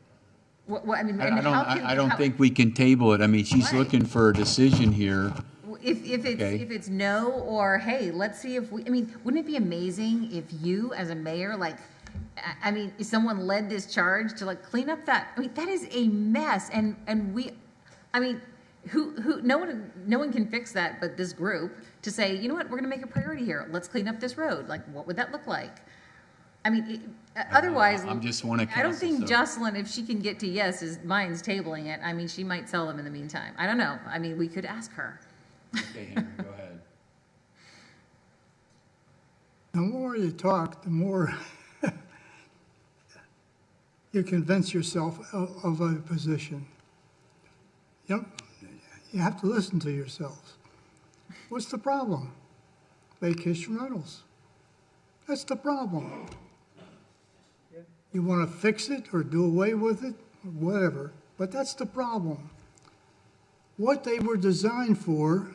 I mean, and I don't think we can table it. I mean, she's looking for a decision here. If it's no, or hey, let's see if we, I mean, wouldn't it be amazing if you as a mayor, like, I mean, if someone led this charge to like clean up that, I mean, that is a mess, and we, I mean, no one can fix that but this group to say, you know what, we're gonna make a priority here, let's clean up this road. Like, what would that look like? I mean, otherwise, I'm just one of I don't council, think so- Jocelyn, if she can get to yes, is mine's tabling it. I mean, she might sell them in the meantime. I don't know. I mean, we could ask her. Okay, Henry, go ahead. The more you talk, the more you convince yourself of a position. You have to listen to yourselves. What's the problem? Vacation rentals. That's the problem. You want to fix it or do away with it, or whatever, but that's the problem. What they were designed for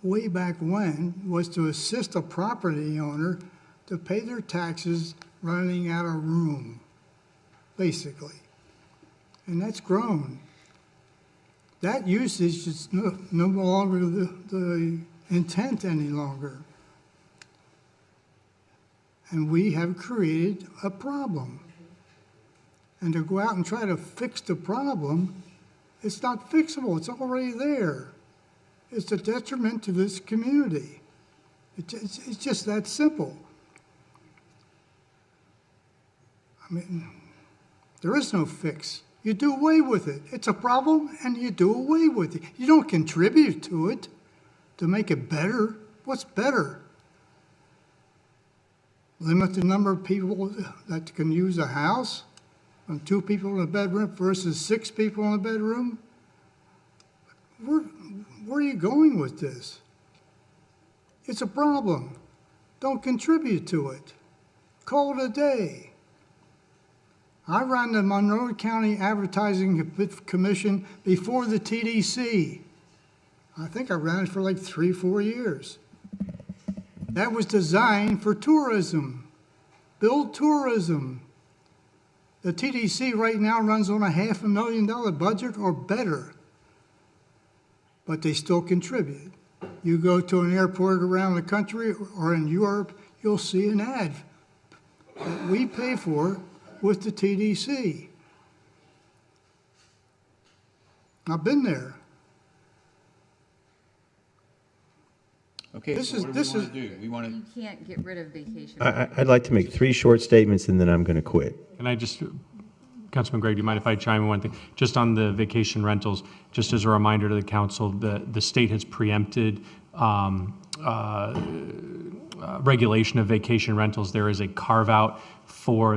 way back when was to assist a property owner to pay their taxes running out of room, basically. And that's grown. That usage is no longer the intent any longer. And we have created a problem. And to go out and try to fix the problem, it's not fixable. It's already there. It's a detriment to this community. It's just that simple. I mean, there is no fix. You do away with it. It's a problem, and you do away with it. You don't contribute to it to make it better. What's better? Limit the number of people that can use a house from 2 people in a bedroom versus 6 people in a bedroom? Where are you going with this? It's a problem. Don't contribute to it. Call it a day. I ran the Monroe County Advertising Commission before the TDC. I think I ran it for like 3-4 years. That was designed for tourism. Build tourism. The TDC right now runs on a $500,000 budget or better, but they still contribute. You go to an airport around the country or in Europe, you'll see an ad that we pay for with the TDC. I've been there. Okay, This so is- what this do we is- want to do? We want to. You can't get rid of vacation. I'd like to make 3 short statements and then I'm going to quit. Can I just, Councilman Gregg, do you mind if I chime in one thing? Just on the vacation rentals, just as a reminder to the council, the state has preempted regulation of vacation rentals. There is a carve-out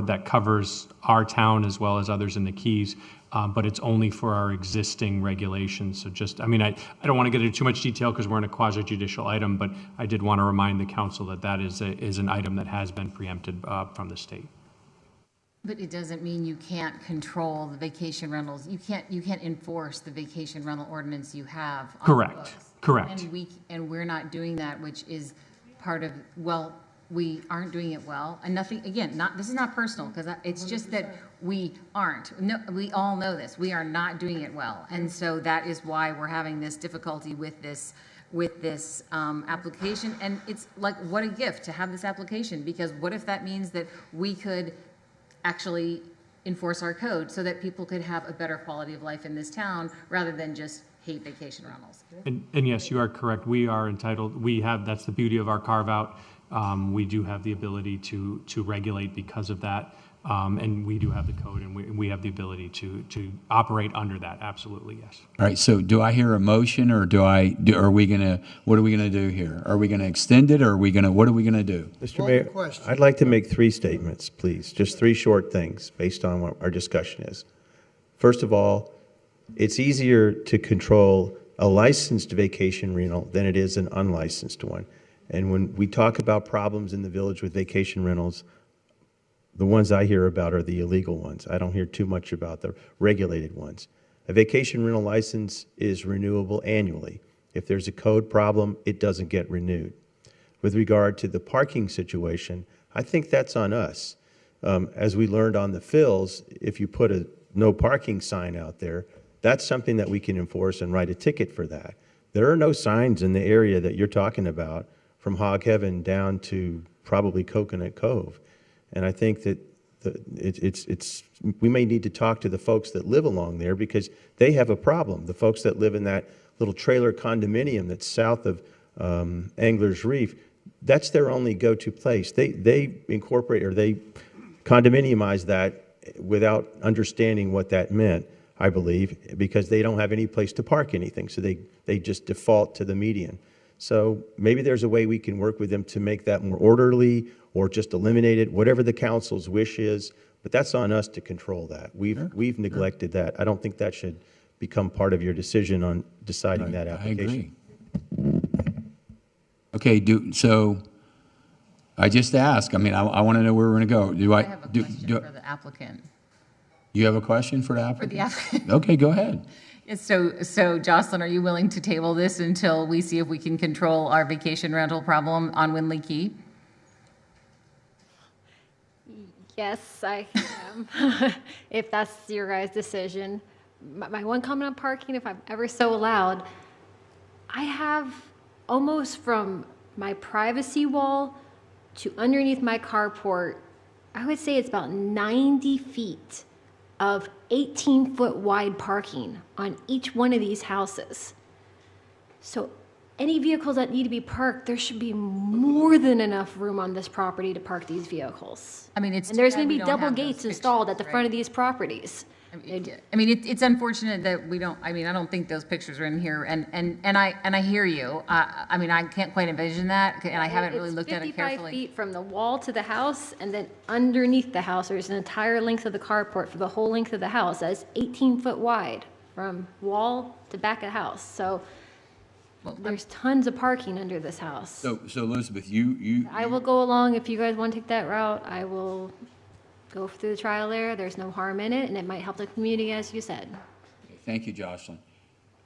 that covers our town as well as others in the Keys, but it's only for our existing regulations. So just, I mean, I don't want to get into too much detail because we're in a quasi-judicial item, but I did want to remind the council that that is an item that has been preempted from the state. But it doesn't mean you can't control the vacation rentals. You can't enforce the vacation rental ordinance you have on the Correct. books. Correct. And we're not doing that, which is part of, well, we aren't doing it well. And nothing, again, this is not personal, because it's just that we aren't. No, we all know this. We are not doing it well. And so that is why we're having this difficulty with this application. And it's like, what a gift to have this application, because what if that means that we could actually enforce our code so that people could have a better quality of life in this town rather than just hate vacation rentals. And yes, you are correct. We are entitled, that's the beauty of our carve-out. We do have the ability to regulate because of that. And we do have the code, and we have the ability to operate under that. Absolutely, yes. All right, so do I hear a motion, or what are we going to do here? Are we going to extend it, or what are we going to do? Mr. Mayor, I'd like to make 3 statements, please. Just 3 short things based on what our discussion is. First of all, it's easier to control a licensed vacation rental than it is an unlicensed one. And when we talk about problems in the village with vacation rentals, the ones I hear about are the illegal ones. I don't hear too much about the regulated ones. A vacation rental license is renewable annually. If there's a code problem, it doesn't get renewed. With regard to the parking situation, I think that's on us. As we learned on the fills, if you put a no parking sign out there, that's something that we can enforce and write a ticket for that. There are no signs in the area that you're talking about from Hog Heaven down to probably Coconut Cove. And I think that we may need to talk to the folks that live along there because they have a problem. The folks that live in that little trailer condominium that's south of Angler's Reef, that's their only go-to place. They incorporate or they condominiumize that without understanding what that meant, I believe, because they don't have any place to park anything. So they just default to the median. So maybe there's a way we can work with them to make that more orderly or just eliminate it, whatever the council's wish is. But that's on us to control that. We've neglected that. I don't think that should become part of your decision on deciding that application. I agree. Okay, so I just asked. I mean, I want to know where we're going to go. I have a question for the applicant. You have a question for the applicant? For the applicant. Okay, go ahead. So Jocelyn, are you willing to table this until we see if we can control our vacation rental problem on Windley Key? Yes, I am, if that's your guys' decision. My one comment on parking, if I'm ever so allowed, I have almost from my privacy wall to underneath my carport, I would say it's about 90 feet of 18-foot wide parking on each one of these houses. So any vehicles that need to be parked, there should be more than enough room on this property to park these vehicles. I mean, it's and there's going to be double gates installed at the front of these properties. I mean, it's unfortunate that we don't. I mean, I don't think those pictures are in here, and I hear you. I mean, I can't quite envision that, and I haven't really looked at it carefully. 55 feet from the wall to the house, and then underneath the house, there's an entire length of the carport for the whole length of the house. That's 18 foot wide from wall to back of house. So there's tons of parking under this house. So Elizabeth, I will go along if you guys want to take that route. I will go through the trial there. There's no harm in it, and it might help the community, as you said. Thank you, Jocelyn.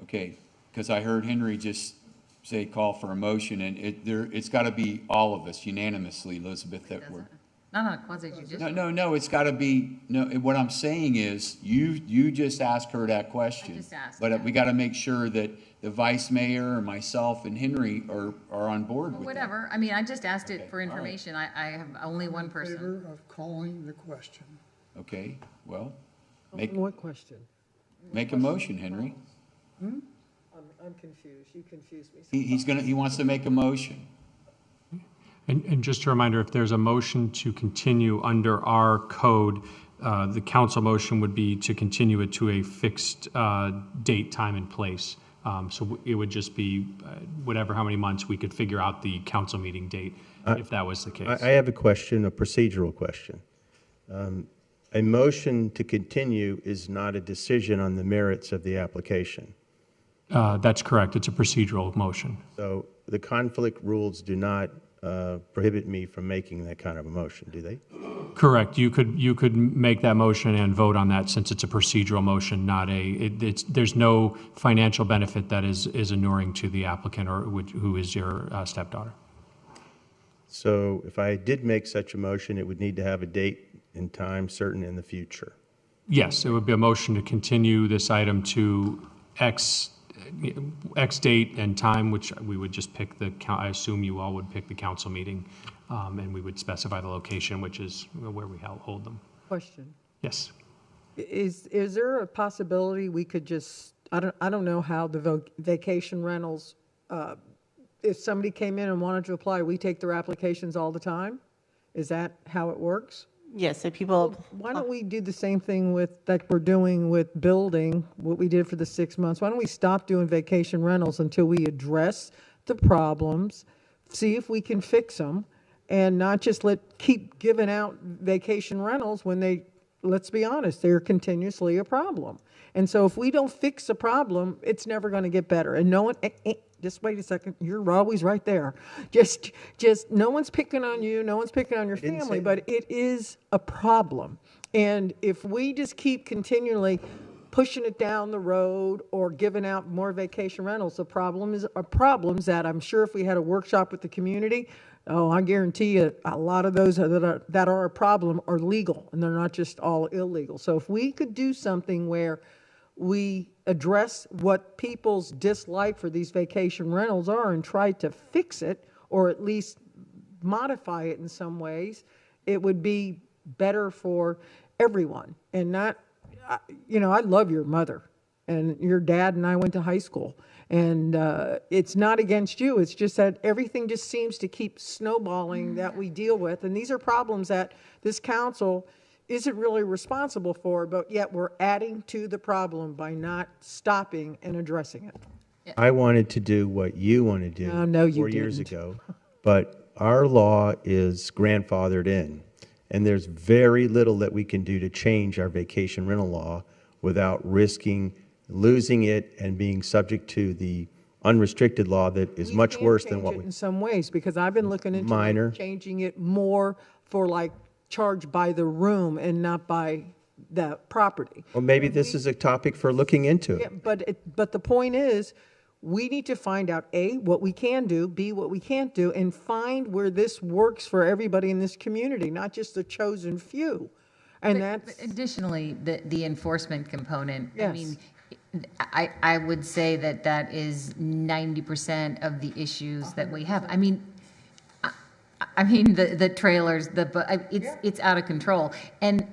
Okay, because I heard Henry just say call for a motion, and it's got to be all of us unanimously, Elizabeth, that we're. Not on a quasi-judicial. No, it's got to be, no, what I'm saying is, you just asked her that question. I just asked, but yeah. we got to make sure that the vice mayor, and myself, and Henry are on board with that. Whatever. I mean, I just asked it for information. I have only one person. Favor of calling the question. Okay, well, What question? make a motion, Henry. I'm confused. You confused me. He wants to make a motion. And just a reminder, if there's a motion to continue under our code, the council motion would be to continue it to a fixed date, time, and place. So it would just be how many months we could figure out the council meeting date if that was the case. I have a question, a procedural question. A motion to continue is not a decision on the merits of the application. That's correct. It's a procedural motion. So the conflict rules do not prohibit me from making that kind of a motion, do they? Correct. You could make that motion and vote on that since it's a procedural motion, not there's no financial benefit that is inuring to the applicant or who is your stepdaughter. So if I did make such a motion, it would need to have a date and time certain in the future. Yes, it would be a motion to continue this item to X date and time, which we would just pick I assume you all would pick the council meeting, and we would specify the location, which is where we hold them. Question. Yes. Is there a possibility we could just, I don't know how the vacation rentals, if somebody came in and wanted to apply, we take their applications all the time? Is that how it works? Yes, if people. Why don't we do the same thing that we're doing with building, what we did for the 6 months? Why don't we stop doing vacation rentals until we address the problems, see if we can fix them, and not just keep giving out vacation rentals when let's be honest, they're continuously a problem. And so if we don't fix a problem, it's never going to get better. And no one, just wait a second, you're always right there. Just no one's picking on you, no one's picking on your family, but it is a problem. And if we just keep continually pushing it down the road or giving out more vacation rentals, the problem are problems that I'm sure if we had a workshop with the community, Oh, I guarantee you, a lot of those that are a problem are legal, and they're not just all illegal. So if we could do something where we address what people's dislike for these vacation rentals are and try to fix it, or at least modify it in some ways, it would be better for everyone. And not, you know, I love your mother, and your dad and I went to high school. And it's not against you. It's just that everything just seems to keep snowballing that we deal with. And these are problems that this council isn't really responsible for, but yet we're adding to the problem by not stopping and addressing it. I wanted to do what you want to do No, you 4 years didn't. ago, but our law is grandfathered in, and there's very little that we can do to change our vacation rental law without risking losing it and being subject to the unrestricted law that is much worse than what we... In some ways, because I've been looking into Minor. changing it more for like charge by the room and not by the property. Well, maybe this is a topic for looking into Yeah, it. but the point is, we need to find out, A, what we can do, B, what we can't do, and find where this works for everybody in this community, not just the chosen few. And that's... But additionally, the enforcement component, Yes. I mean, I would say that that is 90% of the issues that we have. I mean, the trailers, it's out of control. And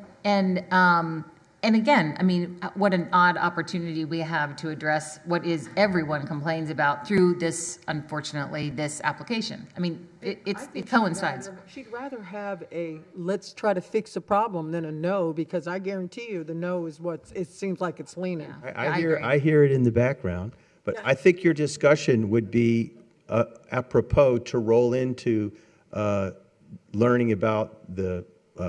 again, I mean, what an odd opportunity we have to address what is everyone complains about through this, unfortunately, this application. I mean, it coincides. She'd rather have a let's try to fix a problem than a no, because I guarantee you the no is what it seems like it's leaning. I hear it in the background, but I think your discussion would be apropos to roll into learning about the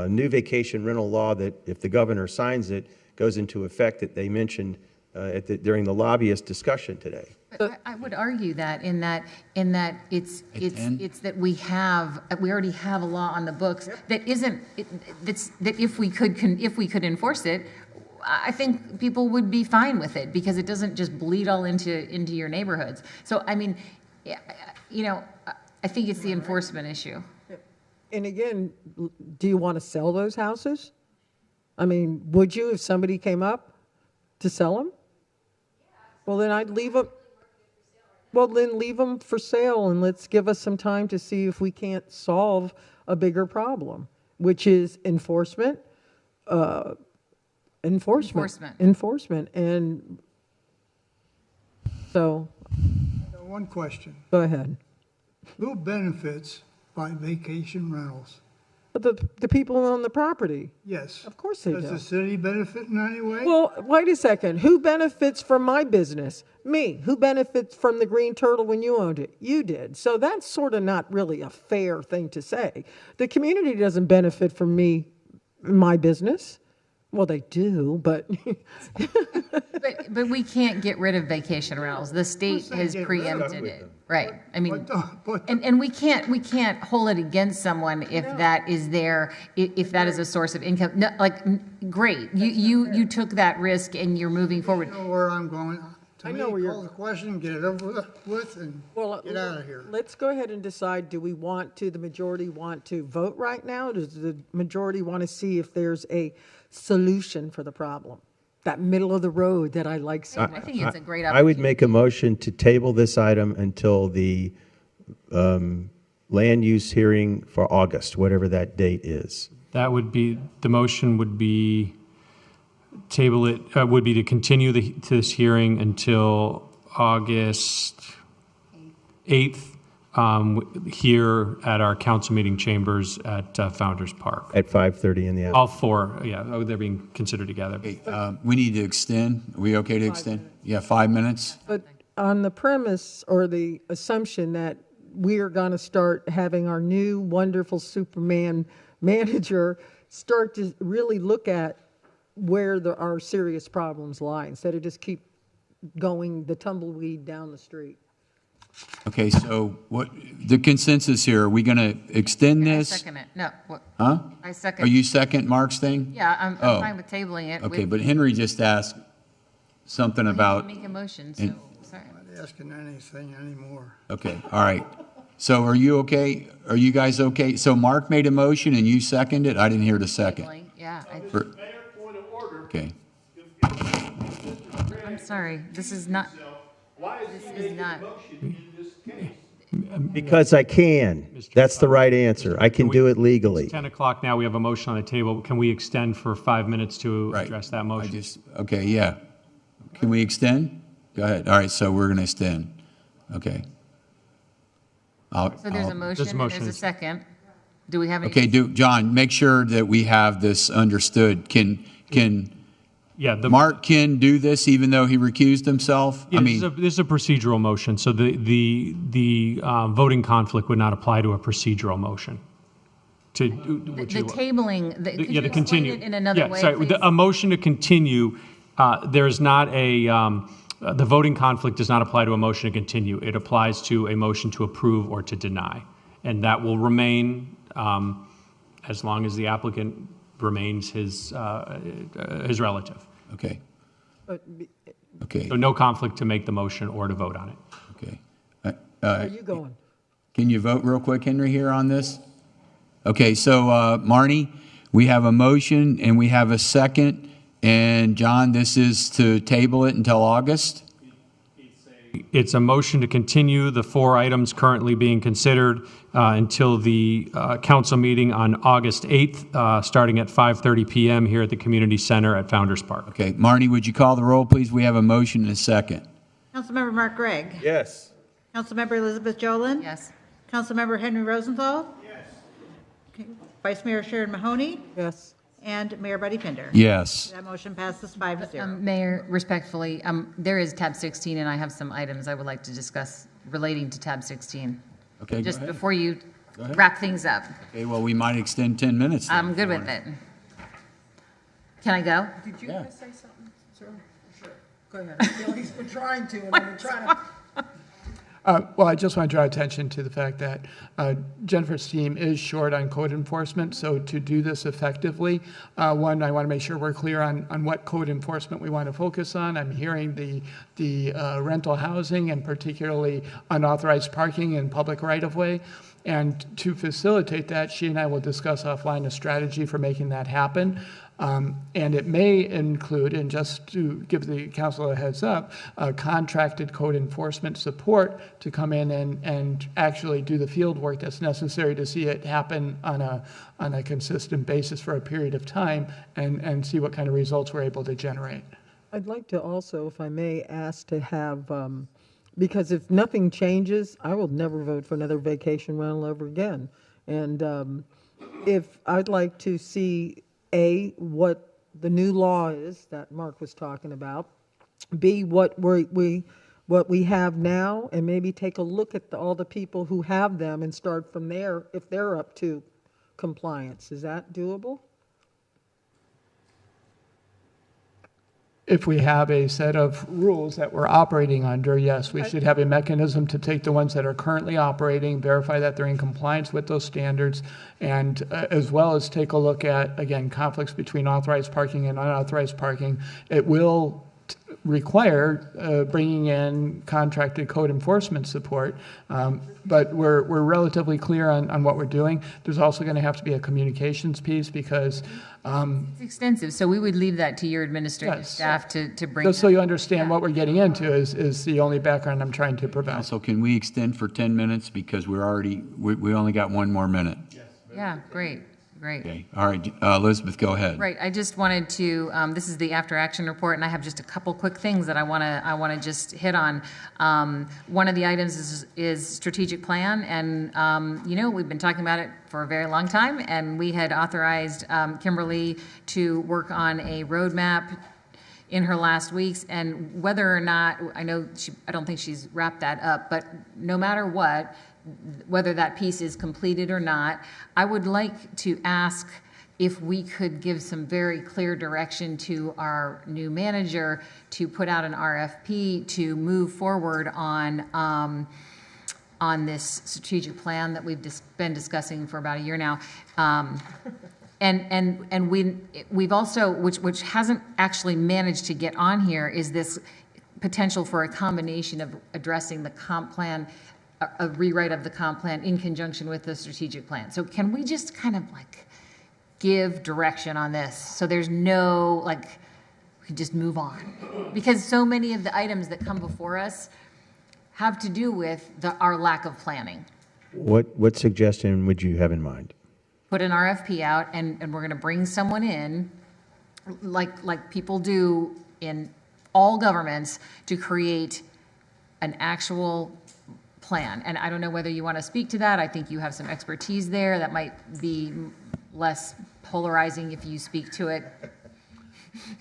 new vacation rental law that if the governor signs it, goes into effect that they mentioned during the lobbyist discussion today. But I would argue that in that it's that we already have a law on the books that isn't that if we could enforce it, I think people would be fine with it because it doesn't just bleed all into your neighborhoods. So I mean, you know, I think it's the enforcement issue. And again, do you want to sell those houses? I mean, would you if somebody came up to sell them? Well, then I'd leave them. Well, then leave them for sale and let's give us some time to see if we can't solve a bigger problem, which is enforcement. Enforcement. And so. One question. Go ahead. Who benefits by vacation rentals? But the people on the property. Yes. Of course they do. Does the city benefit in any way? Well, wait a second. Who benefits from my business? Me. Who benefits from the Green Turtle when you owned it? You did. So that's sort of not really a fair thing to say. The community doesn't benefit from me, my business. Well, they do, but... but we can't get rid of vacation rentals. The state has preempted it. Right. I mean, and we can't hold it against someone if that is if that is a source of income. No, like, great. You took that risk and you're moving forward. I know where I'm going. I know where you're call the question, get it over with, and get out of here. Let's go ahead and decide, do we want to, the majority want to vote right now? Does the majority want to see if there's a solution for the problem? That middle of the road that I like so much. I think it's a great opportunity. I would make a motion to table this item until the land use hearing for August, whatever that date is. That would be, the motion would be table it, would be to continue this hearing until August 8th here at our council meeting chambers at Founders Park. At 5:30 in the afternoon. All four, yeah, they're being considered together. Okay, we need to extend. Are we okay to extend? Yeah, 5 minutes? But on the premise or the assumption that we are going to start having our new wonderful Superman manager start to really look at where our serious problems lie instead of just keep going the tumbleweed down the street. Okay, so what the consensus here? Are we going to extend this? I second it. No. What? Huh? I second. Are you second Mark's thing? Yeah, I'm fine with tabling it. Okay, but Henry just asked something about. Make a motion. So sorry. I'm not asking anything anymore. Okay, all right. So are you okay? Are you guys okay? So Mark made a motion and you seconded it? I didn't hear the second. Yeah. Okay. I'm sorry. This is not. This is not. Because I can. That's the right answer. I can do it legally. It's 10 o'clock now. We have a motion on the table. Can we extend for 5 minutes to address that motion? Okay, yeah. Can we extend? Go ahead. All right, so we're going to extend. Okay. So there's a motion and there's a second. Do we have any? Okay, John, make sure that we have this understood. Mark can do this even though he recused himself? Yeah, this is a procedural motion, so the voting conflict would not apply to a procedural motion. The tabling, could you to explain continue. it in another way, Sorry, please? a motion to continue, there's not the voting conflict does not apply to a motion to continue. It applies to a motion to approve or to deny. And that will remain as long as the applicant remains his relative. Okay. So no conflict to make the motion or to vote on it. Okay. Where are you going? Can you vote real quick, Henry, here on this? Okay, so Marnie, we have a motion and we have a second. And John, this is to table it until August? It's a motion to continue the 4 items currently being considered until the council meeting on August 8th, starting at 5:30 p.m. here at the Community Center at Founders Park. Okay, Marnie, would you call the roll, please? We have a motion and a second. Councilmember Mark Gregg. Yes. Councilmember Elizabeth Jolin. Yes. Councilmember Henry Rosenthal. Yes. Okay. Vice Mayor Sharon Mahoney. Yes. And Mayor Buddy Pinder. Yes. That motion passes 5-0. Mayor, respectfully, there is tab 16, and I have some items I would like to discuss relating to tab 16. Okay, Just go ahead. before you Go ahead. wrap things up. Okay, well, we might extend 10 minutes. then, I'm if good you with want. it. Can I go? Did you say something, sir? Sure. Go ahead. I feel he's been trying to, and I'm trying to. Well, I just want to draw attention to the fact that Jennifer's team is short on code enforcement, so to do this effectively, one, I want to make sure we're clear on what code enforcement we want to focus on. I'm hearing the rental housing and particularly unauthorized parking in public right-of-way. And to facilitate that, she and I will discuss offline a strategy for making that happen. And it may include, and just to give the council a heads up, contracted code enforcement support to come in and actually do the field work that's necessary to see it happen on a consistent basis for a period of time and see what kind of results we're able to generate. I'd like to also, if I may, ask to have, because if nothing changes, I will never vote for another vacation rental ever again. And if I'd like to see, A, what the new law is that Mark was talking about, B, what we have now, and maybe take a look at all the people who have them and start from there if they're up to compliance. Is that doable? If we have a set of rules that we're operating under, yes, we should have a mechanism to take the ones that are currently operating, verify that they're in compliance with those standards, and as well as take a look at, again, conflicts between authorized parking and unauthorized parking. It will require bringing in contracted code enforcement support, but we're relatively clear on what we're doing. There's also going to have to be a communications piece because It's extensive, so we would leave that to your administrative staff to bring. just so you understand what we're getting into is the only background I'm trying to provide. So can we extend for 10 minutes because we only got 1 more minute? Yeah, great. Okay. All right, Elizabeth, go ahead. Right. I just wanted to. This is the after action report, and I have just a couple quick things that I want to just hit on. One of the items is strategic plan, and we've been talking about it for a very long time, and we had authorized Kimberly to work on a roadmap in her last weeks, and whether or not I don't think she's wrapped that up, but no matter what. Whether that piece is completed or not, I would like to ask if we could give some very clear direction to our new manager to put out an RFP to move forward on this strategic plan that we've been discussing for about a year now. And we've also, which hasn't actually managed to get on here, is this potential for a combination of addressing the comp plan a rewrite of the comp plan in conjunction with the strategic plan. So can we just kind of like give direction on this so there's no, like, we can just move on? Because so many of the items that come before us have to do with our lack of planning. What suggestion would you have in mind? Put an RFP out, and we're going to bring someone in, like people do in all governments, to create an actual plan. And I don't know whether you want to speak to that. I think you have some expertise there. That might be less polarizing if you speak to it.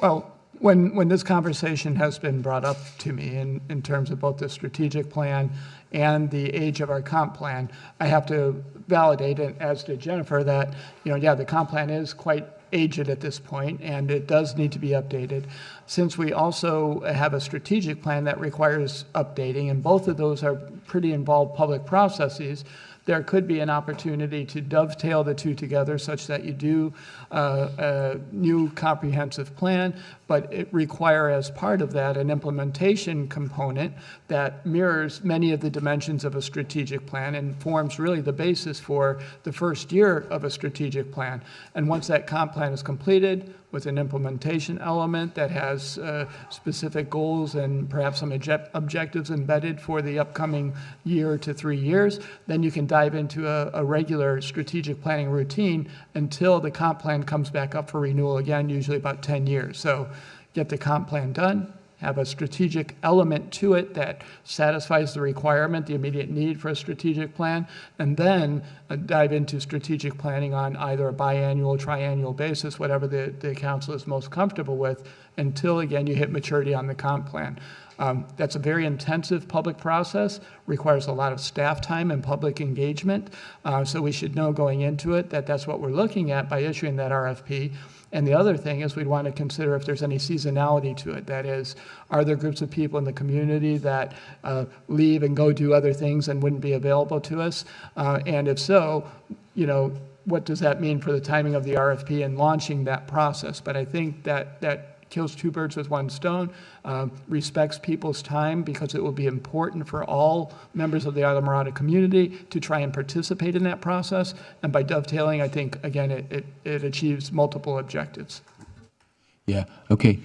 Well, when this conversation has been brought up to me in terms of both the strategic plan and the age of our comp plan, I have to validate, and as did Jennifer, that, the comp plan is quite aged at this point, and it does need to be updated. Since we also have a strategic plan that requires updating, and both of those are pretty involved public processes, there could be an opportunity to dovetail the two together such that you do a new comprehensive plan, but it require as part of that an implementation component that mirrors many of the dimensions of a strategic plan and forms really the basis for the first year of a strategic plan. And once that comp plan is completed with an implementation element that has specific goals and perhaps some objectives embedded for the upcoming year to 3 years, then you can dive into a regular strategic planning routine until the comp plan comes back up for renewal again, usually about 10 years. So get the comp plan done, have a strategic element to it that satisfies the requirement, the immediate need for a strategic plan, and then dive into strategic planning on either a biannual, triannual basis, whatever the council is most comfortable with, until, again, you hit maturity on the comp plan. That's a very intensive public process, requires a lot of staff time and public engagement, so we should know going into it that that's what we're looking at by issuing that RFP. And the other thing is we'd want to consider if there's any seasonality to it. That is, are there groups of people in the community that leave and go do other things and wouldn't be available to us? And if so, what does that mean for the timing of the RFP and launching that process? But I think that kills two birds with one stone, respects people's time, because it will be important for all members of the Islamorada community to try and participate in that process. And by dovetailing, I think, again, it achieves multiple objectives. Yeah, okay.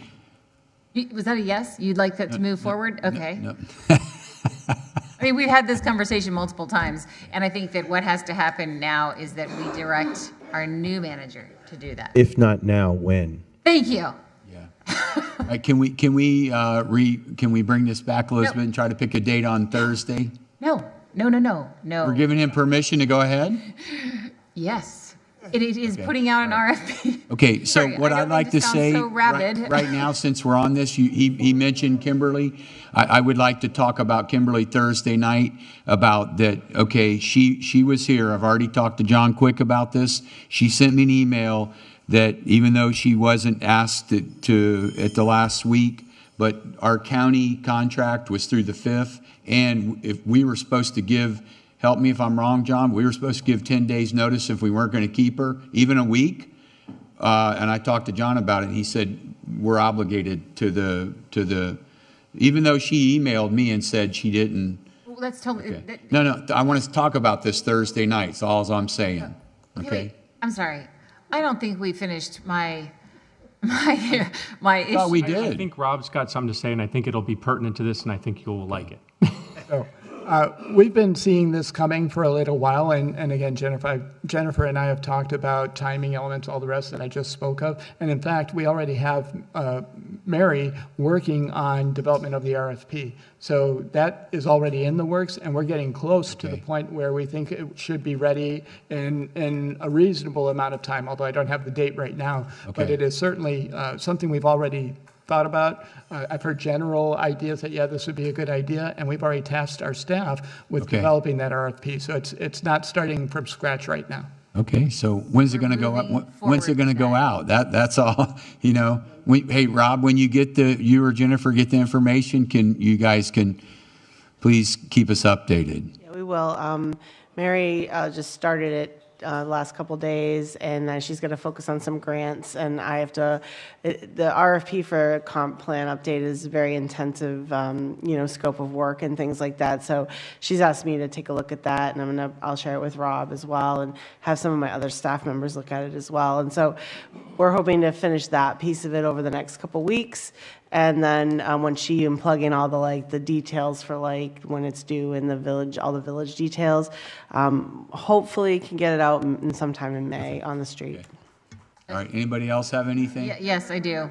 Was that a yes? You'd like that to move forward? Okay. No. I mean, we've had this conversation multiple times, and I think that what has to happen now is that we direct our new manager to do that. If not now, when? Thank you. Can we bring this back, Elizabeth, and try to pick a date on Thursday? No. We're giving him permission to go ahead? Yes. It is putting out an RFP. Okay, so Sorry, what I'd like to say so right now, since we're on this, he mentioned Kimberly. I would like to talk about Kimberly Thursday night, about that. Okay, she was here. I've already talked to John Quick about this. She sent me an email that even though she wasn't asked to at the last week, but our county contract was through the 5th, and if we were supposed to give, help me if I'm wrong, John, we were supposed to give 10 days notice if we weren't going to keep her, even a week. And I talked to John about it, and he said we're obligated to the, even though she emailed me and said she didn't. Well, that's totally. Okay. No, I want us to talk about this Thursday night. That's all I'm saying. Okay. Wait, I'm sorry. I don't think we finished my issue. We did. I think Rob's got something to say, and I think it'll be pertinent to this, and I think you'll like it. We've been seeing this coming for a little while, and again, Jennifer and I have talked about timing elements, all the rest that I just spoke of, and in fact, we already have Mary working on development of the RFP. So that is already in the works, and we're getting close to the point where we think it should be ready in a reasonable amount of time, although I don't have the date right now, but it is certainly something we've already thought about. I've heard general ideas that, this would be a good idea, and we've already tasked our staff with developing that RFP. So it's not starting from scratch right now. Okay, so when's it going to go up? When's it going to go out? That's all. Hey, Rob, when you or Jennifer get the information, you guys please keep us updated. Yeah, we will. Mary just started it last couple days, and then she's going to focus on some grants, and I have to, the RFP for comp plan update is very intensive, scope of work and things like that. So she's asked me to take a look at that, and I'll share it with Rob as well, and have some of my other staff members look at it as well. And so we're hoping to finish that piece of it over the next couple weeks. And then when she and plug in all the details for when it's due in the village, all the village details, hopefully can get it out in sometime in May on the street. Okay. All right. Anybody else have anything? Yes, I do.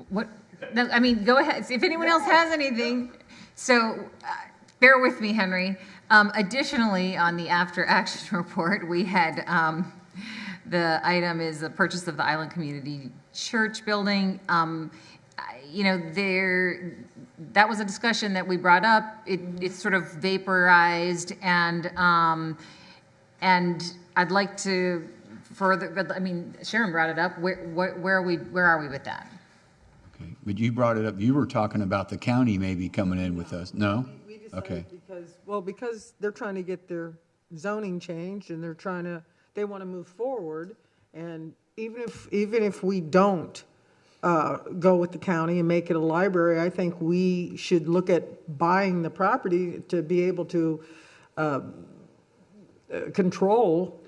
What? No, I mean, go ahead. If anyone else has anything. So bear with me, Henry. Additionally, on the after action report, we had the item is the purchase of the Island Community Church building. That was a discussion that we brought up. It's sort of vaporized, and I'd like to further. But I mean, Sharon brought it up. Where are we with that? Okay, but you brought it up. You were talking about the county maybe coming in with us. No. We decided Okay. because they're trying to get their zoning changed and they want to move forward, and even if we don't go with the county and make it a library, I think we should look at buying the property to be able to control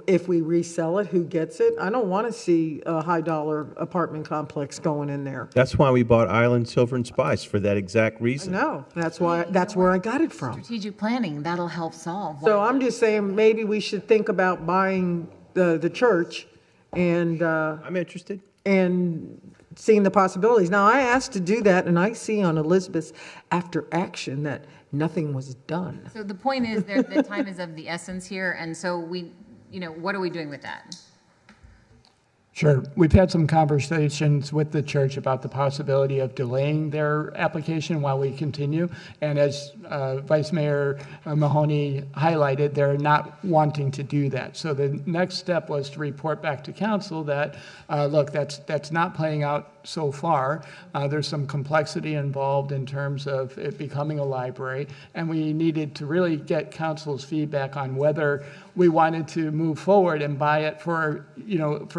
if we resell it, who gets it. I don't want to see a high-dollar apartment complex going in there. That's why we bought Island Silver and Spice, for that exact reason. No, that's where I got it from. Strategic planning, that'll help solve. So I'm just saying maybe we should think about buying the church, and I'm interested. And seeing the possibilities. Now, I asked to do that, and I see on Elizabeth's after action that nothing was done. So the point is that the time is of the essence here, and so what are we doing with that? Sure. We've had some conversations with the church about the possibility of delaying their application while we continue. And as Vice Mayor Mahoney highlighted, they're not wanting to do that. So the next step was to report back to council that, look, that's not playing out so far. There's some complexity involved in terms of it becoming a library, and we needed to really get council's feedback on whether we wanted to move forward and buy it for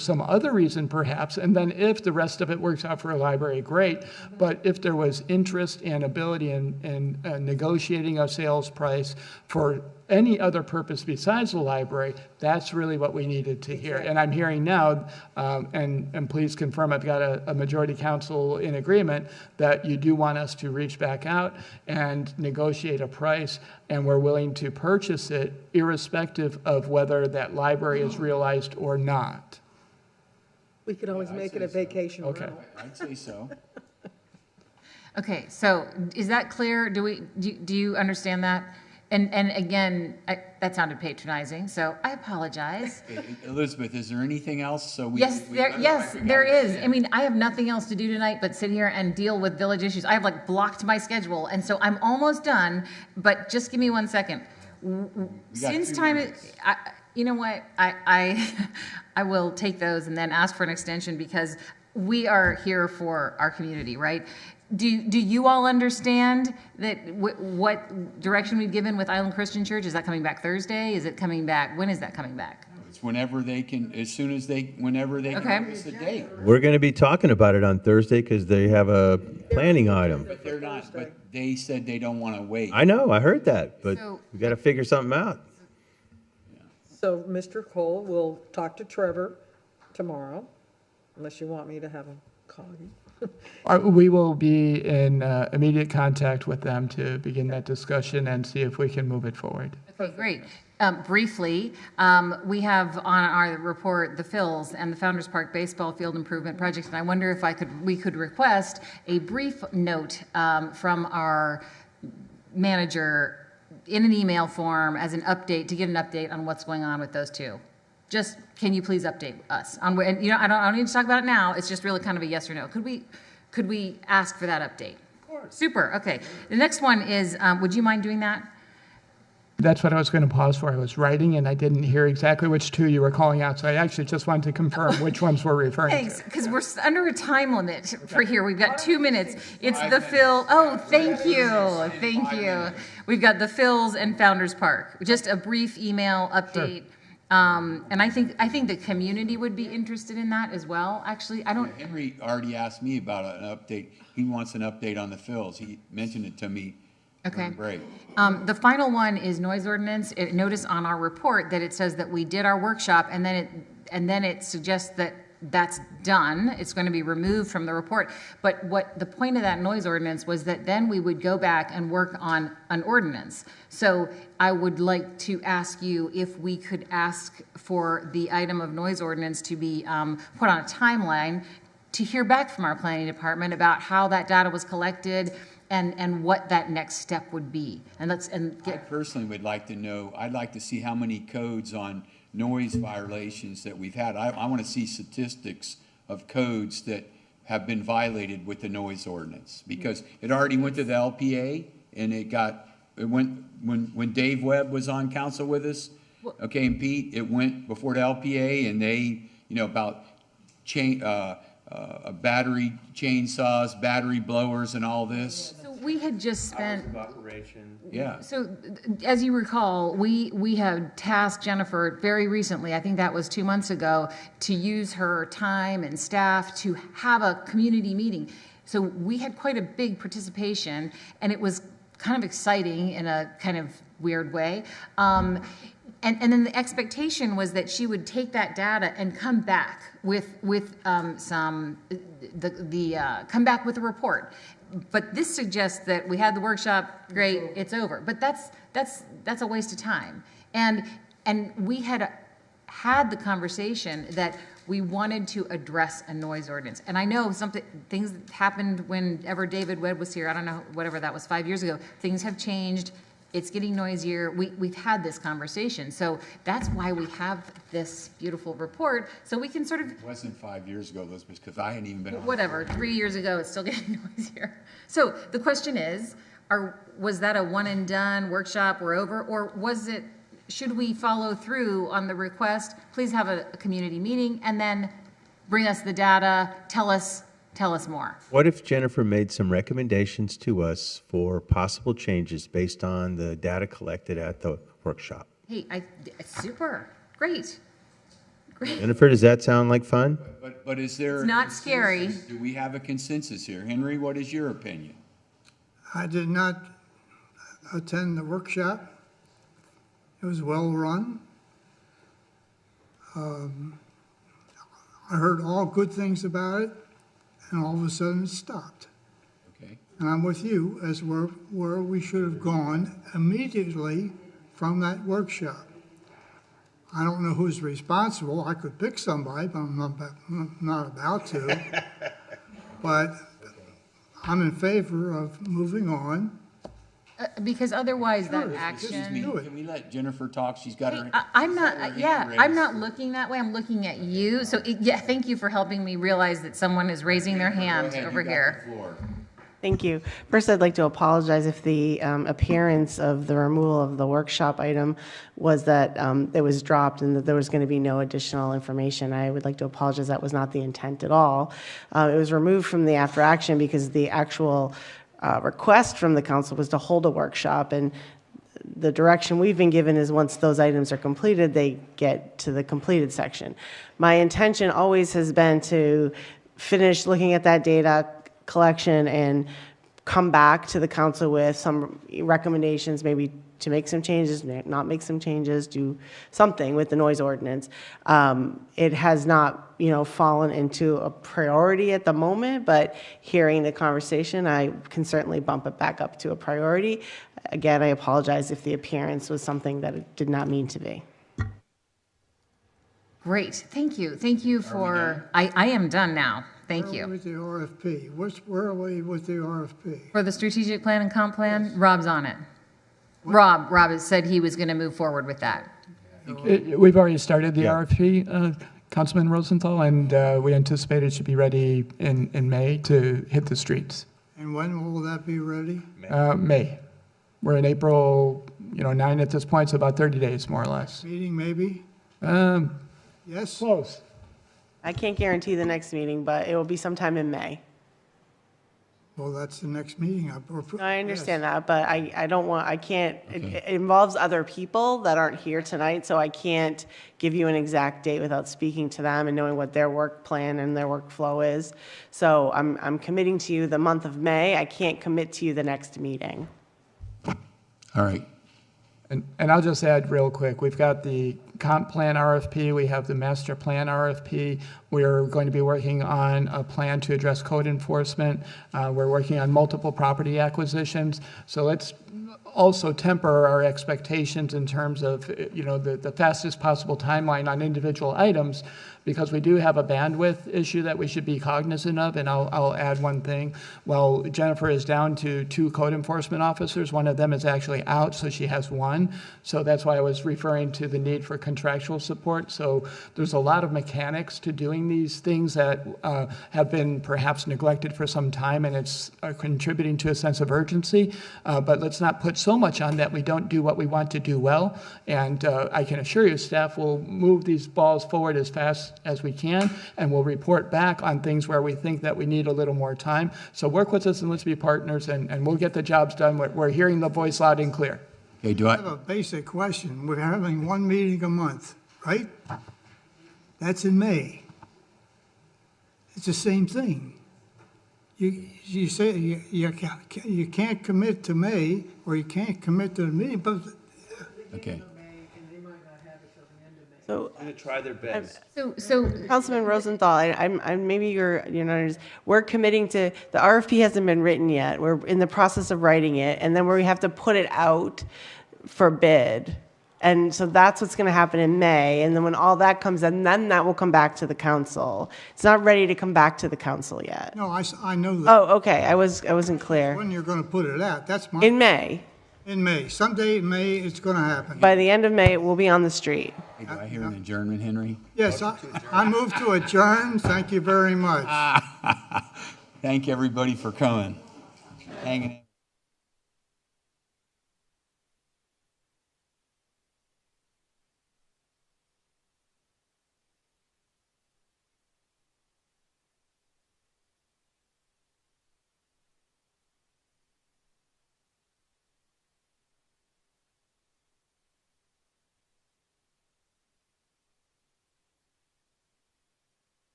some other reason perhaps, and then if the rest of it works out for a library, great. But if there was interest and ability in negotiating a sales price for any other purpose besides the library, that's really what we needed to hear. And I'm hearing now, and please confirm I've got a majority council in agreement, that you do want us to reach back out and negotiate a price, and we're willing to purchase it irrespective of whether that library is realized or not. We could always make it a vacation rental. Okay. I'd say so. Okay, so is that clear? Do you understand that? And again, that sounded patronizing, so I apologize. Okay, Elizabeth, is there anything else? Yes, there is. I mean, I have nothing else to do tonight but sit here and deal with village issues. I have blocked my schedule, and so I'm almost done. But just give me 1 second. Since time is, you know what? I will take those and then ask for an extension because we are here for our community, right? Do you all understand that what direction we've given with Island Christian Church? Is that coming back Thursday? Is it coming back? When is that coming back? It's whenever they can, whenever they can give us a date. We're going to be talking about it on Thursday because they have a planning item. But they're not, but they said they don't want to wait. I know, I heard that, but we got to figure something out. So Mr. Cole will talk to Trevor tomorrow, unless you want me to have him call you. We will be in immediate contact with them to begin that discussion and see if we can move it forward. Okay, great. Briefly, we have on our report the Phils and the Founders Park Baseball Field Improvement Project, and I wonder if we could request a brief note from our manager in an email form as an update, to get an update on what's going on with those two. Just, can you please update us on where, and I don't need to talk about it now, it's just really kind of a yes or no. Could we ask for that update? Of course. Super, okay. The next one is, would you mind doing that? That's what I was going to pause for. I was writing and I didn't hear exactly which two you were calling out, so I actually just wanted to confirm which ones we're referring Thanks, to. because we're under a time limit for here. We've got 2 minutes. It's the Phil. Oh, thank you. We've got the Phils and Founders Park. Just a brief email update. And I think the community would be interested in that as well. Actually, I don't. Henry already asked me about an update. He wants an update on the fills. He mentioned it to me. Okay. Great. The final one is noise ordinance. Notice on our report that it says that we did our workshop, and then it suggests that that's done. It's going to be removed from the report. But what the point of that noise ordinance was that then we would go back and work on an ordinance. So I would like to ask you if we could ask for the item of noise ordinance to be put on a timeline to hear back from our planning department about how that data was collected and what that next step would be. I personally would like to know, I'd like to see how many codes on noise violations that we've had. I want to see statistics of codes that have been violated with the noise ordinance, because it already went to the LPA, and it went when Dave Webb was on council with us, okay, and Pete, it went before the LPA, and they, about battery chainsaws, battery blowers, and all this. So we had just spent. Yeah. So as you recall, we have tasked Jennifer very recently, I think that was 2 months ago, to use her time and staff to have a community meeting. So we had quite a big participation, and it was kind of exciting in a kind of weird way. And then the expectation was that she would take that data and come back with come back with a report. But this suggests that we had the workshop, great, it's over. But that's a waste of time. And we had the conversation that we wanted to address a noise ordinance. And I know things happened whenever David Webb was here. I don't know, whatever that was, 5 years ago. Things have changed. It's getting noisier. We've had this conversation. So that's why we have this beautiful report, so we can sort of. It wasn't 5 years ago, Elizabeth, because I hadn't even been on. Whatever, 3 years ago, it's still getting noisier. So the question is, was that a one and done workshop, we're over, or should we follow through on the request, please have a community meeting, and then bring us the data, tell us more? What if Jennifer made some recommendations to us for possible changes based on the data collected at the workshop? Hey, super, great. Jennifer, does that sound like fun? But is there? It's not scary. Do we have a consensus here? Henry, what is your opinion? I did not attend the workshop. It was well run. I heard all good things about it, and all of a sudden it stopped. Okay. And I'm with you as where we should have gone immediately from that workshop. I don't know who's responsible. I could pick somebody, but I'm not about to. But I'm in favor of moving on. Because otherwise Sure, that action. Can we let Jennifer talk? She's got her. I'm not. her hand Yeah, raised. I'm not looking that way. I'm looking at you. So thank you for helping me realize that someone is raising their hand over here. Thank you. First, I'd like to apologize if the appearance of the removal of the workshop item was that it was dropped and that there was going to be no additional information. I would like to apologize. That was not the intent at all. It was removed from the after action because the actual request from the council was to hold a workshop, and the direction we've been given is once those items are completed, they get to the completed section. My intention always has been to finish looking at that data collection and come back to the council with some recommendations, maybe to make some changes, not make some changes, do something with the noise ordinance. It has not, fallen into a priority at the moment, but hearing the conversation, I can certainly bump it back up to a priority. Again, I apologize if the appearance was something that it did not mean to be. Great, thank you. Thank you for, I am done now. Thank you. Where are we with the RFP? Where are we with the RFP? For the strategic plan and comp plan, Rob's on it. Rob has said he was going to move forward with that. We've already started the RFP, Councilman Rosenthal, and we anticipate it should be ready in May to hit the streets. And when will that be ready? May. We're in April, 9 at this point, so about 30 days, more or less. Meeting, maybe? Yes? Close. I can't guarantee the next meeting, but it will be sometime in May. Well, that's the next meeting. I understand that, but I don't want, I can't, it involves other people that aren't here tonight, so I can't give you an exact date without speaking to them and knowing what their work plan and their workflow is. So I'm committing to you the month of May. I can't commit to you the next meeting. All right. And I'll just add real quick, we've got the comp plan RFP, we have the master plan RFP. We're going to be working on a plan to address code enforcement. We're working on multiple property acquisitions. So let's also temper our expectations in terms of, the fastest possible timeline on individual items, because we do have a bandwidth issue that we should be cognizant of. And I'll add one thing. Well, Jennifer is down to 2 code enforcement officers. One of them is actually out, so she has 1. So that's why I was referring to the need for contractual support. So there's a lot of mechanics to doing these things that have been perhaps neglected for some time, and it's contributing to a sense of urgency. But let's not put so much on that we don't do what we want to do well. And I can assure you, staff will move these balls forward as fast as we can, and we'll report back on things where we think that we need a little more time. So work with us and let's be partners, and we'll get the jobs done. We're hearing the voice loud and clear. Okay, I have a basic question. We're having 1 meeting a month, right? That's in May. It's the same thing. You say you can't commit to May, or you can't commit to the meeting, but okay. So I'm going to try their best. So Councilman Rosenthal, I'm maybe you're not. We're committing to, the RFP hasn't been written yet. We're in the process of writing it, and then we have to put it out for bid. And so that's what's going to happen in May. And then when all that comes in, then that will come back to the council. It's not ready to come back to the council yet. no, I know that. Oh, okay. I wasn't clear. When you're going to put it out, that's my... In May. In May. Someday in May, it's going to happen. By the end of May, it will be on the street. Hey, do I hear an adjournment, Henry? Yes, I move to adjourn. Thank you very much. Thank everybody for coming. Hanging in.